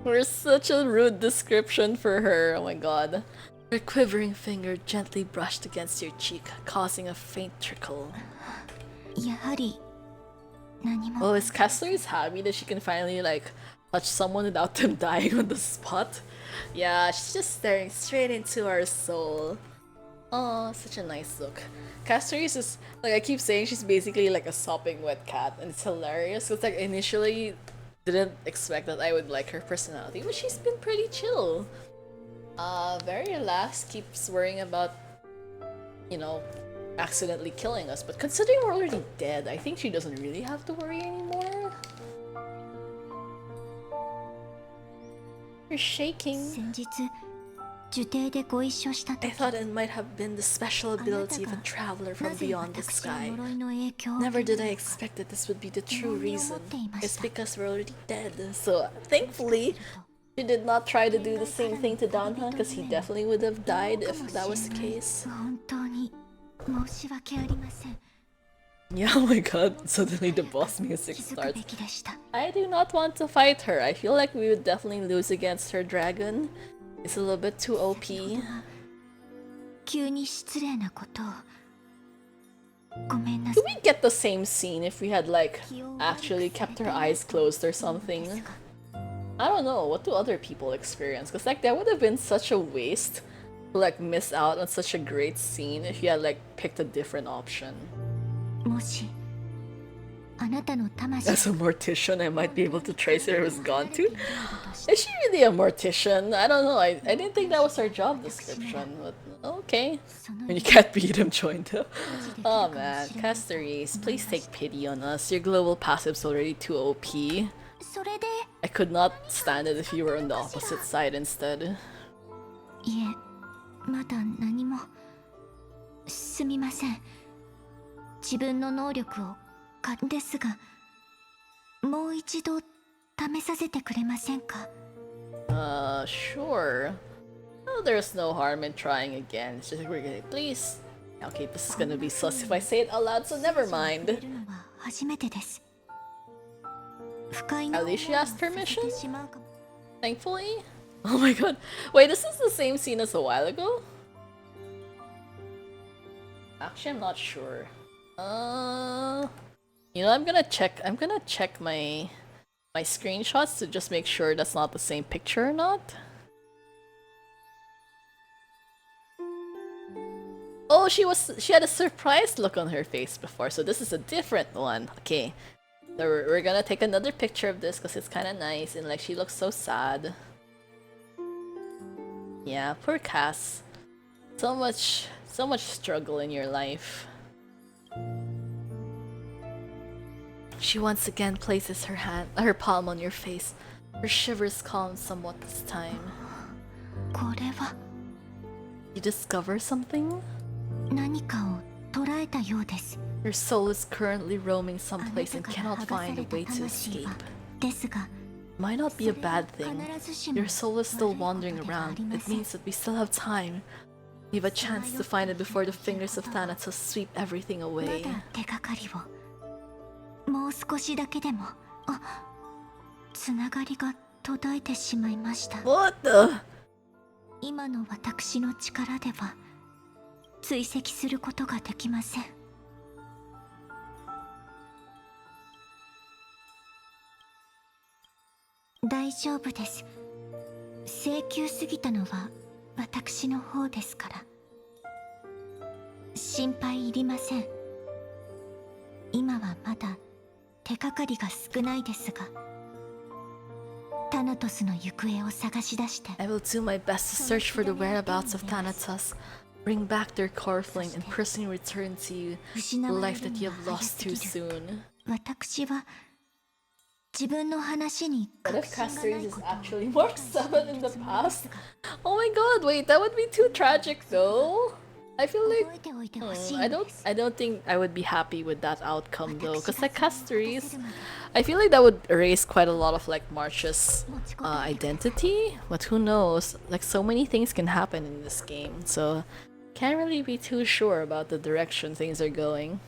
We're such a rude description for her. Oh my god. Her quivering finger gently brushed against your cheek, causing a faint trickle. Oh, is castorice happy that she can finally like touch someone without them dying on the spot? Yeah, she's just staring straight into our soul. Oh, such a nice look. Castorice is, like I keep saying, she's basically like a sopping wet cat, and it's hilarious because like initially didn't expect that I would like her personality, but she's been pretty chill. Very relaxed, keeps worrying about, you know, accidentally killing us, but considering we're already dead, I think she doesn't really have to worry anymore. You're shaking. I thought it might have been the special ability of a traveler from beyond the sky. Never did I expect that this would be the true reason. It's because we're already dead. So thankfully, she did not try to do the same thing to Danha, because he definitely would have died if that was the case. Yeah, oh my god, suddenly the boss music starts. I do not want to fight her. I feel like we would definitely lose against her dragon. It's a little bit too OP. Could we get the same scene if we had like actually kept our eyes closed or something? I don't know, what do other people experience? Because like that would have been such a waste to like miss out on such a great scene if you had like picked a different option. As a mortician, I might be able to trace where it was gone to. Is she really a mortician? I don't know, I didn't think that was her job description, but Okay. その When you can't beat him, join them. Oh man, castorice, please take pity on us. Your global passive's already too OP. それで I could not stand it if you were on the opposite side instead. いえまだ何もすみません自分の能力をですがもう一度試させてくれませんか Sure. Oh, there's no harm in trying again. It's just like we're gonna please. Okay, this is gonna be sus if I say it out loud, so never 触 mind. れるのは初めてです不快な At 思いを least she asked させ permission? てしまうかも Thankfully? Oh my god. Wait, this is the same scene as a while ago? Actually, I'm not sure. You know, I'm gonna check my screenshots to just make sure that's not the same picture or not. Oh, she had a surprised look on her face before, so this is a different one. Okay. So we're gonna take another picture of this because it's kind of nice and like she looks so sad. Yeah, poor Cass. So much struggle in your life. She once again places her palm on your face. Her shivers calm somewhat this time. これは You discover something? 何かを捉えたようです Your soul is currently roaming あな someplace た and から cannot 剥がさ find れ a た way to 魂 escape. はですが Might not be a それは bad thing. 必ずしも Your soul is still 悪いこと wandering ではあ around. りま It せん means that we still have time. We have a chance to find it before the fingers of Thanatos sweep everything ま away. だ手がかりをもう少しだけでもつながりが途絶えてしまいました What the? 今の私の力では追跡することができません大丈夫です請求すぎたのは私の方ですから心配いりません今はまだ手がかりが少ないですがタナトスの行方を探し出して I will do my best to search for the whereabouts of Thanatos, bring back their core flame, and personally return to you 失 the われ life る that に you は have 早 lost す too ぎる soon. 私は自分の話に What 確 if 信がない Castorice こ is とを actually Mark 7 in the つもりで past? すが Oh my god, wait, that would be too tragic though. I feel 覚 like えておいてほしい I の don't です I don't think I would be happy with that outcome though, 私 because が like それを果たせ Castorice, るまで I feel like that would erase quite a lot of like March's 持ちこたえてください identity, but who knows? Like so many things can happen in this game, so can't really be too sure about the direction things are going.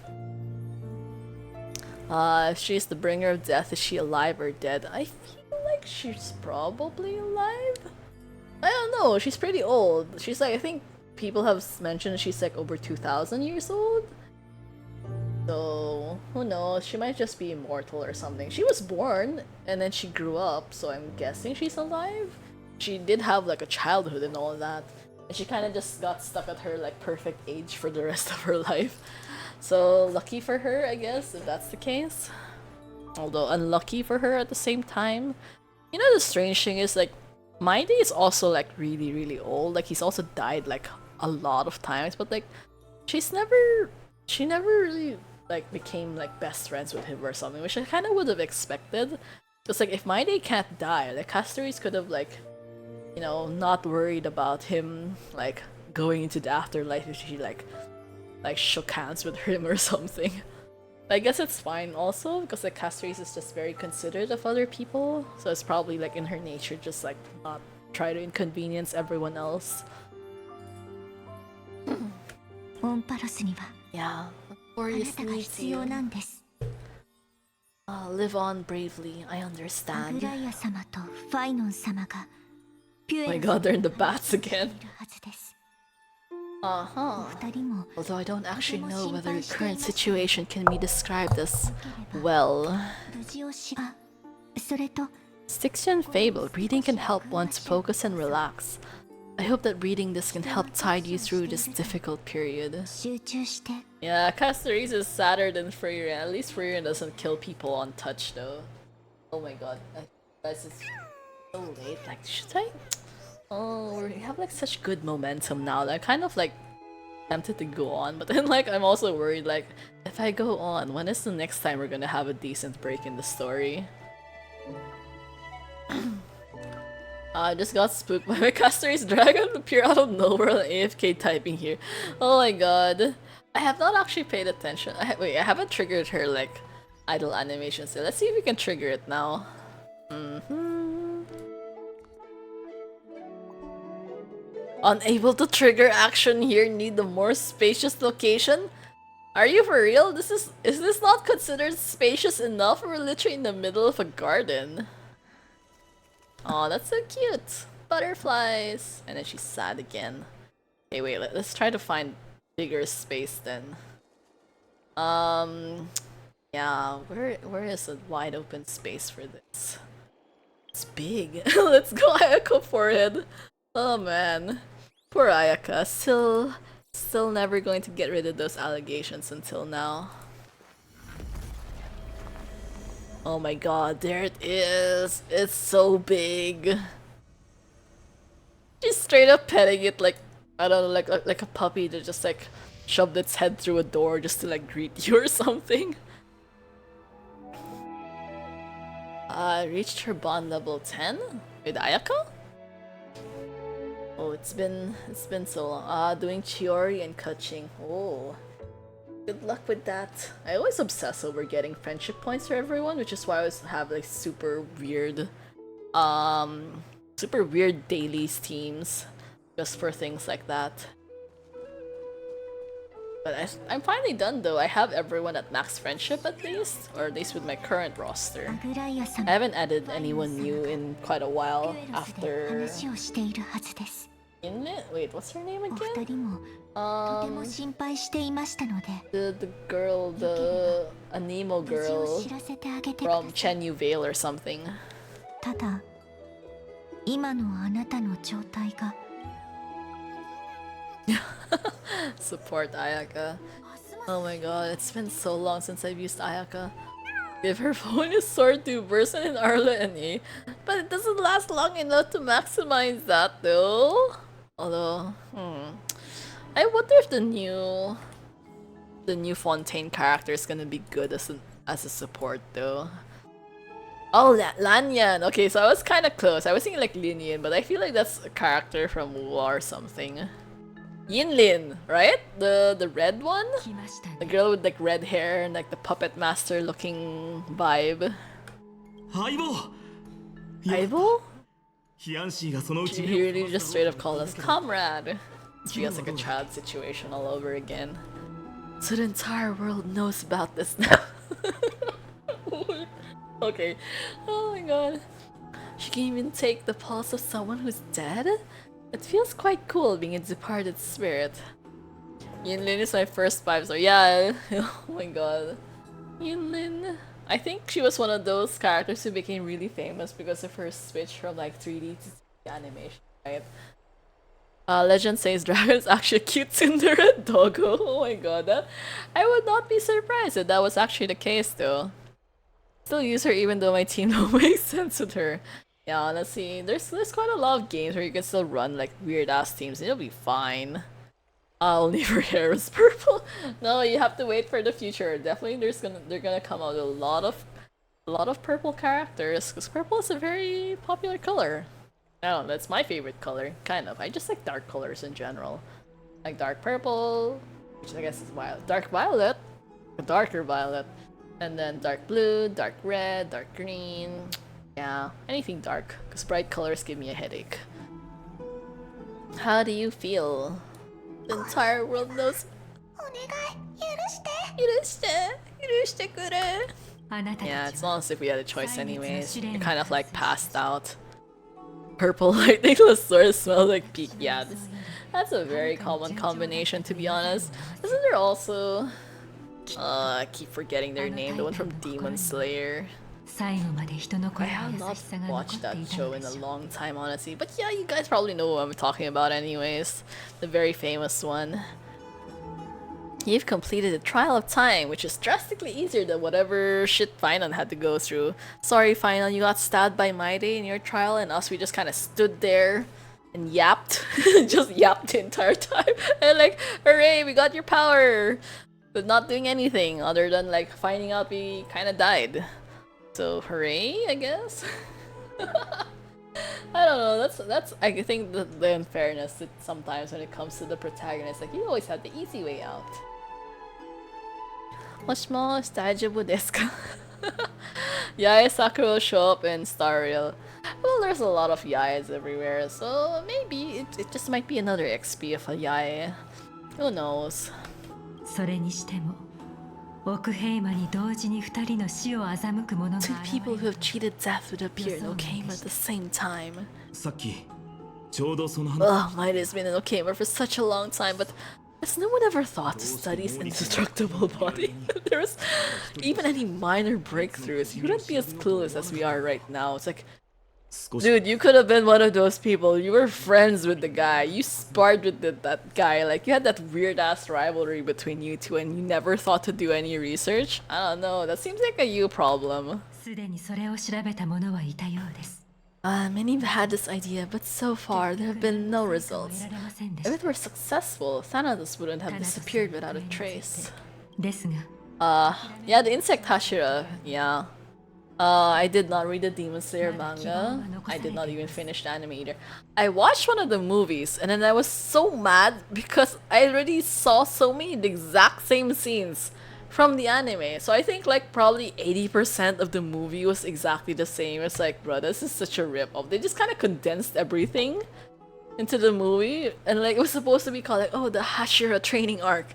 If she's the bringer of death, is she alive or dead? I feel like she's probably alive. I don't know. She's pretty old. She's like, I think people have mentioned she's like over 2,000 years old. So who knows? She might just be immortal or something. She was born and then she grew up, so I'm guessing she's alive. She did have like a childhood and all that, and she kind of just got stuck at her like perfect age for the rest of her life. So lucky for her, I guess, if that's the case. Although unlucky for her at the same time. You know, the strange thing is like Maide is also like really old. Like he's also died like a lot of times, but like she never really like became like best friends with him or something, which I kind of would have expected. Because like if Maide can't die, like Castorice could have like, you know, not worried about him like going into the afterlife if she like shook hands with him or something. I guess it's fine also because like Castorice is just very considerate of other people, so it's probably like in her nature just like not try to inconvenience everyone else. オンパロスには Yeah, あな Glorious たが needs 必 you. 要なんです Live on bravely. I アグ understand. ライア様とファイノン様がピュ Oh エ my ル様 god, they're in the に bats い again. るはずです Uh-huh. お二人も Although I don't actually know whether your とても心配してい current ました。 situation can be described as well. 無事をしそれと Styxian Fable. Reading can help one to focus and relax. I hope that reading this can help tide you through this difficult period. 集中して Yeah, Castorice is sadder than Freya. At least Freya doesn't kill people on touch though. Oh my god. Guys, it's so late. Like, should I? Oh, we have like such good momentum now that I'm kind of like tempted to go on, but then like I'm also worried like if I go on, when is the next time we're gonna have a decent break in the story? I just got spooked by my castorice dragon appear out of nowhere on AFK typing here. Oh my god. I have not actually paid attention. Wait, I haven't triggered her like idle animation, so let's see if we can trigger it now. Unable to trigger action here, need a more spacious location? Are you for real? Is this not considered spacious enough? We're literally in the middle of a garden. Oh, that's so cute. Butterflies. And then she's sad again. Okay, wait, let's try to find bigger space then. Yeah, where is a wide open space for this? It's big. Let's go Ayaka forehead. Oh man. Poor Ayaka. Still never going to get rid of those allegations until now. Oh my god, there it is. It's so big. She's straight up petting it like, I don't know, like a puppy that just like shoved its head through a door just to like greet you or something. Reached her bond level 10 with Ayaka? Oh, it's been so long. Doing Chiori and Kaching. Oh. Good luck with that. I always obsess over getting friendship points for everyone, which is why I always have like super weird dailies teams just for things like that. But I'm finally done though. I have everyone at max friendship at least, or at least with my current roster. I haven't added anyone new in quite a while after Inlet? Wait, what's her name again? The girl, the Anemo girl from Chen Yu Vale or something. Support Ayaka. Oh my god, it's been so long since I've used Ayaka. Give her phone is sword to Burson and Arla and A, but it doesn't last long enough to maximize that though. Although, I wonder if the new Fontaine character is gonna be good as a support though. Oh, that Lanyan. Okay, so I was kind of close. I was thinking like Linian, but I feel like that's a character from War or something. Yinlin, right? The red one? The girl with like red hair and like the puppet master looking vibe. Aibo? He really just straight up called us comrade. She has like a child situation all over again. So the entire world knows about this now. Okay. Oh my god. She can even take the pulse of someone who's dead? It feels quite cool being a departed spirit. Yinlin is my first vibe, so yeah. Oh my god. Yinlin. I think she was one of those characters who became really famous because of her switch from like 3D to 2D animation, right? Legend says Dragon's actually a cute Cinderella doggo. Oh my god, I would not be surprised if that was actually the case though. Still use her even though my team don't make sense with her. Yeah, honestly, there's quite a lot of games where you can still run like weird ass teams and it'll be fine. Only for hair is purple. No, you have to wait for the future. Definitely, they're gonna come out with a lot of purple characters because purple is a very popular color. I don't know, that's my favorite color, kind of. I just like dark colors in general, like dark purple, which I guess is dark violet, a darker violet, and then dark blue, dark red, dark green. Yeah, anything dark, because bright colors give me a headache. How do you feel? The entire world knows. Yeah, it's not as if we had a choice anyways. You're kind of like passed out. Purple lightningless sword smells like peak. Yeah, that's a very common combination to be honest. Isn't there also... I keep forgetting their name, the one from Demon Slayer. I have not watched that show in a long time, honestly. But yeah, you guys probably know what I'm talking about anyways. The very famous one. You've completed the Trial of Time, which is drastically easier than whatever shit Finon had to go through. Sorry, Finon, you got stabbed by Maide in your trial, and us, we just kind of stood there and yapped, just yapped the entire time. And like, hooray, we got your power! But not doing anything other than like finding out we kind of died. So hooray, I guess. I don't know. That's I think the unfairness that sometimes when it comes to the protagonist, like you always have the easy way out. Much more daijoubu desu ka? Yae Sakura will show up in Star Rail. Well, there's a lot of Yaes everywhere, so maybe it just might be another XP of a Yae. Who knows? それにしても奥平間に同時に2人の死を欺く者が現 Two れ people who have cheated death would appear in Okama at the same time. さっきちょうどその話 Ugh, might has been in Okama for such a long time, but has no one ever thought to study his indestructible body? If there was even any minor breakthroughs, you wouldn't be as clueless as we are right now. It's like, 少し dude, you could have been one of those people. You were friends with the guy. You sparred with that guy. Like, you had that weird-ass rivalry between you two and you never thought to do any research? I don't know. That seems like a you problem. すでにそれを調べた者はいたようです Many have had this idea, but so far there have been no 得 results. られませんで If し it were successful, Thanatos wouldn't た have ただそ disappeared れ without a について trace. ですが Yeah, the insect Hashira, yeah. I did not read the Demon Slayer manga. I did not even finish the anime either. I watched one of the movies and then I was so mad because I already saw so many the exact same scenes from the anime. So I think like probably 80% of the movie was exactly the same. It's like, bro, this is such a rip-off. They just kind of condensed everything into the movie and like it was supposed to be called like, oh, the Hashira training arc.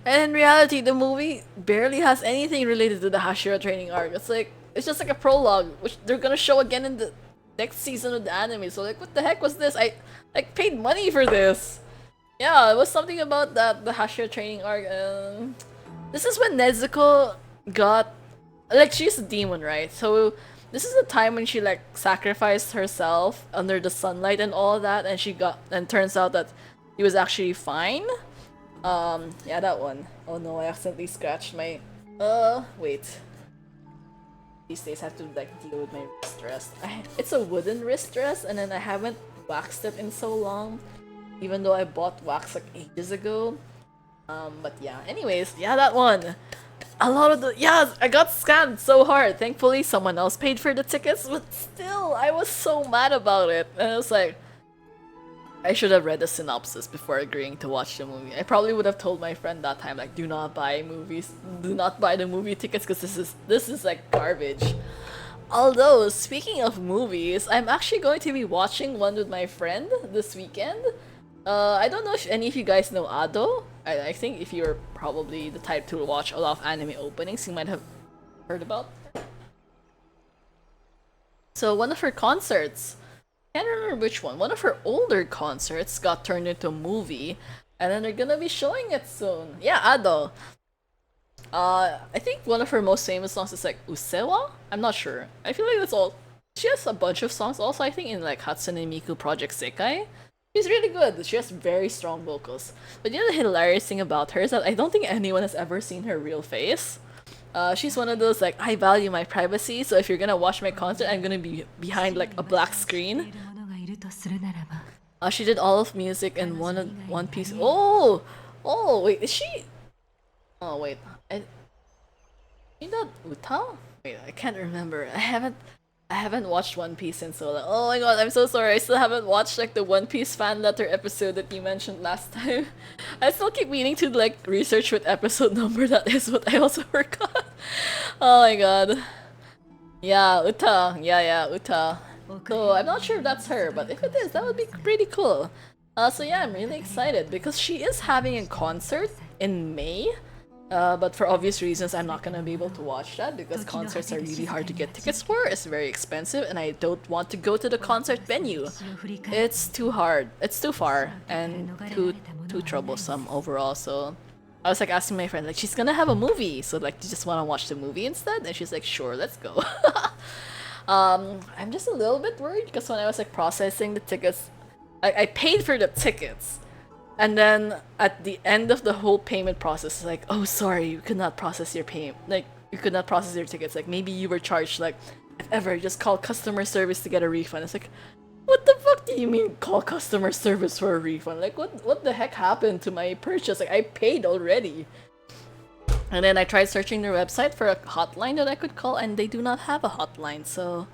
And in reality, the movie barely has anything related to the Hashira training arc. It's like, it's just like a prologue, which they're gonna show again in the next season of the anime. So like, what the heck was this? I like paid money for this. Yeah, it was something about that, the Hashira training arc. This is when Nezuko got, like, she's a demon, right? So this is the time when she like sacrificed herself under the sunlight and all that, and she got, and turns out that he was actually fine. Yeah, that one. Oh no, I accidentally scratched my, wait. These days I have to like deal with my wrist rest. It's a wooden wrist rest and then I haven't waxed it in so long. Even though I bought wax like ages ago. But yeah, anyways, yeah, that one. A lot of the, yeah, I got scammed so hard. Thankfully someone else paid for the tickets, but still, I was so mad about it. And I was like, I should have read the synopsis before agreeing to watch the movie. I probably would have told my friend that time, like, do not buy movies, do not buy the movie tickets because this is like garbage. Although, speaking of movies, I'm actually going to be watching one with my friend this weekend. I don't know if any of you guys know Ado. I think if you're probably the type to watch a lot of anime openings, you might have heard about. So one of her concerts, can't remember which one of her older concerts got turned into a movie, and then they're gonna be showing it soon. Yeah, Ado. I think one of her most famous songs is like Usewa? I'm not sure. I feel like that's all. She has a bunch of songs also, I think, in like Hatsune Miku Project Sekai. She's really good. She has very strong vocals. But you know the hilarious thing about her is that I don't think anyone has ever seen her real face. She's one of those like, I value my privacy, so if you're gonna watch my concert, I'm gonna be behind like a black screen. いる者がいるとするならば She did all of music in One Piece. Oh! Oh, wait, is she... Oh, wait. Is that Uta? Wait, I can't remember. I haven't watched One Piece in so long. Oh my god, I'm so sorry. I still haven't watched like the One Piece fan letter episode that you mentioned last time. I still keep meaning to like research what episode number that is, but I also forgot. Oh my god. Yeah, Uta. Yeah, Uta. So I'm not sure if that's her, but if it is, that would be pretty cool. So yeah, I'm really excited because she is having a concert in May. But for obvious reasons, I'm not gonna be able to watch that because concerts are really hard to get tickets for. It's very expensive, and I don't want to go to the concert venue. It's too hard. It's too far and too troublesome overall. So I was like asking my friend, like, she's gonna have a movie, so like, you just want to watch the movie instead? And she's like, sure, let's go. I'm just a little bit worried because when I was like processing the tickets, I paid for the tickets. And then at the end of the whole payment process, it's like, oh, sorry, you could not process your payment. Like, you could not process your tickets. Like, maybe you were charged, like, if ever, just call customer service to get a refund. It's like, what the fuck do you mean call customer service for a refund? Like, what the heck happened to my purchase? Like, I paid already. And then I tried searching their website for a hotline that I could call, and they do not have a hotline. So,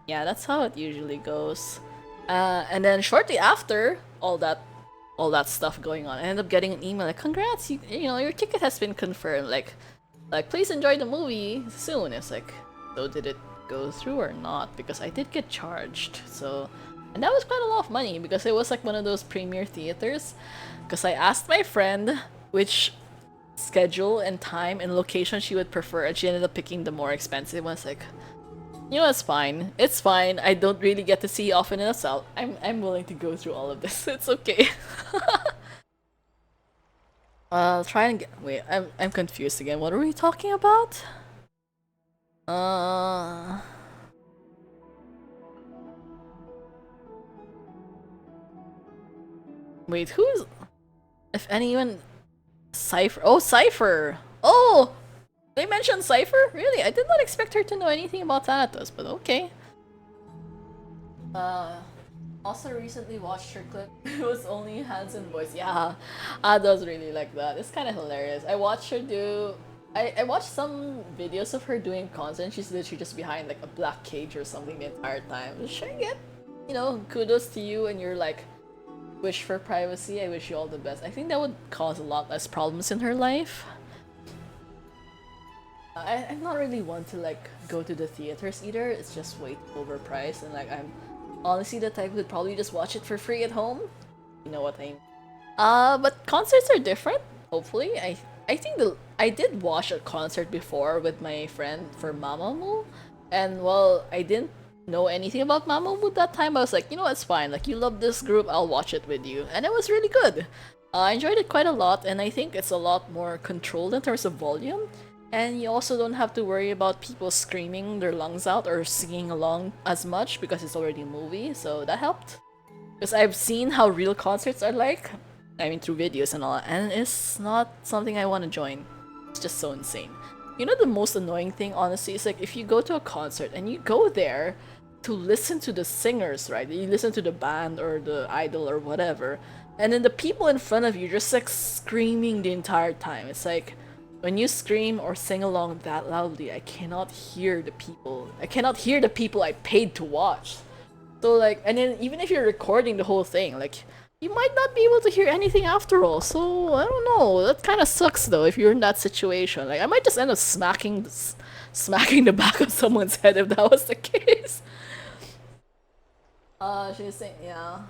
yeah, that's how it usually goes. And then shortly after all that stuff going on, I ended up getting an email like, "Congrats, you know your ticket has been confirmed. Like please enjoy the movie soon." It's like, so did it go through or not? Because I did get charged. So, and that was quite a lot of money because it was like one of those premiere theaters. Because I asked my friend which schedule and time and location she would prefer, and she ended up picking the more expensive one. It's like, you know, it's fine. It's fine. I don't really get to see you often enough, so I'm willing to go through all of this. It's okay. I'll try and get. Wait, I'm confused again. What are we talking about? Wait, who's? If anyone, Cypher. Oh, Cypher. Oh, they mentioned Cypher? Really? I did not expect her to know anything about Thanatos, but okay. Also recently watched her clip. It was only hands and voice. Yeah, I does really like that. It's kind of hilarious. I watched her do. I watched some videos of her doing content. She's literally just behind like a black cage or something the entire time. Sure, get, you know, kudos to you and your like wish for privacy. I wish you all the best. I think that would cause a lot less problems in her life. I'm not really one to like go to the theaters either. It's just way too overpriced, and like I'm honestly the type who'd probably just watch it for free at home. You know what I mean? But concerts are different. Hopefully, I think I did watch a concert before with my friend for Mamamoo, and while I didn't know anything about Mamamoo that time, I was like, you know, it's fine. Like, you love this group, I'll watch it with you, and it was really good. I enjoyed it quite a lot, and I think it's a lot more controlled in terms of volume. And you also don't have to worry about people screaming their lungs out or singing along as much because it's already a movie, so that helped. Because I've seen how real concerts are like, I mean through videos and all, and it's not something I want to join. It's just so insane. You know the most annoying thing, honestly, is like if you go to a concert and you go there to listen to the singers, right? You listen to the band or the idol or whatever, and then the people in front of you just like screaming the entire time. It's like, when you scream or sing along that loudly, I cannot hear the people. I cannot hear the people I paid to watch. So like, and then even if you're recording the whole thing, like, you might not be able to hear anything after all. So I don't know. That kind of sucks though if you're in that situation. Like, I might just end up smacking the back of someone's head if that was the case. She's saying, yeah.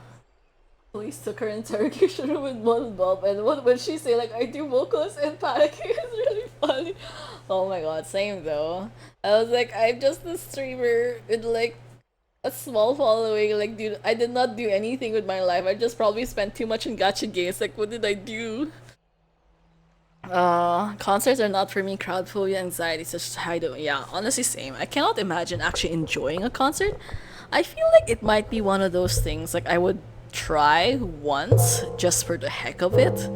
Police took her interrogation room with one bulb, and what would she say? Like, I do vocals and panicking. It's really funny. Oh my god, same though. I was like, I'm just a streamer with like a small following. Like, dude, I did not do anything with my life. I just probably spent too much in gacha games. Like, what did I do? Concerts are not for me. Crowd phobia, anxiety, such hideaway. Yeah, honestly, same. I cannot imagine actually enjoying a concert. I feel like it might be one of those things. Like, I would try once just for the heck of it.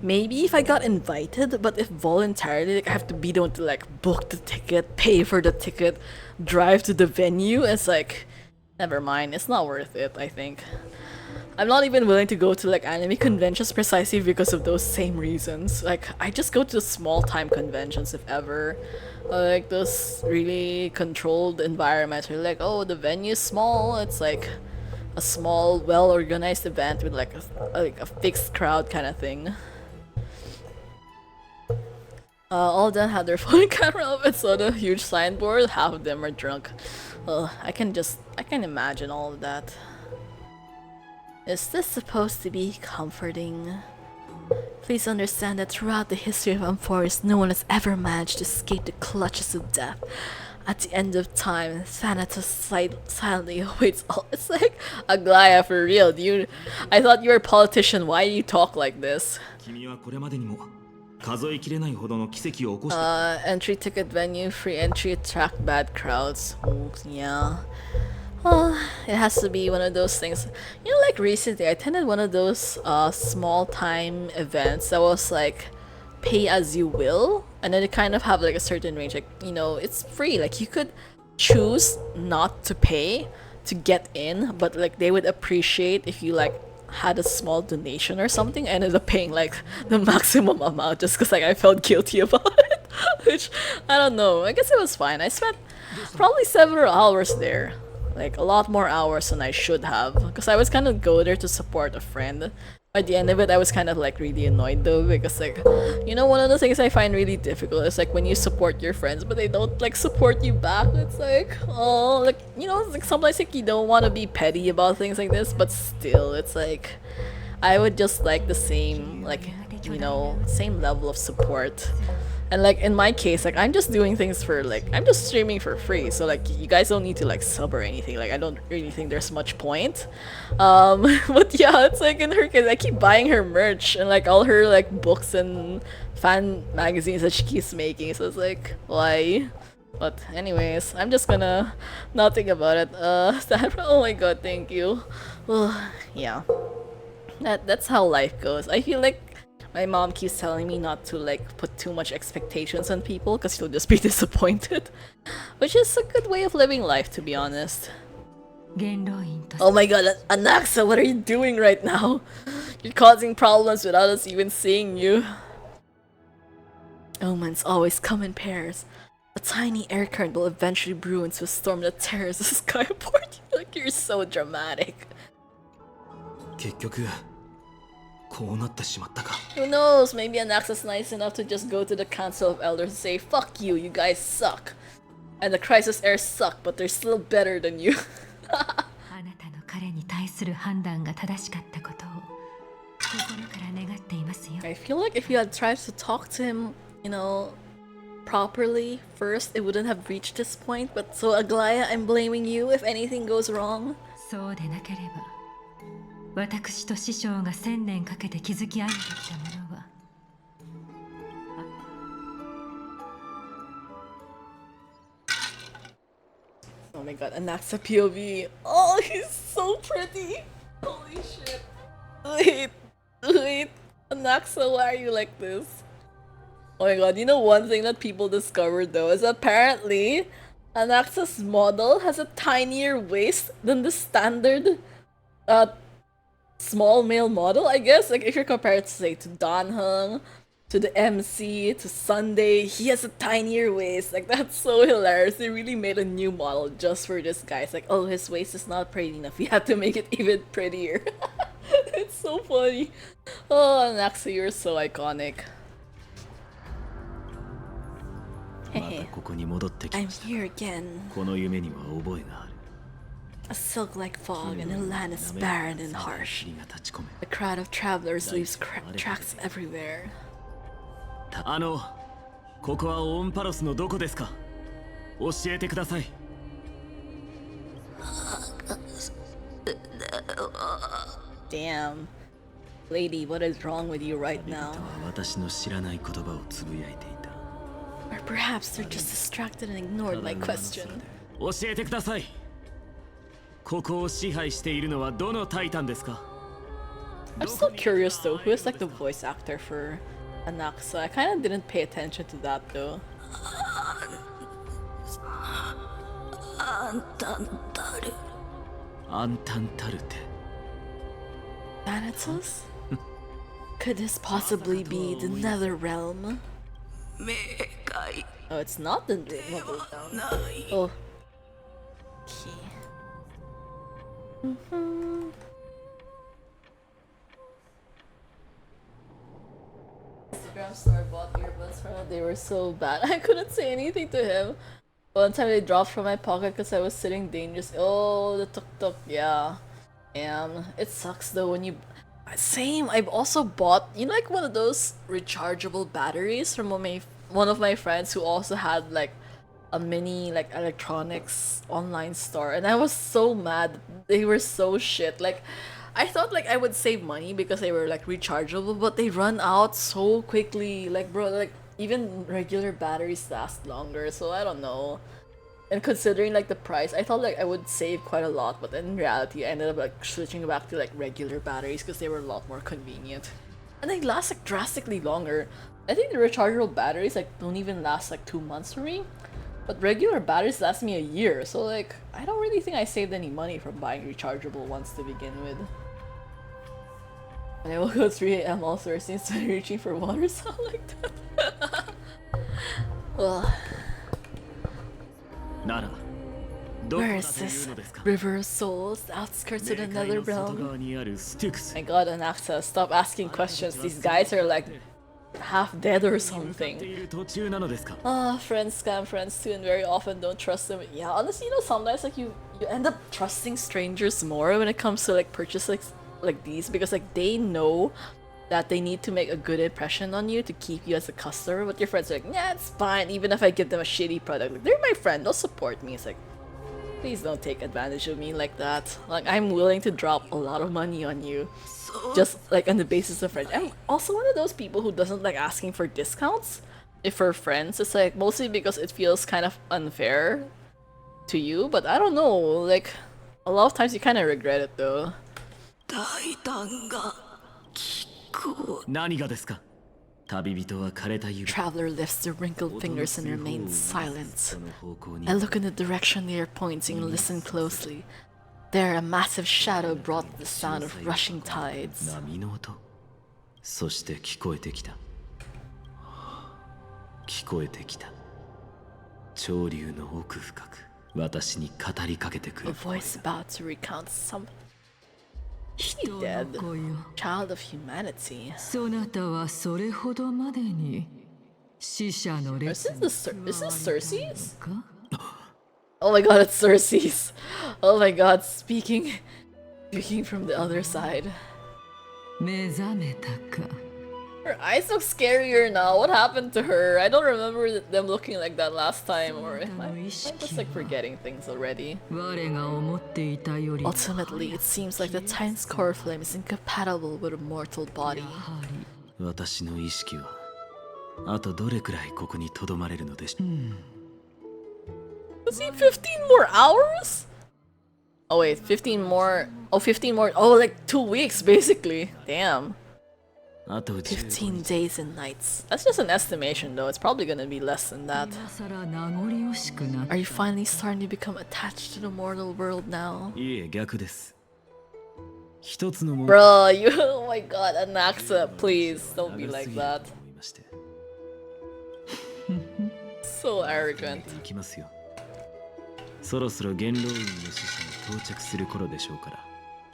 Maybe if I got invited, but if voluntarily, like I have to be the one to like book the ticket, pay for the ticket, drive to the venue, it's like, never mind, it's not worth it, I think. I'm not even willing to go to like anime conventions precisely because of those same reasons. Like, I just go to small time conventions if ever. Like those really controlled environments where like, oh, the venue's small, it's like a small, well-organized event with like a fixed crowd kind of thing. All of them had their phone camera up and saw the huge signboard. Half of them are drunk. I can imagine all of that. Is this supposed to be comforting? Please understand that throughout the history of Amphorus, no one has ever managed to escape the clutches of death. At the end of time, Thanatos silently awaits all. It's like Aglaya for real, dude. I thought you were a politician. Why do you talk like this? Entry ticket venue, free entry, attract bad crowds. Ooh, yeah. Well, it has to be one of those things. You know, like recently, I attended one of those small time events that was like pay as you will, and then they kind of have like a certain range, like, you know, it's free, like you could choose not to pay to get in, but like they would appreciate if you like had a small donation or something. I ended up paying like the maximum amount just because like I felt guilty about it. Which I don't know. I guess it was fine. I spent probably several hours there. Like a lot more hours than I should have. Because I was kind of go there to support a friend. By the end of it, I was kind of like really annoyed though, because like, you know, one of the things I find really difficult is like when you support your friends but they don't like support you back. It's like, oh, like, you know, like sometimes like you don't want to be petty about things like this, but still, it's like, I would just like the same, like, you know, same level of support. And like in my case, like I'm just doing things for like, I'm just streaming for free, so like you guys don't need to like sub or anything. Like I don't really think there's much point. But yeah, it's like in her case, I keep buying her merch and like all her like books and fan magazines that she keeps making. So it's like, why? But anyways, I'm just gonna not think about it. Oh my god, thank you. Well, yeah. That's how life goes. I feel like my mom keeps telling me not to like put too much expectations on people because she'll just be disappointed. Which is a good way of living life, to be honest. 元老院と Oh my god, Anaxa, what are you doing right now? You're causing problems without us even seeing you. Omens always come in pairs. A tiny air current will eventually brew into a storm that tears the sky apart. Like, you're so dramatic. 結局こうなってしまったか。 Who knows, maybe Anaxa's nice enough to just go to the Council of Elders and say, fuck you, you guys suck. And the Crisis Heirs suck, but they're still better than you. あなたの彼に対する判断が正しかったことを心から願っていますよ。 I feel like if you had tried to talk to him, you know, properly first, it wouldn't have reached this point. But so Aglaya, I'm blaming you if anything goes wrong. そうでなければ私と師匠が1000年かけて築き上げてきたものは Oh my god, Anaxa POV. Oh, he's so pretty. Holy shit. Wait. Anaxa, why are you like this? Oh my god, you know one thing that people discovered though is apparently Anaxa's model has a tinier waist than the standard small male model, I guess. Like if you're compared to say to Danheng, to the MC, to Sunday, he has a tinier waist. Like that's so hilarious. They really made a new model just for this guy. It's like, oh, his waist is not pretty enough. We have to make it even prettier. It's so funny. Oh, Anaxa, you're so iconic. またここに戻ってき I'm ました。 here again. この夢には覚えがある。 A silk-like fog and the land is barren and harsh. 霧が立ち込め The crowd of travelers leaves tracks everywhere. ここはオンパロスのどこですか？教えてください。 Damn. Lady, what is wrong with you right 人 now? は私の知らない言葉をつぶやいていた。 Or perhaps they're just distracted and ignored my question. 教えてください。ここを支配しているのはどのタイタンですか？ I'm still curious though, who is like the voice actor for Anaxa? I kind of didn't pay attention to that though. アンタンタルテ。 Thanatos? Could this possibly be the Nether Realm? Oh, it's not the Nether Realm. Oh. Okay. Instagram store bought earbuds for they were so bad. I couldn't say anything to him. One time they dropped from my pocket because I was sitting dangerous. Oh, the tuk-tuk, yeah. It sucks though when you... Same, I've also bought, you know, like one of those rechargeable batteries from one of my friends who also had like a mini like electronics online store, and I was so mad. They were so shit. Like I thought like I would save money because they were like rechargeable, but they run out so quickly. Like bro, like even regular batteries last longer, so I don't know. And considering like the price, I thought like I would save quite a lot, but in reality I ended up like switching back to like regular batteries because they were a lot more convenient. And they last like drastically longer. I think the rechargeable batteries like don't even last like 2 months for me. But regular batteries last me a year, so like, I don't really think I saved any money from buying rechargeable ones to begin with. And I will go 3 AM all thirsty instead of reaching for water sound like that. Well, ならどこ where だ is という this のですか River of Souls, the outskirts of the 冥界の Nether 外 Realm? 側にあるステュクス My god, Anaxa, stop asking questions. These guys are like half dead or 向かって something. いる途中なのですか Friends scam friends too, and very often don't trust them. Yeah, honestly, you know, sometimes like you end up trusting strangers more when it comes to like purchase like these, because like they know that they need to make a good impression on you to keep you as a customer. But your friends are like, yeah, it's fine. Even if I give them a shitty product, like, they're my friend. They'll support me. It's like, please don't take advantage of me like that. Like, I'm willing to drop a lot of money on you, just like on the basis of friendship. I'm also one of those people who doesn't like asking for discounts if for friends. It's like mostly because it feels kind of unfair to you. But I don't know. Like, a lot of times you kind of regret it though. 何がですか旅人は枯れた指 Traveler lifts their wrinkled fingers and remains silent. その方向に I look in the direction they are pointing and listen closely. There, a massive shadow brought the sound of rushing tides. 波の音そして聞こえてきた聞こえてきた潮流の奥深く私に語りかけてく A る voice about to recount some. Is he 人の dead? 子よ Child of humanity. そなたはそれほどまでに死者の Is 列 this is this Cersei's? か Oh my god, it's Cersei's. Oh my god, speaking from the other side. 目覚めたか Her eyes look scarier now. What happened to her? I don't remember them looking like that last time, or am I just like forgetting things already? 我が思っていたより Ultimately, it seems like the Titan's core flame is incompatible with a mortal body. 私の意識はあとどれくらいここに留まれるのでしょう Does he 15 more hours? Oh wait, 15 more. Oh, 15 more. Oh, like 2 weeks basically. Damn. あと15 days and nights. That's just an estimation though. It's probably gonna be less than that. 今さら名残惜しくな Are you finally starting to become attached to the mortal world now? いえ逆です一つのもの Bro, you. Oh my god, Anaxa, please don't be like that. 思いまして So arrogant. いきますよそろそろ元老院の使者に到着する頃でしょうから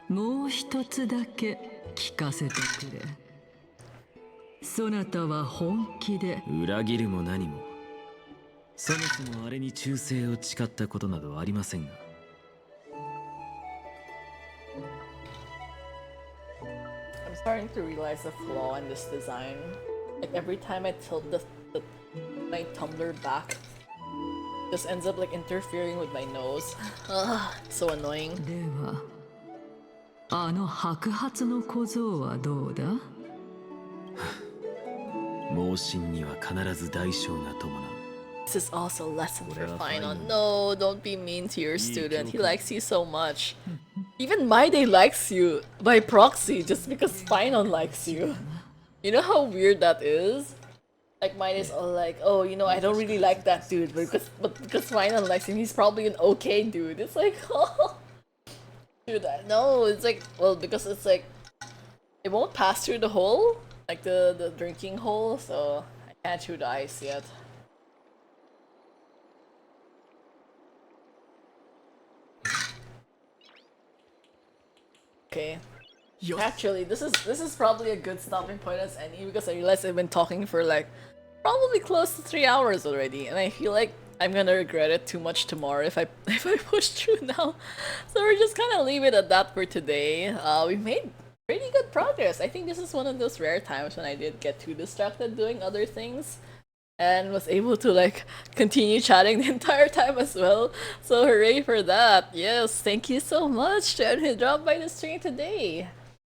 もう一つだけ聞かせてくれそなたは本気で裏切るも何もそもそもあれに忠誠を誓ったことなどありませんが I'm starting to realize the flaw in this design. Like every time I tilt my tumbler back, just ends up like interfering with my nose. Ugh, so annoying. ではあの白髪の小僧はどうだ盲信には必ず代償が伴う This is also a lesson for Final. No, don't be mean to your student. He likes you so much. Even My Day likes you by proxy just because Final likes you. You know how weird that is? Like My Day's all like, oh, you know, I don't really like that dude, but because Final likes him, he's probably an okay dude. It's like, oh, dude, no, it's like, well, because it's like, it won't pass through the hole, like the drinking hole, so I can't chew the ice yet. Okay. Actually, this is probably a good stopping point as any because I realized I've been talking for like probably close to 3 hours already, and I feel like I'm gonna regret it too much tomorrow if I push through now. So we're just gonna leave it at that for today. We made pretty good progress. I think this is one of those rare times when I did get too distracted doing other things and was able to like continue chatting the entire time as well. So hooray for that. Yes, thank you so much to everyone who dropped by the stream today.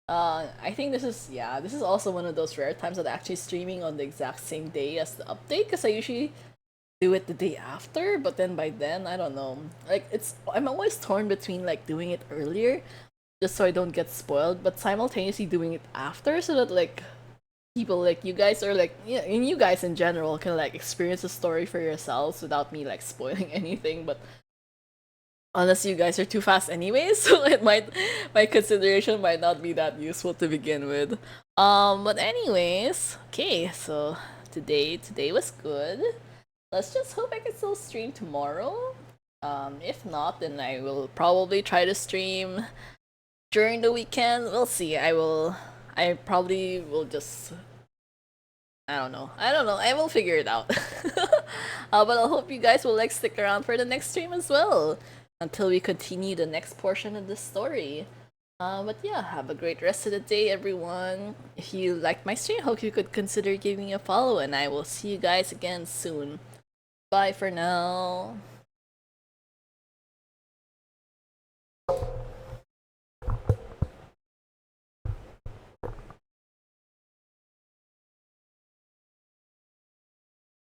I think this is also one of those rare times that I'm actually streaming on the exact same day as the update, because I usually do it the day after, but then by then I don't know. Like I'm always torn between like doing it earlier just so I don't get spoiled, but simultaneously doing it after so that like people like you guys, or like, yeah, and you guys in general can like experience the story for yourselves without me like spoiling anything. But unless you guys are too fast anyways, so it might, my consideration might not be that useful to begin with. But anyways, okay, so today was good. Let's just hope I can still stream tomorrow. If not, then I will probably try to stream during the weekend. We'll see. I probably will just, I don't know. I will figure it out. But I hope you guys will like stick around for the next stream as well until we continue the next portion of the story. But yeah, have a great rest of the day, everyone. If you liked my stream, hope you could consider giving me a follow, and I will see you guys again soon. Bye for now.